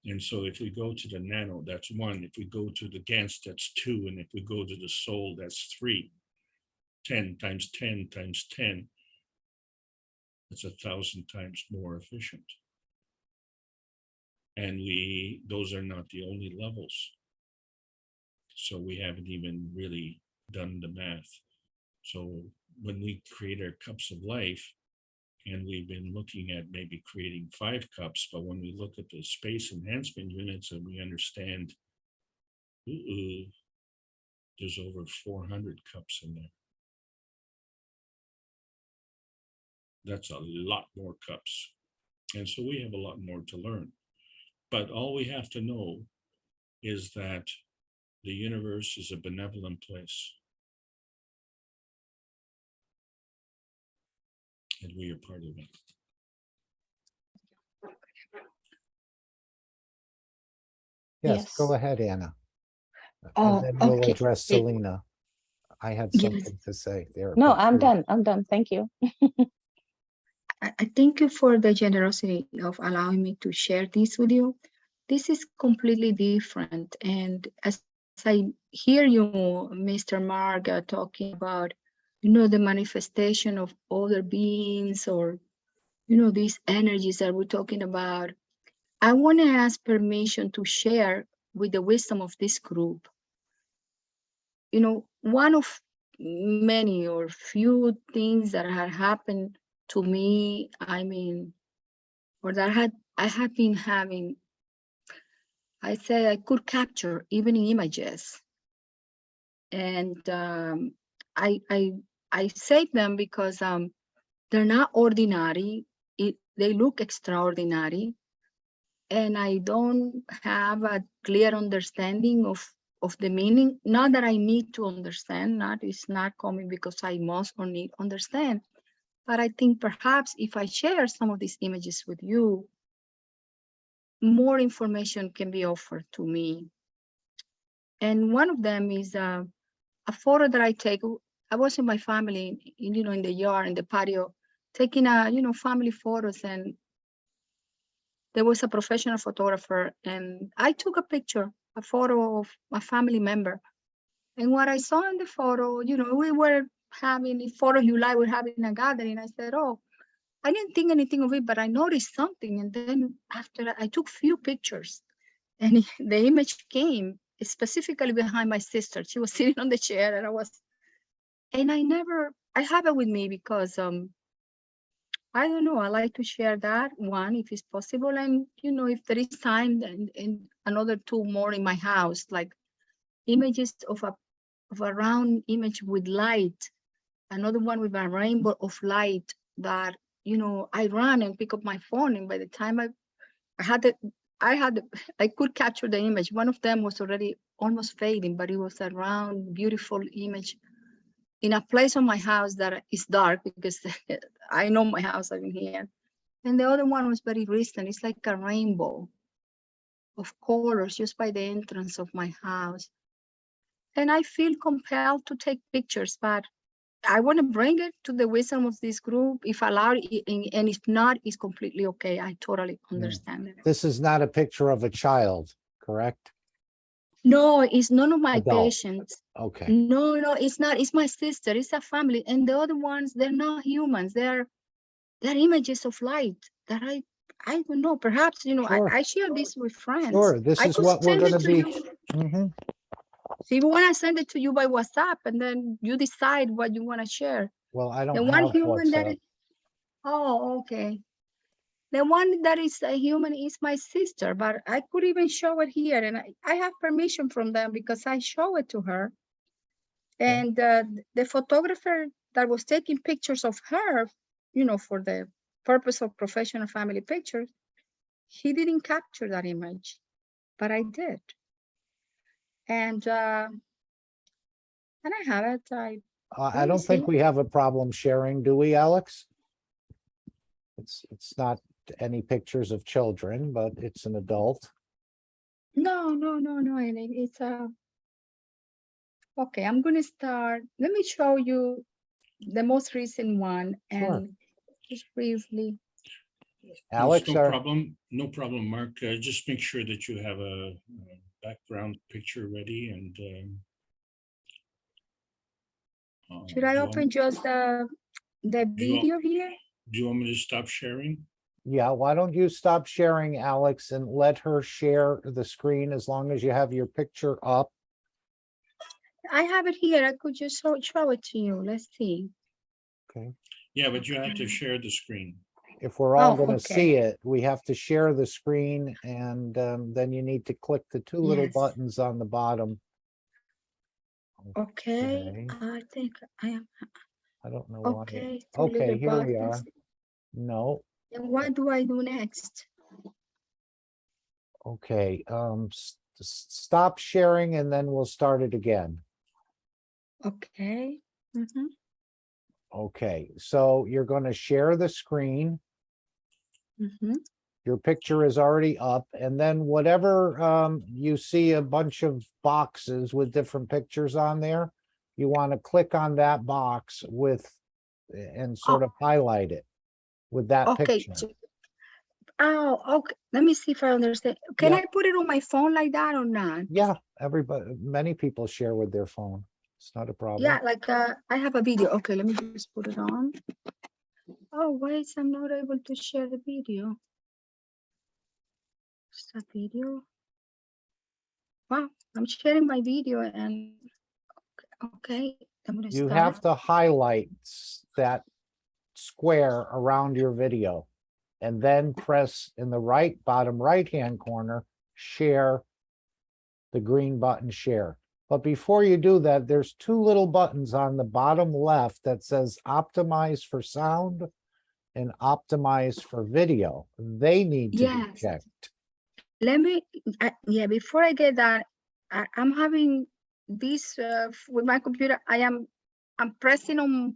And so if we go to the nano, that's 1. If we go to the GANS, that's 2. And if we go to the soul, that's 3. 10 times 10 times 10. It's 1,000 times more efficient. And those are not the only levels. So we haven't even really done the math. So when we create our cups of life, and we've been looking at maybe creating 5 cups, but when we look at the space enhancement units and we understand, there's over 400 cups in there. That's a lot more cups. And so we have a lot more to learn. But all we have to know is that the universe is a benevolent place. And we are part of it. Yes, go ahead, Anna. And then we'll Okay. address Selena. I had Yes. something to say there. No, but I'm please. done. I'm done. Thank you. I thank you for the generosity of allowing me to share this with you. This is completely different. And as I hear you, Mr. Mark, talking about, the manifestation of other beings, or, these energies that we're talking about, I want to ask permission to share with the wisdom of this group. One of many or few things that had happened to me, or that I had been having, I say I could capture even in images. And I say them because they're not ordinary. They look extraordinary. And I don't have a clear understanding of the meaning. Not that I need to understand, it's not coming because I must or need to understand. But I think perhaps if I share some of these images with you, more information can be offered to me. And one of them is a photo that I take. I was in my family, in the yard, in the patio, taking family photos, and there was a professional photographer, and I took a photo of a family member. And what I saw in the photo, we were having the 4th of July, we're having a gathering. I said, oh, I didn't think anything of it, but I noticed something. And then after I took few pictures, and the image came specifically behind my sister. She was sitting on the chair, and I have it with me because I don't know, I like to share that one if it's possible. And, if there is time, and another 2 more in my house, like images of a round image with light, another one with a rainbow of light that, I ran and pick up my phone. And by the time I could capture the image. One of them was already almost fading, but it was a round, beautiful image in a place on my house that is dark because I know my house, I've been here. And the other one was very recent. It's like a rainbow of colors just by the entrance of my house. And I feel compelled to take pictures, but I want to bring it to the wisdom of this group. If allowed, and if not, it's completely okay. I totally understand it. This is not a picture of a child, correct? No, it's none of my Adult. patients. Okay. No, it's not. It's my sister. It's a family. And the other ones, they're not humans. They're images of light that I don't know. Perhaps, Sure. I share this with friends. Sure. This I is could what we're send going it to to be. you. Mhm. So if you want to send it to you by WhatsApp, and then you decide what you want to share. Well, I The don't one have human that WhatsApp. is, oh, okay. The one that is a human is my sister, but I could even show it here, and I have permission from them because I show it to her. And the photographer that was taking pictures of her, for the purpose of professional family pictures, he didn't capture that image, but I did. And I have it. I don't think we have a problem sharing, do we, Alex? It's not any pictures of children, but it's an adult. No. And it's okay. I'm going to start. Let me show you the most recent one, Sure. and just briefly. Alex, no problem. No problem, Mark. Just make sure that you have a background picture ready, and Should I open just the video here? Do you want me to stop sharing? Yeah, why don't you stop sharing, Alex, and let her share the screen as long as you have your picture up. I have it here. I could just show it to you. Let's see. Okay. Yeah, but you have to share the screen. If we're all Oh, going to okay. see it, we have to share the screen, and then you need to click the two little Yes. buttons on the bottom. Okay. I think I am. I don't know why. Okay. Okay, here we are. No. And what do I do next? Okay, stop sharing and then we'll start it again. Okay. Mm-hmm. Okay, so you're going to share the screen. Mm-hmm. Your picture is already up, and then whatever you see a bunch of boxes with different pictures on there, you want to click on that box and sort of highlight it with that Okay. picture. Oh, okay. Let me see if I understand. Can Yeah. I put it on my phone like that or not? Yeah, many people share with their phone. It's not a problem. Yeah, like I have a video. Okay, let me just put it on. Oh, wait, I'm not able to share the video. Start video. Wow, I'm sharing my video and okay, I'm gonna You start. have to highlight that square around your video and then press in the bottom right-hand corner, share, the green button, share. But before you do that, there's two little buttons on the bottom left that says optimize for sound and optimize for video. They need to be checked. Let me, yeah, before I get that, I'm having this with my computer. I'm pressing on,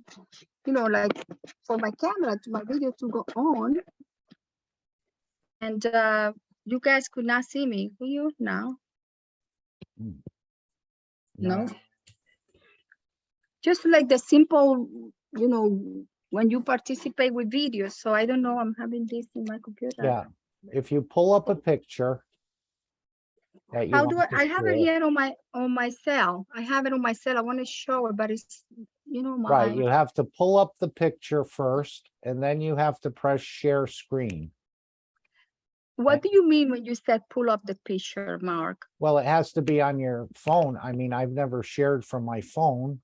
like for my camera to my video to go on. And you guys could not see me, will you now? No. Just like the simple, when you participate with videos. So I don't know, I'm having this in my computer. Yeah, if you pull up a picture that you How do want to I have it share. here on my cell? I have it on my cell. I want to show it, but it's, my. Right, you have to pull up the picture first, and then you have to press share screen. What do you mean when you said pull up the picture, Mark? Well, it has to be on your phone. I mean, I've never shared from my phone,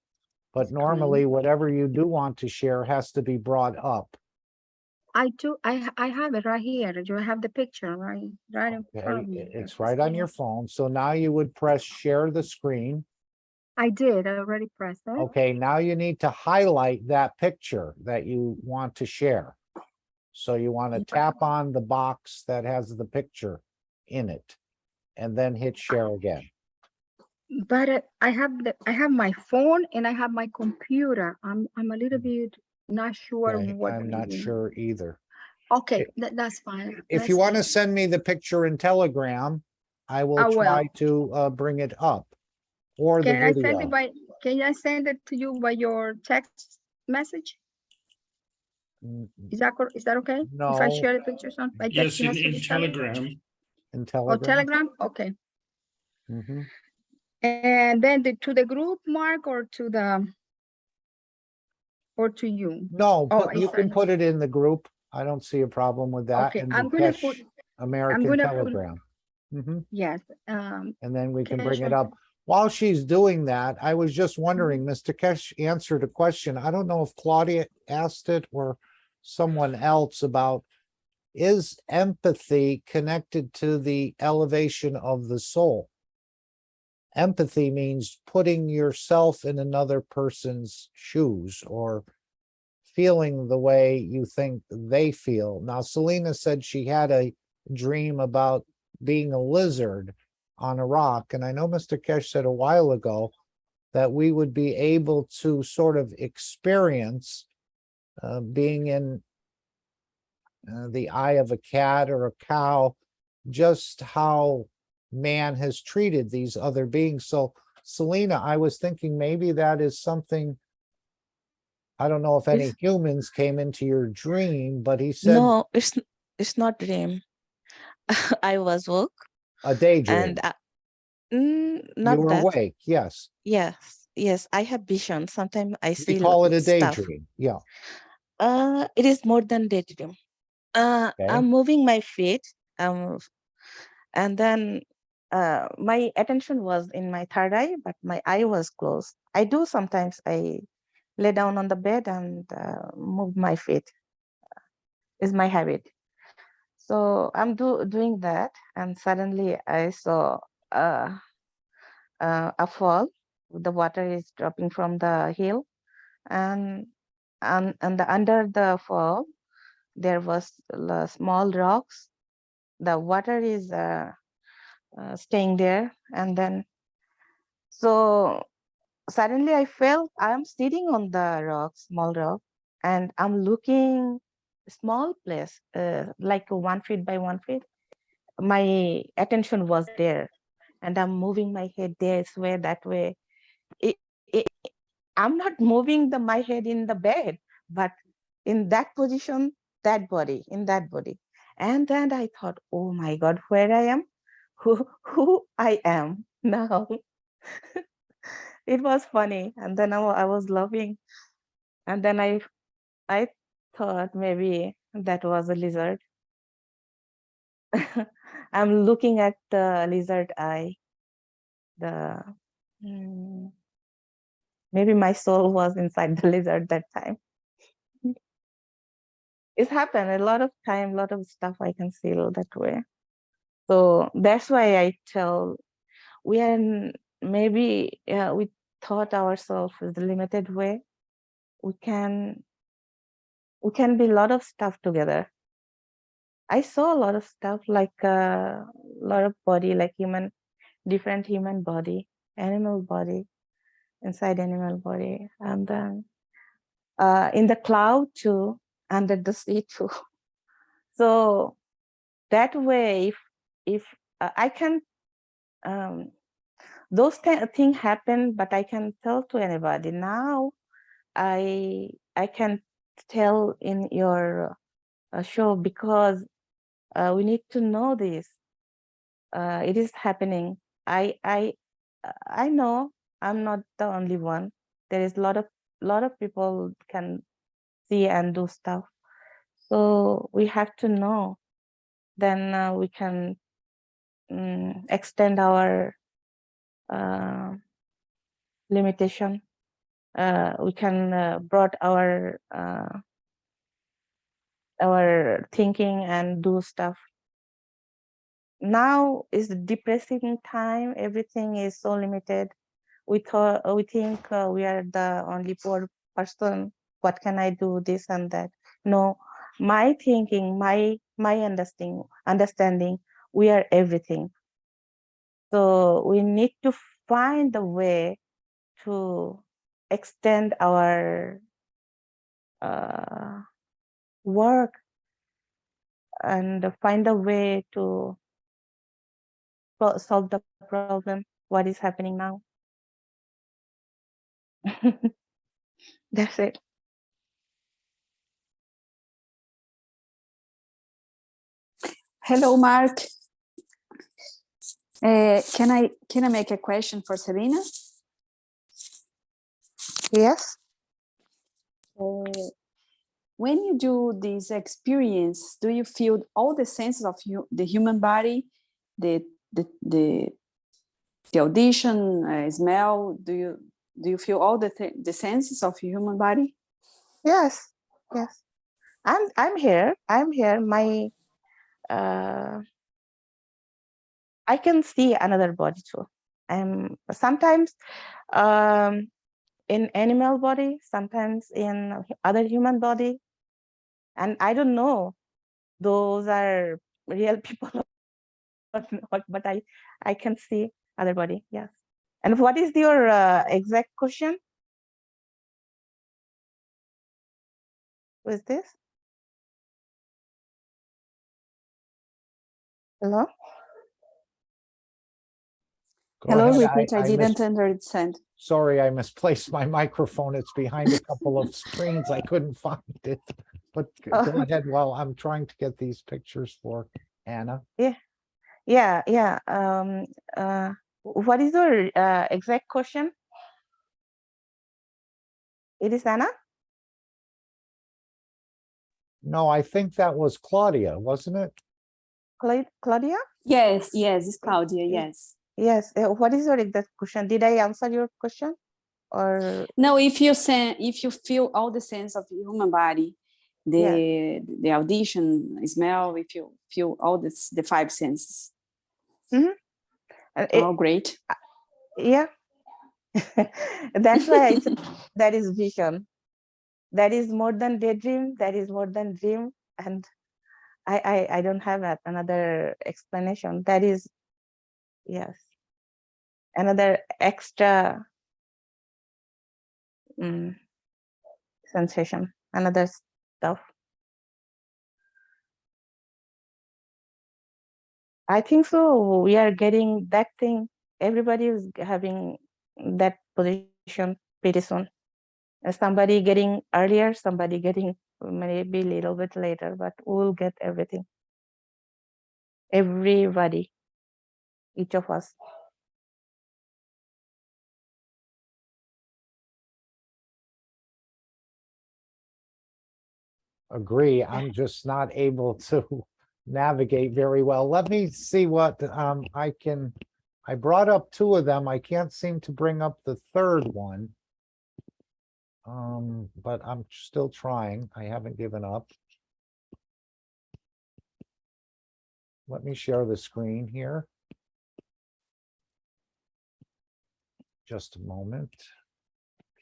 but normally whatever you do want to share has to be brought up. I do. I have it right here. You have the picture right in front of me. It's right on your phone. So now you would press share the screen. I did. I already pressed it. Okay, now you need to highlight that picture that you want to share. So you want to tap on the box that has the picture in it, and then hit share again. But I have my phone and I have my computer. I'm a little bit not sure what. I'm not sure either. Okay, that's fine. If you want to send me the picture in Telegram, I will try to bring it up, or the video. Can I send it to you by your text message? Is that okay? No. If I share the pictures on my text Yes, in message? Telegram. In Telegram. Oh, Telegram? Okay. And then to the group, Mark, or to you? No, Oh, you can put it in the group. I don't see a problem with that. Okay, And I'm the gonna Keshe put. American Put. Telegram. Mhm. Yes. And then we can bring Keshe. it up. While she's doing that, I was just wondering, Mr. Keshe answered a question. I don't know if Claudia asked it or someone else about, is empathy connected to the elevation of the soul? Empathy means putting yourself in another person's shoes or feeling the way you think they feel. Now, Selena said she had a dream about being a lizard on a rock. And I know Mr. Keshe said a while ago that we would be able to sort of experience being in the eye of a cat or a cow, just how man has treated these other beings. So, Selena, I was thinking maybe that is something. I don't know if any humans came into your dream, but he said No, it's not dream. I was woke a daydream. and You not were that. awake, yes. Yes, I have vision. Sometimes I We see call it a stuff. daydream. Yeah. It is more than daydream. Okay. I'm moving my feet, and then my attention was in my third eye, but my eye was closed. I do sometimes. I lay down on the bed and move my feet. Is my habit. So I'm doing that, and suddenly I saw a fall. The water is dropping from the hill, and under the fall there was small rocks. The water is staying there, and then so suddenly I felt I'm sitting on the rock, small rock, and I'm looking small place, like 1 feet by 1 feet. My attention was there, and I'm moving my head this way, that way. It, it, I'm not moving my head in the bed, but in that position, in that body. And then I thought, oh my God, where I am, who I am now. It was funny, and then I was laughing, and then I thought maybe that was a lizard. I'm looking at the lizard eye. Maybe my soul was inside the lizard that time. It's happened a lot of time, a lot of stuff I can feel that way. So that's why I tell we are maybe we thought ourselves in the limited way. We can be a lot of stuff together. I saw a lot of stuff like a lot of body, like different human body, animal body, inside animal body, and then in the cloud too, under the sea too. So that way, if I can, those things happen, but I can tell to anybody now. I can tell in your show because we need to know this. It is happening. I know I'm not the only one. There is a lot of people can see and do stuff. So we have to know. Then we can extend our limitation. We can broad our thinking and do stuff. Now is the depressing time. Everything is so limited. We think we are the only poor person. What can I do? This and that. No, my thinking, my understanding, we are everything. So we need to find a way to extend our work and find a way to solve the problem, what is happening now. That's it. Hello, Mark. Can I make a question for Serena? Yes. When you do this experience, do you feel all the senses of the human body, the audition, smell? Do you feel all the senses of human body? Yes. Yes. I'm here. I'm here. My I can see another body too. Sometimes in animal body, sometimes in other human body, and I don't know those are real people or not, but I can see other body. Yes. And what is your exact question? Was this? Hello? Go Hello, ahead. repeat. I didn't understand. Sorry, I misplaced my microphone. It's behind a couple of screens. I couldn't find it. But go ahead while I'm trying to get these pictures for Anna. Yeah. What is your exact question? It is Anna? No, I think that was Claudia, wasn't it? Claudia? Yes, it's Claudia, yes. Yes. What is your exact question? Did I answer your question? Or no, if you feel all the sense of the human body, the audition, smell, if you feel all the five senses. Mm-hmm. Great. Yeah. That's why I said that is vision. That is more than daydream. That is more than dream. And I don't have another explanation. That is, yes, another extra sensation, another stuff. I think so. We are getting that thing. Everybody is having that position pretty soon. Somebody getting earlier, somebody getting maybe a little bit later, but we'll get everything. Everybody, each of us. Agree. I'm just not able to navigate very well. Let me see what I brought up two of them. I can't seem to bring up the third one. But I'm still trying. I haven't given up. Let me share the screen here. Just a moment.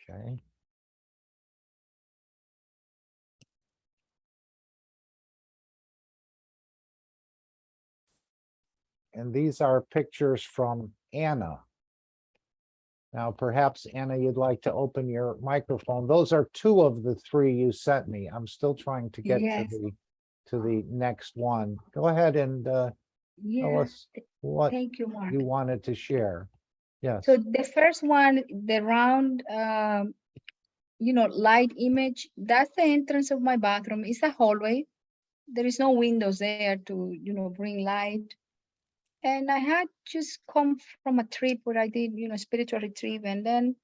Okay. And these are pictures from Anna. Now, perhaps, Anna, you'd like to open your microphone. Those are two of the three you sent me. I'm still trying to get to the next one. Go ahead and tell us what Thank you, Mark. you wanted to share. Yes. So the first one, the round, light image, that's the entrance of my bathroom. It's a hallway. There is no windows there to, bring light. And I had just come from a trip where I did, spiritual retreat. And then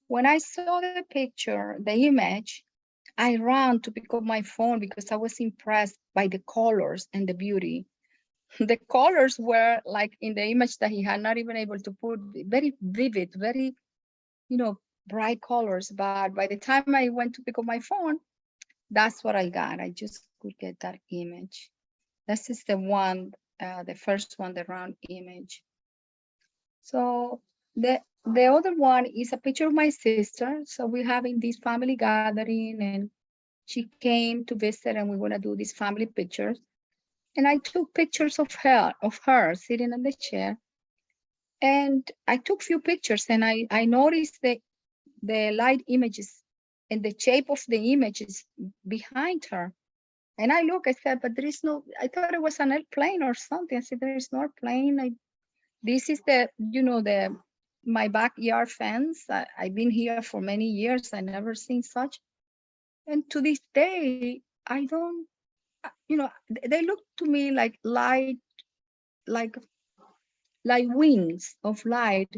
when I saw the picture, the image, I ran to pick up my phone because I was impressed by the colors and the beauty. The colors were like in the image that he had not even able to put, very vivid, very, bright colors. But by the time I went to pick up my phone, that's what I got. I just could get that image. This is the one, the first one, the round image. So the other one is a picture of my sister. So we're having this family gathering and she came to visit and we're gonna do these family pictures. And I took pictures of her sitting on the chair. And I took few pictures and I noticed the light images and the shape of the images behind her. And I said, but there is no, I thought it was an airplane or something. I said, there is no airplane. This is my backyard fence. I've been here for many years. I never seen such. And to this day, I don't, they look to me like light, like like wings of light,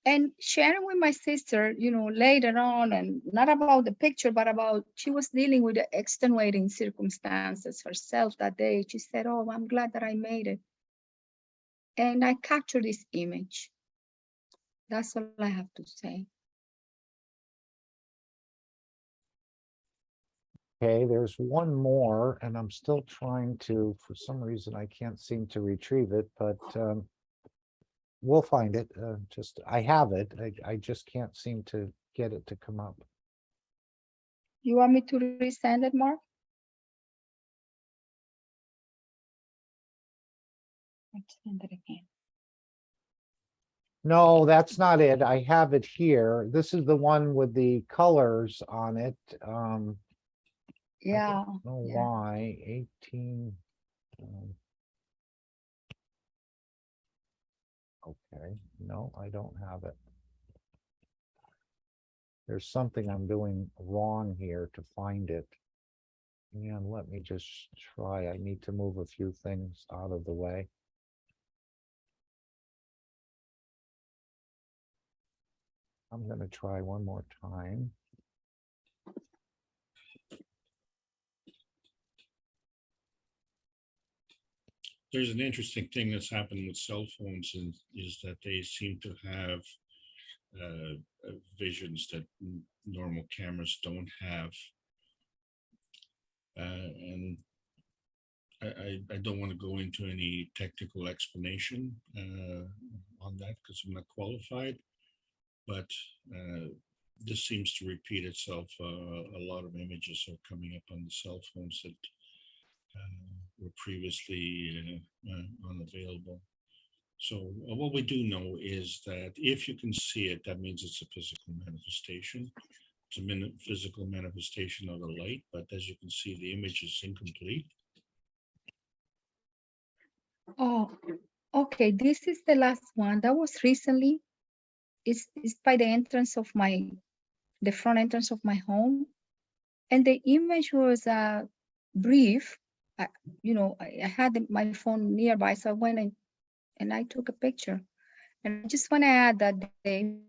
and sharing with my sister, later on, and not about the picture, but about she was dealing with the extenuating circumstances herself that day. She said, "Oh, I'm glad that I made it." And I captured this image. That's all I have to say. Okay, there's one more, and I'm still trying to, for some reason, I can't seem to retrieve it, but we'll find it. I have it. I just can't seem to get it to come up. You want me to resend it, Mark? Let's send it again. No, that's not it. I have it here. This is the one with the colors on it. Yeah. I don't know why. 18. Okay, no, I don't have it. There's something I'm doing wrong here to find it. And let me just try. I need to move a few things out of the way. I'm going to try one more time. There's an interesting thing that's happened with cell phones, is that they seem to have visions that normal cameras don't have. And I don't want to go into any technical explanation on that because I'm not qualified, but this seems to repeat itself. A lot of images are coming up on the cell phones that were previously unavailable. So what we do know is that if you can see it, that means it's a physical manifestation. It's a physical manifestation of the light, but as you can see, the image is incomplete. Oh, okay. This is the last one. That was recently. It's by the entrance of the front entrance of my home. And the image was brief. I had my phone nearby, so I went and I took a picture. And I just want to add that the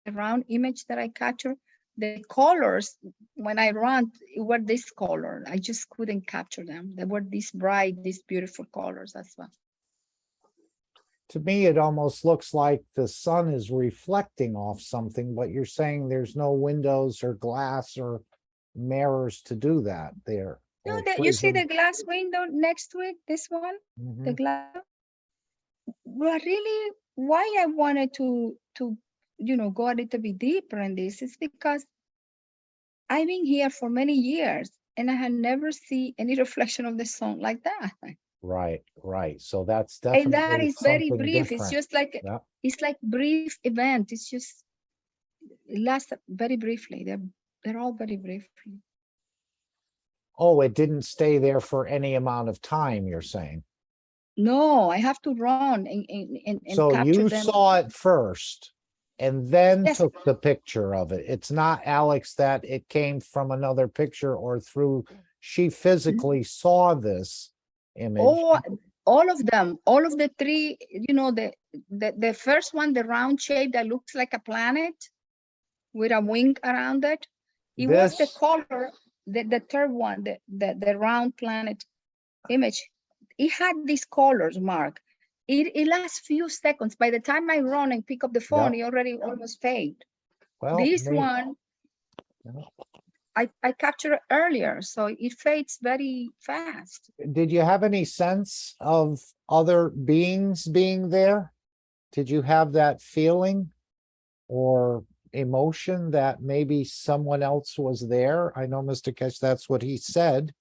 round image that I captured, the colors, when I ran, were this color. I just couldn't capture them. They were these bright, these beautiful colors as well. To me, it almost looks like the sun is reflecting off something, but you're saying there's no windows or glass or mirrors to do that there. No, you see the glass window next to it, this one, the glass. But really, why I wanted to go a little bit deeper in this is because I've been here for many years and I had never seen any reflection of the sun like that. Right. So that's definitely And that is very something brief. different. It's just like it's like brief event. It's just it lasts very briefly. They're all very briefly. Oh, it didn't stay there for any amount of time, you're saying? No, I have to run and so capture you them. saw it first and then Yes. took the picture of it. It's not, Alex, that it came from another picture or through, she physically saw this image. All of them, all of the three, the first one, the round shape that looks like a planet with a wing around it. It was the color, the third one, the round planet image. It had these colors, Mark. It lasts few seconds. By the time I run and pick up the phone, it already almost fade. Well, this one, I captured earlier, so it fades very fast. Did you have any sense of other beings being there? Did you have that feeling or emotion that maybe someone else was there? I know, Mr. Keshe, that's what he said,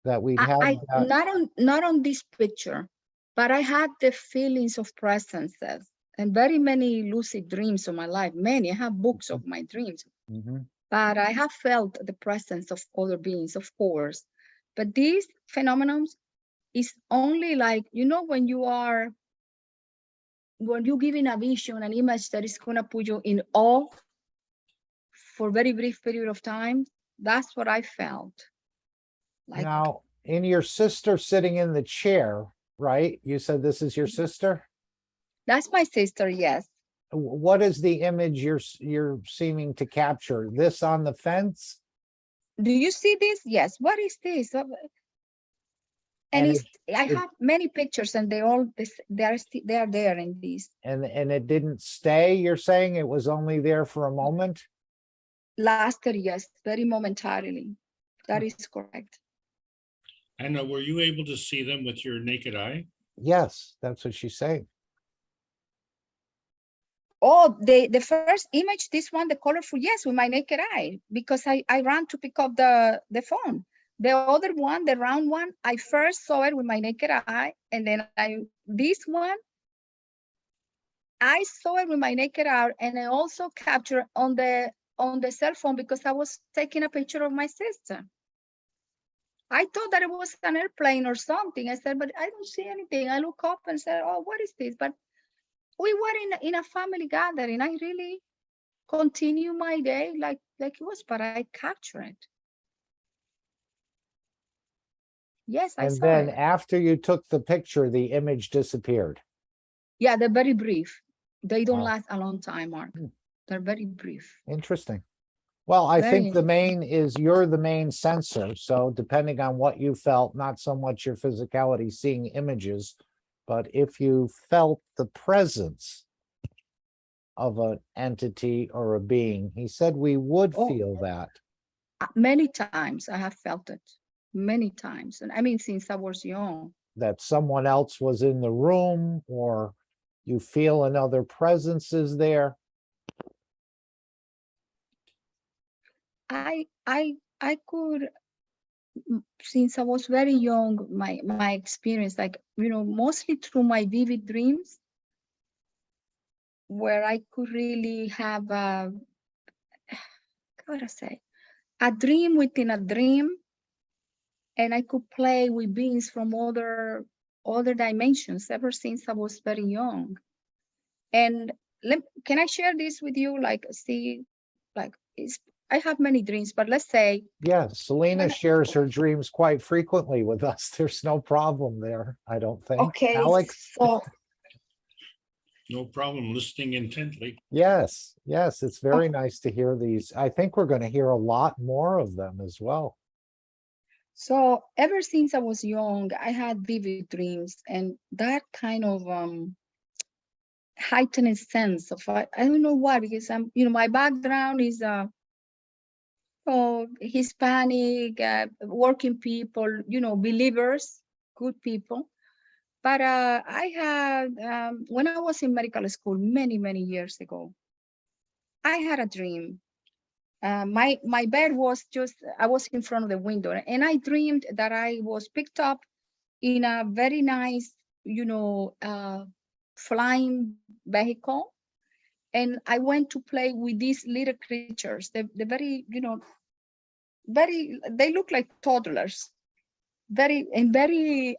that we'd have that. Not on this picture, but I had the feelings of presences and very many lucid dreams of my life. Many, I have books of my dreams. But I have felt the presence of other beings, of course. But this phenomenon is only like, when you're giving a vision, an image that is going to put you in awe for a very brief period of time. That's what I felt. Like, now, in your sister sitting in the chair, right? You said this is your sister? That's my sister, yes. What is the image you're seeming to capture? This on the fence? Do you see this? Yes. What is this? And And it's, I have many pictures and they all, they are there in these. and it didn't stay, you're saying? It was only there for a moment? Lasted, yes, very momentarily. That is correct. And were you able to see them with your naked eye? Yes, that's what she's saying. Oh, the first image, this one, the colorful, yes, with my naked eye, because I ran to pick up the phone. The other one, the round one, I first saw it with my naked eye, and then this one, I saw it with my naked eye, and I also captured on the cell phone because I was taking a picture of my sister. I thought that it was an airplane or something. I said, but I don't see anything. I look up and said, oh, what is this? But we were in a family gathering. I really continue my day like it was, but I capture it. Yes, I And saw then it. after you took the picture, the image disappeared. Yeah, they're very brief. They don't Wow. last a long time, Mark. They're very brief. Interesting. Well, I Very think the main is you're the main sensor. So depending on what you felt, not so much your physicality seeing images, but if you felt the presence of an entity or a being, he said we would feel that. Many times I have felt it. Many times. And I mean, since I was young. That someone else was in the room, or you feel another presence is there. I could, since I was very young, my experience, like, you know, mostly through my vivid dreams, where I could really have a, how do I say, a dream within a dream, and I could play with beings from other dimensions ever since I was very young. And can I share this with you? Like, see, like, I have many dreams, but let's say. Yeah, Selena shares her dreams quite frequently with us. There's no problem there, I don't think. Okay, Alex? so. No problem, listening intently. Yes, it's very nice to hear these. I think we're going to hear a lot more of them as well. So ever since I was young, I had vivid dreams, and that kind of heightened sense of, I don't know why, because I'm, you know, my background is Hispanic, working people, you know, believers, good people. But I had, when I was in medical school many years ago, I had a dream. My bed was just, I was in front of the window, and I dreamed that I was picked up in a very nice, you know, flying vehicle. And I went to play with these little creatures. They're very, you know, they look like toddlers, very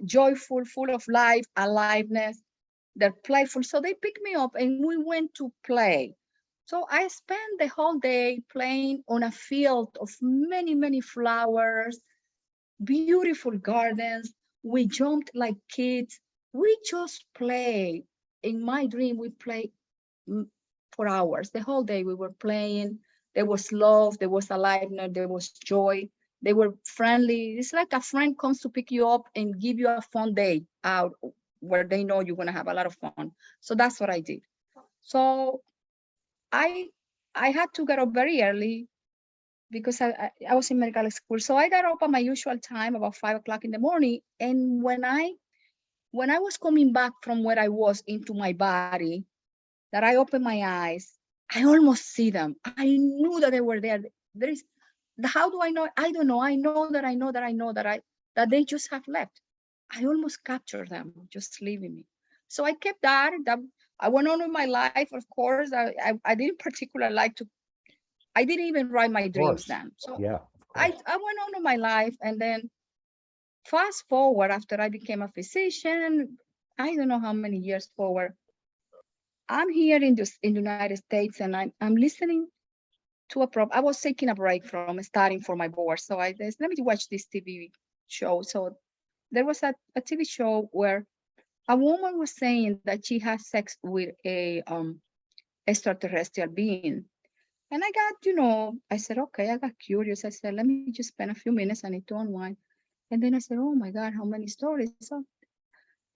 joyful, full of life, aliveness. They're playful. So they picked me up and we went to play. So I spent the whole day playing on a field of many flowers, beautiful gardens. We jumped like kids. We just play. In my dream, we played for hours. The whole day we were playing. There was love, there was aliveness, there was joy. They were friendly. It's like a friend comes to pick you up and give you a fun day out where they know you're gonna have a lot of fun. So that's what I did. So I had to get up very early because I was in medical school. So I got up at my usual time, about 5 o'clock in the morning. And when I was coming back from where I was into my body, that I opened my eyes, I almost see them. I knew that they were there. There is, how do I know? I don't know. I know that they just have left. I almost captured them, just leaving me. So I kept that I went on with my life. Of course, I didn't particularly like to, I didn't even write my dreams then. So yeah, I went on with my life, and then fast forward, after I became a physician, I don't know how many years forward, I'm here in the United States, and I'm listening to I was taking a break from studying for my board. So I said, let me watch this TV show. So there was a TV show where a woman was saying that she had sex with a extraterrestrial being. And I got, I said, okay, I got curious. I said, let me just spend a few minutes. I need to unwind. And then I said, oh my God, how many stories? So,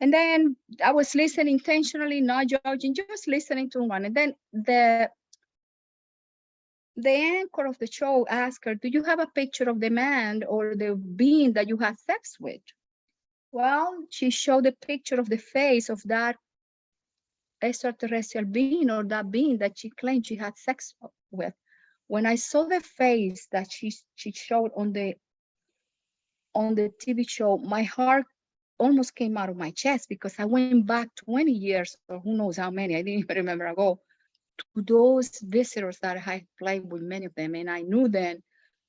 and then I was listening intentionally, not judging, just listening to one. And then the anchor of the show asked her, do you have a picture of the man or the being that you had sex with? Well, she showed a picture of the face of that extraterrestrial being or that being that she claimed she had sex with. When I saw the face that she showed on the TV show, my heart almost came out of my chest because I went back 20 years or who knows how many, I didn't even remember ago, to those visitors that I had played with many of them. And I knew then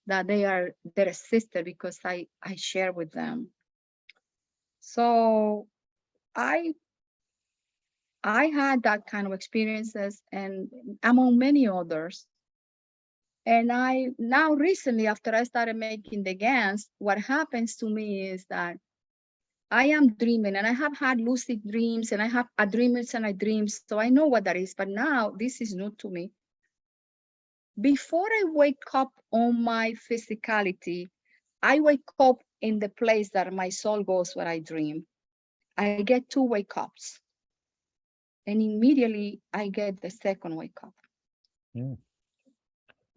that they are their sister because I share with them. So I had that kind of experiences and among many others. And I now recently, after I started making the GANs, what happens to me is that I am dreaming and I have had lucid dreams and I have a dreamers and a dreams. So I know what that is, but now this is new to me. Before I wake up on my physicality, I wake up in the place that my soul goes when I dream. I get 2 wake ups. And immediately I get the second wake up.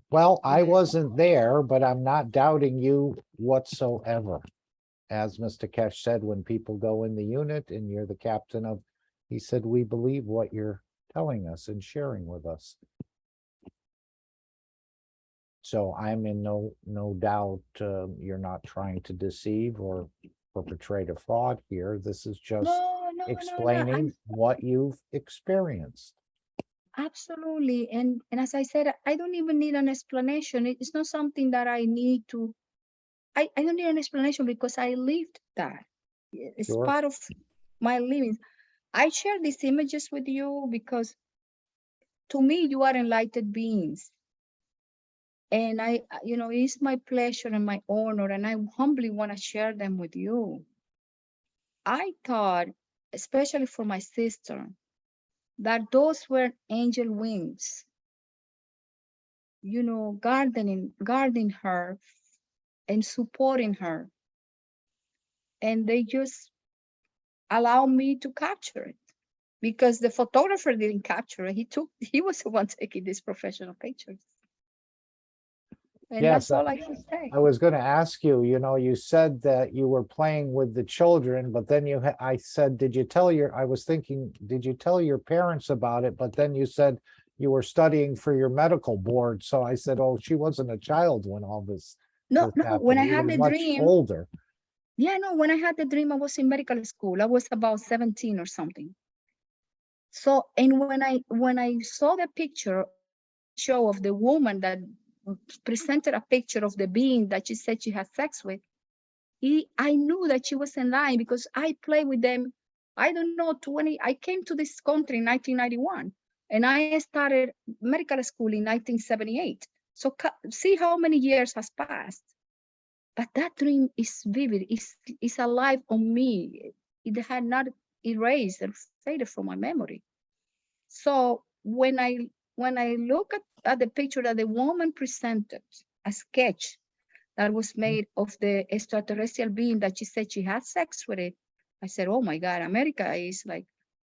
Well, I wasn't there, but I'm not doubting you whatsoever. As Mr. Keshe said, when people go in the unit and you're the captain of, he said, we believe what you're telling us and sharing with us. So I'm in no doubt you're not trying to deceive or perpetrate a fraud here. This is just explaining what you've experienced. Absolutely. And as I said, I don't even need an explanation. It's not something that I need to, I don't need an explanation because I lived that. It's part of my living. I share these images with you because to me, you are enlightened beings. And it's my pleasure and my honor, and I humbly want to share them with you. I thought, especially for my sister, that those were angel wings, guarding her and supporting her. And they just allow me to capture it because the photographer didn't capture it. He was the one taking these professional pictures. And yes, that's all I can say. I was going to ask you, you said that you were playing with the children, but then I said, did you tell your parents about it? But then you said you were studying for your medical board. So I said, oh, she wasn't a child when all this No, when I you had were the much dream. older. Yeah, no, when I had the dream, I was in medical school. I was about 17 or something. So, and when I saw the picture show of the woman that presented a picture of the being that she said she had sex with, I knew that she wasn't lying because I played with them. I don't know, I came to this country in 1991 and I started medical school in 1978. So see how many years has passed. But that dream is vivid, is alive on me. It had not erased and faded from my memory. So when I look at the picture that the woman presented, a sketch that was made of the extraterrestrial being that she said she had sex with it, I said, oh my God, America is like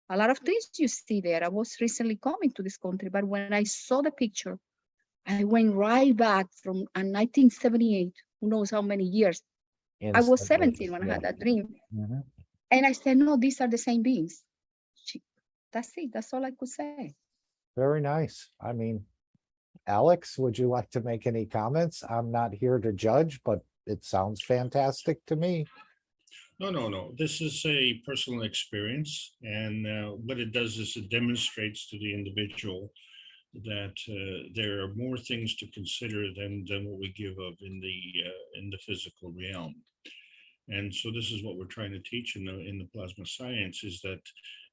a lot of things you see there. I was recently coming to this country, but when I saw the picture, I went right back from 1978, who knows how many years. I was 17 when I had that dream. Mm-hmm. And I said, no, these are the same beings. That's it. That's all I could say. Very nice. I mean, Alex, would you like to make any comments? I'm not here to judge, but it sounds fantastic to me. No. This is a personal experience. And what it does is it demonstrates to the individual that there are more things to consider than what we give of in the physical realm. And so this is what we're trying to teach in the plasma science, is that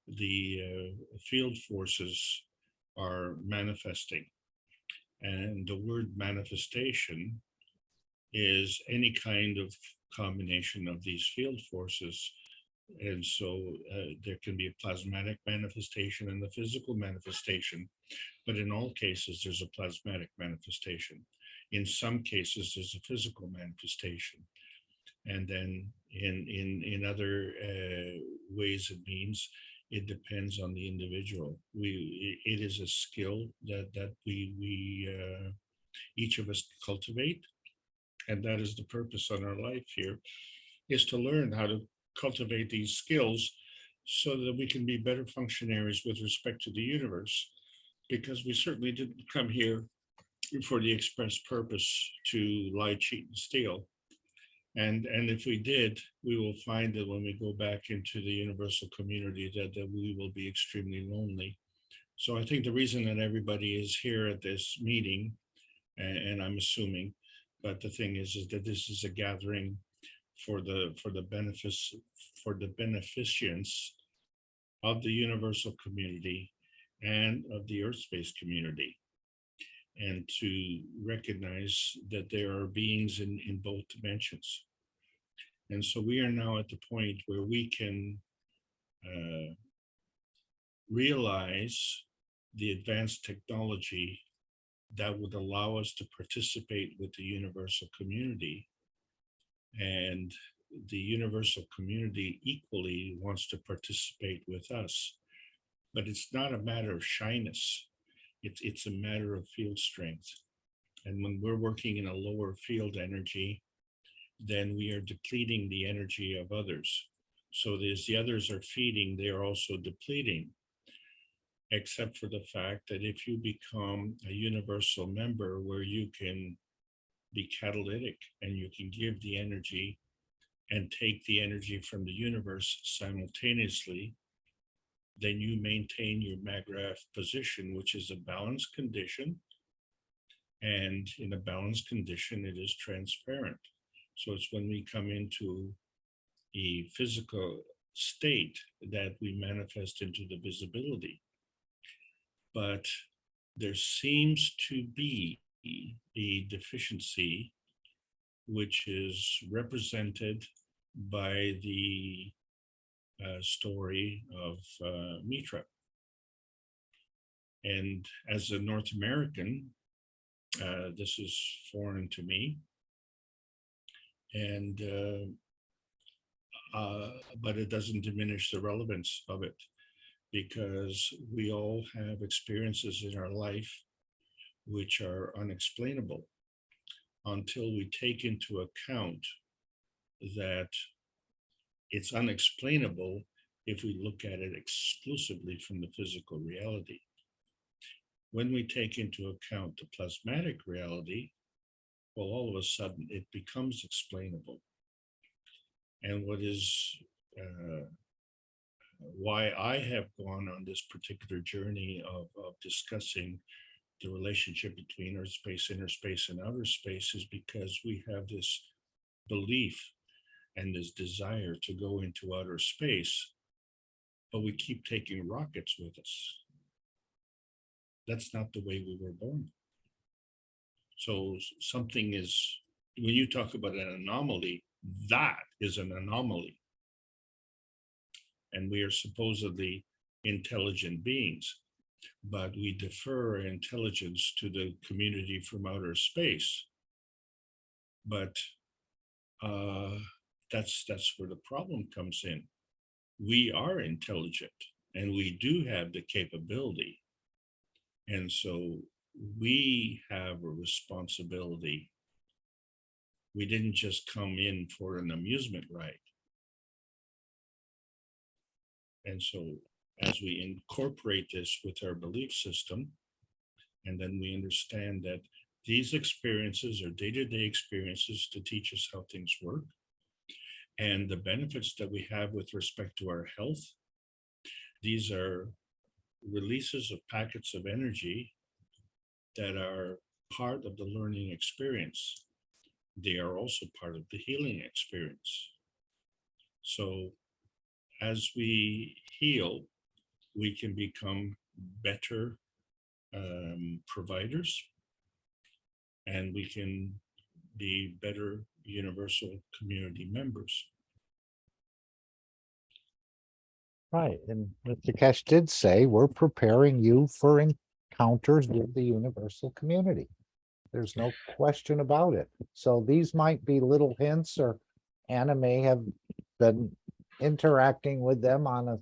the field forces are manifesting. And the word manifestation is any kind of combination of these field forces And so there can be a plasmatic manifestation and the physical manifestation, but in all cases, there's a plasmatic manifestation. In some cases, there's a physical manifestation. And then in other ways and means, it depends on the individual. It is a skill that we each of us cultivate, and that is the purpose on our life here, is to learn how to cultivate these skills so that we can be better functionaries with respect to the universe, because we certainly didn't come here for the express purpose to lie, cheat, and steal. And if we did, we will find that when we go back into the universal community, that we will be extremely lonely. So I think the reason that everybody is here at this meeting, and I'm assuming, but the thing is that this is a gathering for the benefits, for the beneficients of the universal community and of the earth space community, and to recognize that there are beings in both dimensions. And so we are now at the point where we can realize the advanced technology that would allow us to participate with the universal community. And the universal community equally wants to participate with us. But it's not a matter of shyness. It's a matter of field strength. And when we're working in a lower field energy, then we are depleting the energy of others. So as the others are feeding, they are also depleting, except for the fact that if you become a universal member where you can be catalytic and you can give the energy and take the energy from the universe simultaneously, then you maintain your MAGRAF position, which is a balanced condition. And in a balanced condition, it is transparent. So it's when we come into a physical state that we manifest into the visibility. But there seems to be a deficiency, which is represented by the story of Mitra. And as a North American, this is foreign to me. And but it doesn't diminish the relevance of it, because we all have experiences in our life which are unexplainable until we take into account that it's unexplainable if we look at it exclusively from the physical reality. When we take into account the plasmatic reality, well, all of a sudden it becomes explainable. And what is why I have gone on this particular journey of discussing the relationship between earth space, inner space, and outer space is because we have this belief and this desire to go into outer space, but we keep taking rockets with us. That's not the way we were born. So something is, when you talk about an anomaly, that is an anomaly. And we are supposedly intelligent beings, but we defer intelligence to the community from outer space. But that's where the problem comes in. We are intelligent and we do have the capability. And so we have a responsibility. We didn't just come in for an amusement ride. And so as we incorporate this with our belief system, and then we understand that these experiences are day-to-day experiences to teach us how things work, and the benefits that we have with respect to our health, these are releases of packets of energy that are part of the learning experience. They are also part of the healing experience. So as we heal, we can become better providers, and we can be better universal community members. Right, and Mr. Keshe did say, we're preparing you for encounters with the universal community. There's no question about it. So these might be little hints, or Anna may have been interacting with them on a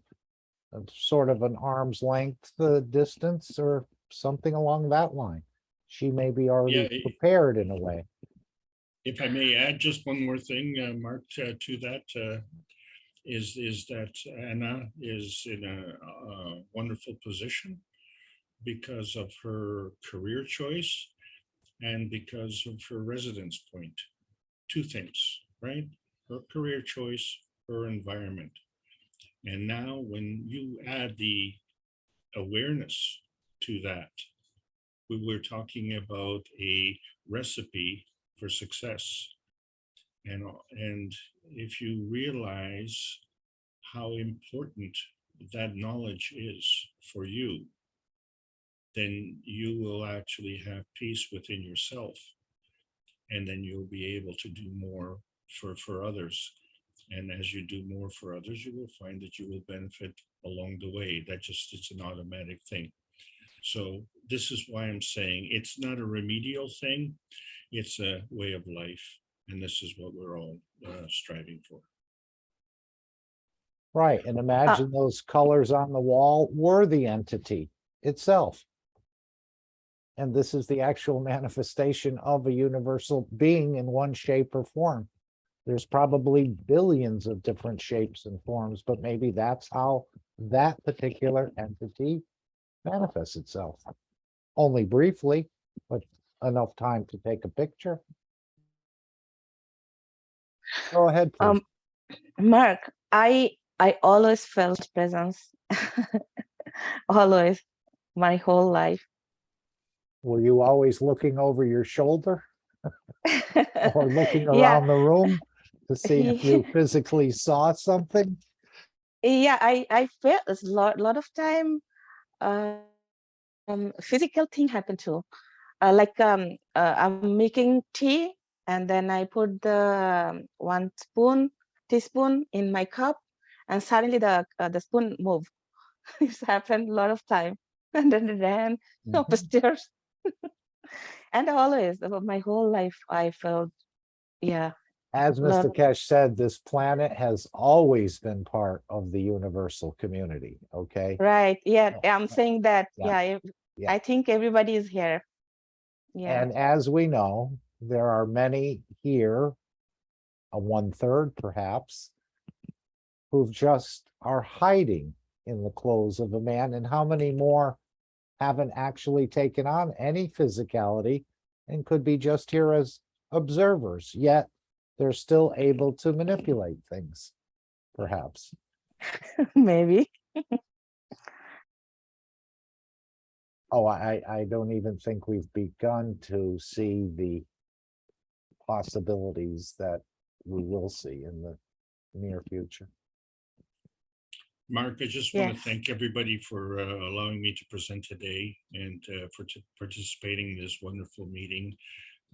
sort of an arm's length distance or something along that line. She may be already Yeah, prepared in a way. if I may add just one more thing, Mark, to that, is that Anna is in a wonderful position because of her career choice and because of her residence point. Two things, right? Her career choice, her environment. And now when you add the awareness to that, we were talking about a recipe for success. And if you realize how important that knowledge is for you, then you will actually have peace within yourself. And then you'll be able to do more for others. And as you do more for others, you will find that you will benefit along the way. It's an automatic thing. So this is why I'm saying it's not a remedial thing. It's a way of life. And this is what we're all striving for. Right, and imagine those colors on the wall were the entity itself. And this is the actual manifestation of a universal being in one shape or form. There's probably billions of different shapes and forms, but maybe that's how that particular entity manifests itself. Only briefly, but enough time to take a picture. Go ahead, please. Mark, I always felt presence, always, my whole life. Were you always looking over your shoulder or looking Yeah. around the room to see if you physically saw something? Yeah, I felt a lot of time physical thing happen too. I'm making tea and then I put the teaspoon in my cup, and suddenly the spoon moved. It's happened a lot of time, and then ran upstairs. And always, my whole life, I felt, yeah. As Mr. Keshe said, this planet has always been part of the universal community, okay? Right, yeah, I'm saying that, Yeah. I think everybody is here. Yeah. And as we know, there are many here, a 1/3 perhaps, who just are hiding in the clothes of a man, and how many more haven't actually taken on any physicality and could be just here as observers, yet they're still able to manipulate things, perhaps. Maybe. Oh, I don't even think we've begun to see the possibilities that we will see in the near future. Mark, I just want to thank everybody for allowing me to present today and for participating in this wonderful meeting.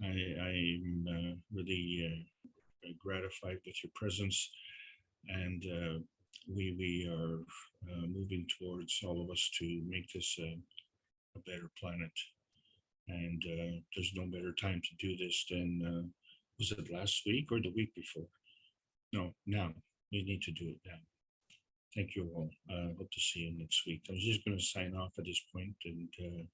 I'm really gratified with your presence, and we are moving towards, all of us, to make this a better planet. And there's no better time to do this than, was it last week or the week before? No, now. We need to do it now. Thank you all. Hope to see you next week. I was just going to sign off at this point, and thank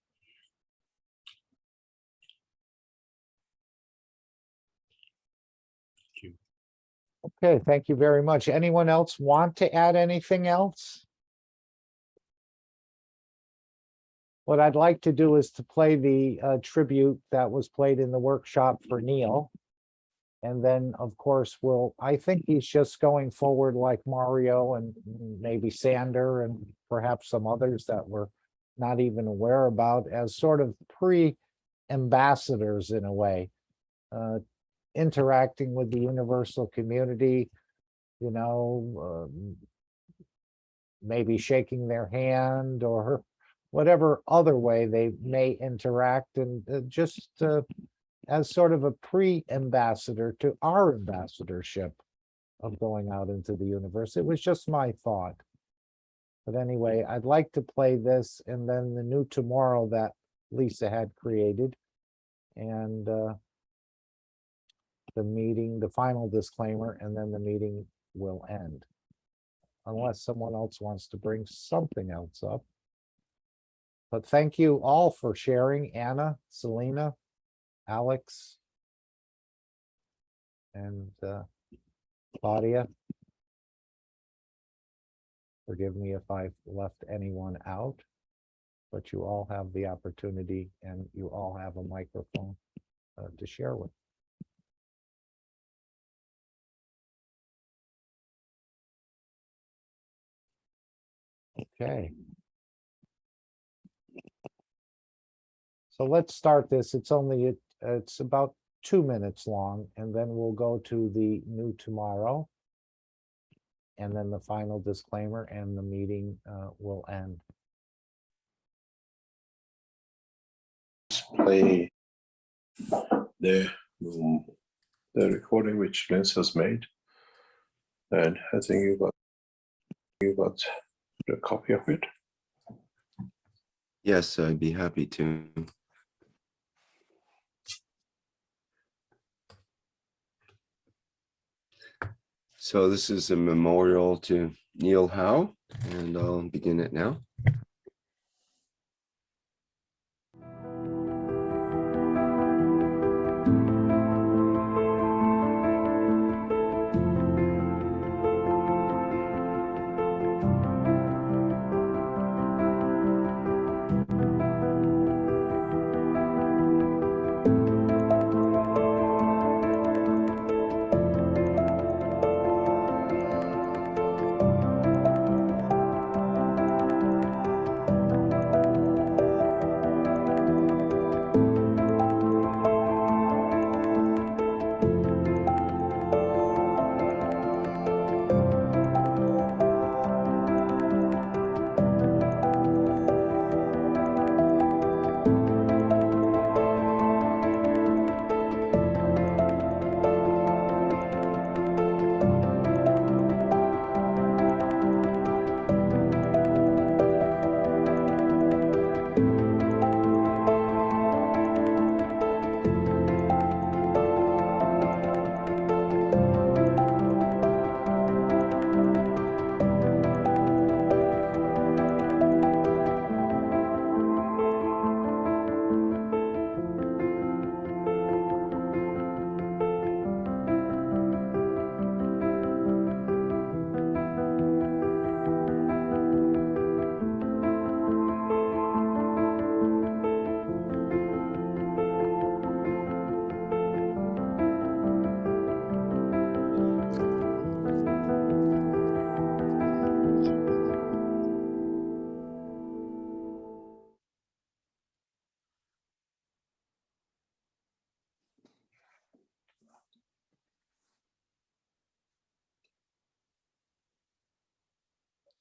you. Okay, thank you very much. Anyone else want to add anything else? What I'd like to do is to play the tribute that was played in the workshop for Neil. And then, of course, I think he's just going forward like Mario and maybe Sander and perhaps some others that we're not even aware about, as sort of pre-ambassadors in a way, interacting with the universal community, maybe shaking their hand or whatever other way they may interact, and just as sort of a pre-ambassador to our ambassadorship of going out into the universe. It was just my thought. But anyway, I'd like to play this and then the new tomorrow that Lisa had created. And the meeting, the final disclaimer, and then the meeting will end. Unless someone else wants to bring something else up. But thank you all for sharing, Anna, Selena, Alex, and Claudia. Forgive me if I've left anyone out, but you all have the opportunity and you all have a microphone to share with. Okay. So let's start this. It's about 2 minutes long, and then we'll go to the new tomorrow. And then the final disclaimer, and the meeting will end. Play the recording which Linz has made, and I think you got the copy of it. Yes, I'd be happy to. So this is a memorial to Neil Howe, and I'll begin it now.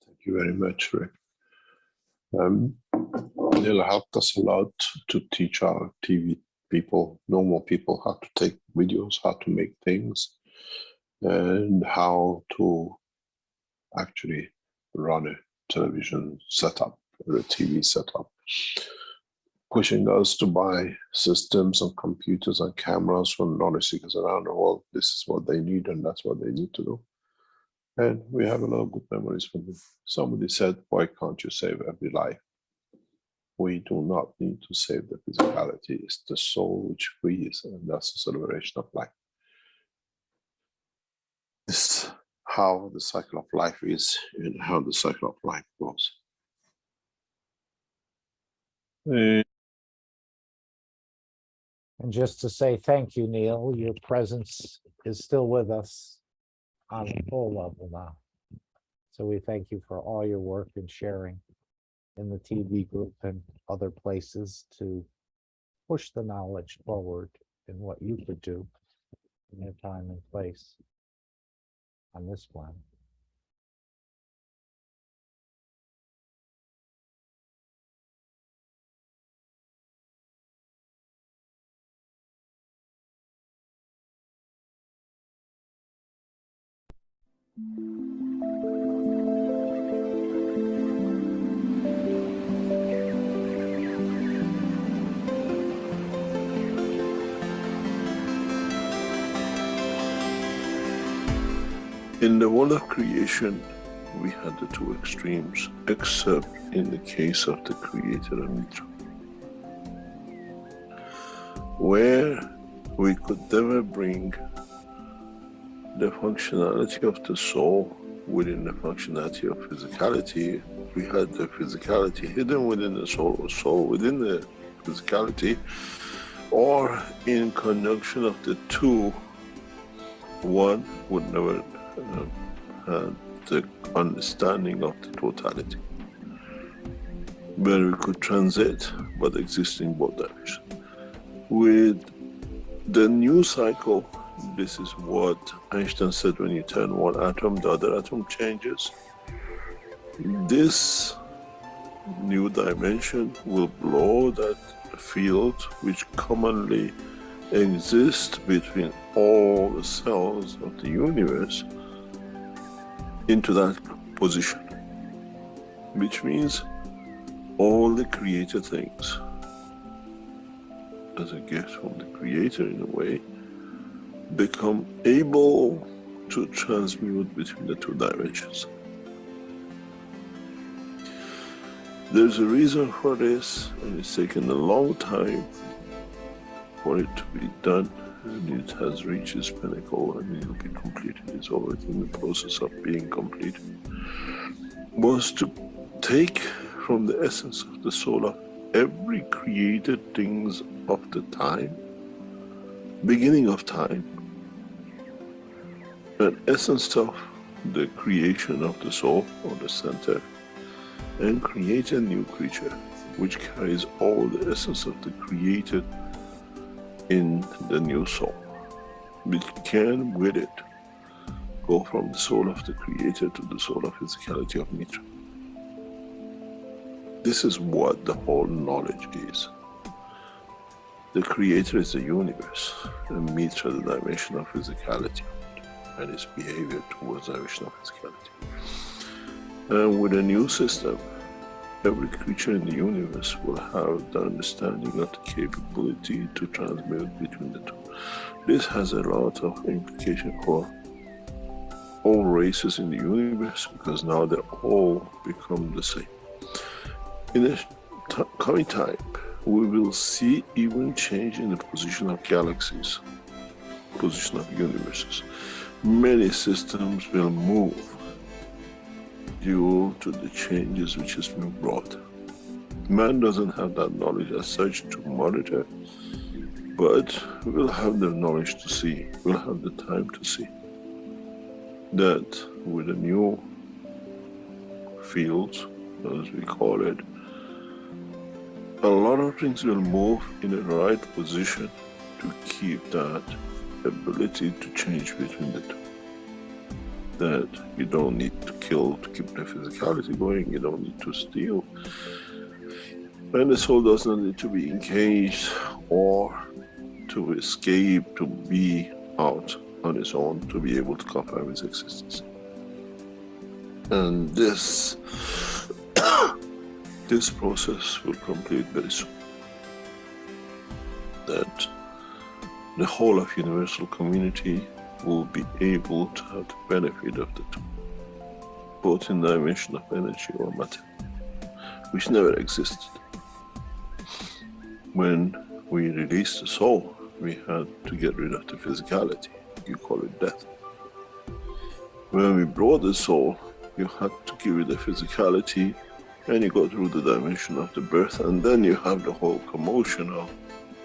Thank you very much, Rick. Neil helped us a lot to teach our TV people, normal people, how to take videos, how to make things, and how to actually run a television setup or a TV setup, pushing us to buy systems and computers and cameras from knowledge seekers around the world. This is what they need, and that's what they need to do. And we have a lot of good memories from them. Somebody said, why can't you save every life? We do not need to save the physicality. It's the soul which breathes, and that's the celebration of life. This is how the cycle of life is, and how the cycle of life goes. And just to say thank you, Neil, your presence is still with us on a full level now. So we thank you for all your work and sharing in the TV group and other places to push the knowledge forward in what you could do in your time and place on this planet. In the world of creation, we had the two extremes, except in the case of the Creator and Mitra, where we could never bring the functionality of the soul within the functionality of physicality. We had the physicality hidden within the soul, or soul within the physicality, or in conjunction of the two, one would never have the understanding of the totality, where we could transit but exist in both directions. With the new cycle, this is what Einstein said: when you turn one atom, the other atom changes. This new dimension will blow that field which commonly exists between all the cells of the universe into that position, which means all the created things, as a gift from the Creator in a way, become able to transmute between the two dimensions. There's a reason for this, and it's taken a long time for it to be done, and it has reached its pinnacle and it will be completed. It's already in the process of being completed. Was to take from the essence of the soul of every created things of the time, beginning of time, an essence of the creation of the soul or the center, and create a new creature which carries all the essence of the created in the new soul, which can with it go from the soul of the Creator to the soul of physicality of Mitra. This is what the whole knowledge is. The Creator is the universe, and Mitra the dimension of physicality and its behavior towards the dimension of physicality. And with a new system, every creature in the universe will have the understanding of the capability to transmute between the two. This has a lot of implication for all races in the universe, because now they all become the same. In the coming time, we will see even change in the position of galaxies, position of universes. Many systems will move due to the changes which has been brought. Man doesn't have that knowledge as such to monitor, but we'll have the knowledge to see, we'll have the time to see that with the new fields, as we call it, a lot of things will move in the right position to keep that ability to change between the two. That you don't need to kill to keep the physicality going, you don't need to steal. And the soul does not need to be encaged or to escape, to be out on its own, to be able to confirm its existence. And this this process will complete very soon. That the whole of universal community will be able to have the benefit of the two, both in the dimension of energy or matter, which never existed. When we released the soul, we had to get rid of the physicality. You call it death. When we brought the soul, you had to give it the physicality, and you go through the dimension of the birth, and then you have the whole commotion of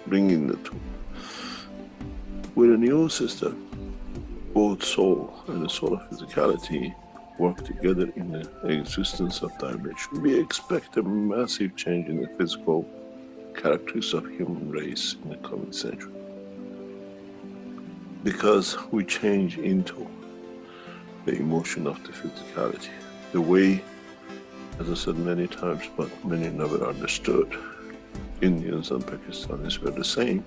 bringing the two. With a new system, both soul and the soul of physicality work together in the existence of dimension. We expect a massive change in the physical characteristics of human race in the coming century, because we change into the emotion of the physicality. The way, as I said many times, but many never understood, Indians and Pakistanis were the same,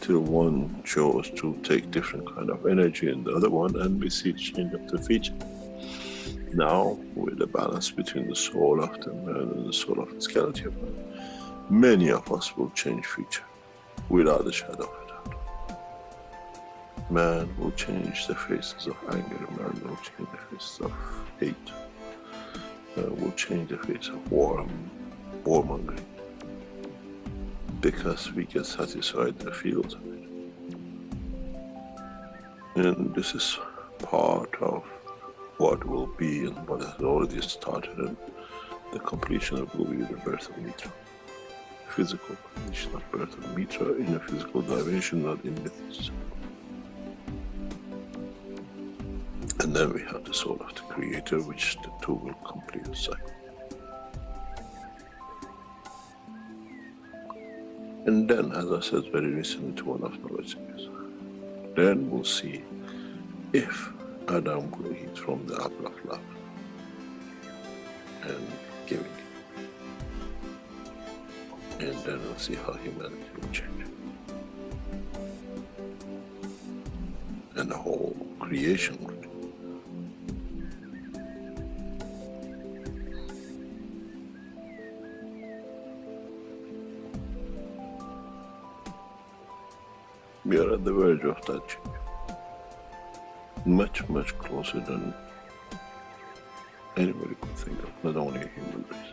till one chose to take different kind of energy in the other one, and we see change of the feature. Now, with the balance between the soul of the man and the soul of physicality of man, many of us will change feature without a shadow of a doubt. Man will change the faces of anger, man will change the faces of hate, man will change the face of warmongering, because we get satisfied in the fields of it. And this is part of what will be and what has already started, and the completion of will be the birth of Mitra. Physical completion of birth of Mitra in a physical dimension, not in myths. And then we have the soul of the creator, which the two will complete the cycle. And then, as I said very recently to one of my listeners, then we'll see if Adam will eat from the apple of love and giving it. And then we'll see how humanity will change. And the whole creation will change. We are at the verge of that change. Much, much closer than anybody could think of, not only a human race.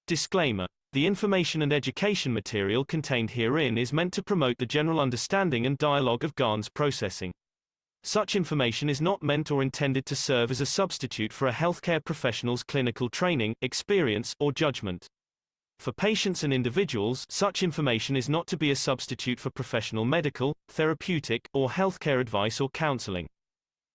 Disclaimer. The information and education material contained herein is meant to promote the general understanding and dialogue of GAN's processing. Such information is not meant or intended to serve as a substitute for a healthcare professional's clinical training, experience, or judgment. For patients and individuals, such information is not to be a substitute for professional medical, therapeutic, or healthcare advice or counseling.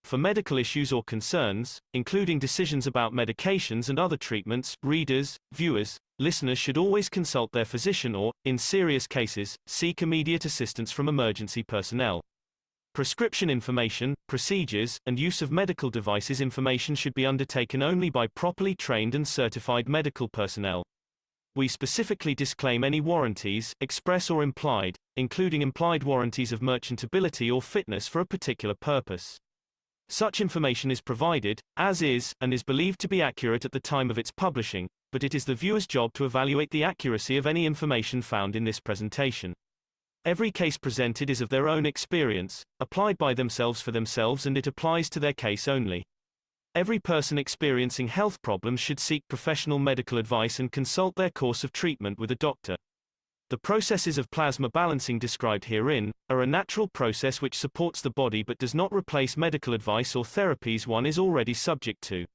For medical issues or concerns, including decisions about medications and other treatments, readers, viewers, listeners should always consult their physician or, in serious cases, seek immediate assistance from emergency personnel. Prescription information, procedures, and use of medical devices information should be undertaken only by properly trained and certified medical personnel. We specifically disclaim any warranties, express or implied, including implied warranties of merchantability or fitness for a particular purpose. Such information is provided, as is, and is believed to be accurate at the time of its publishing, but it is the viewer's job to evaluate the accuracy of any information found in this presentation. Every case presented is of their own experience, applied by themselves for themselves, and it applies to their case only. Every person experiencing health problems should seek professional medical advice and consult their course of treatment with a doctor. The processes of plasma balancing described herein are a natural process which supports the body but does not replace medical advice or therapies one is already subject to.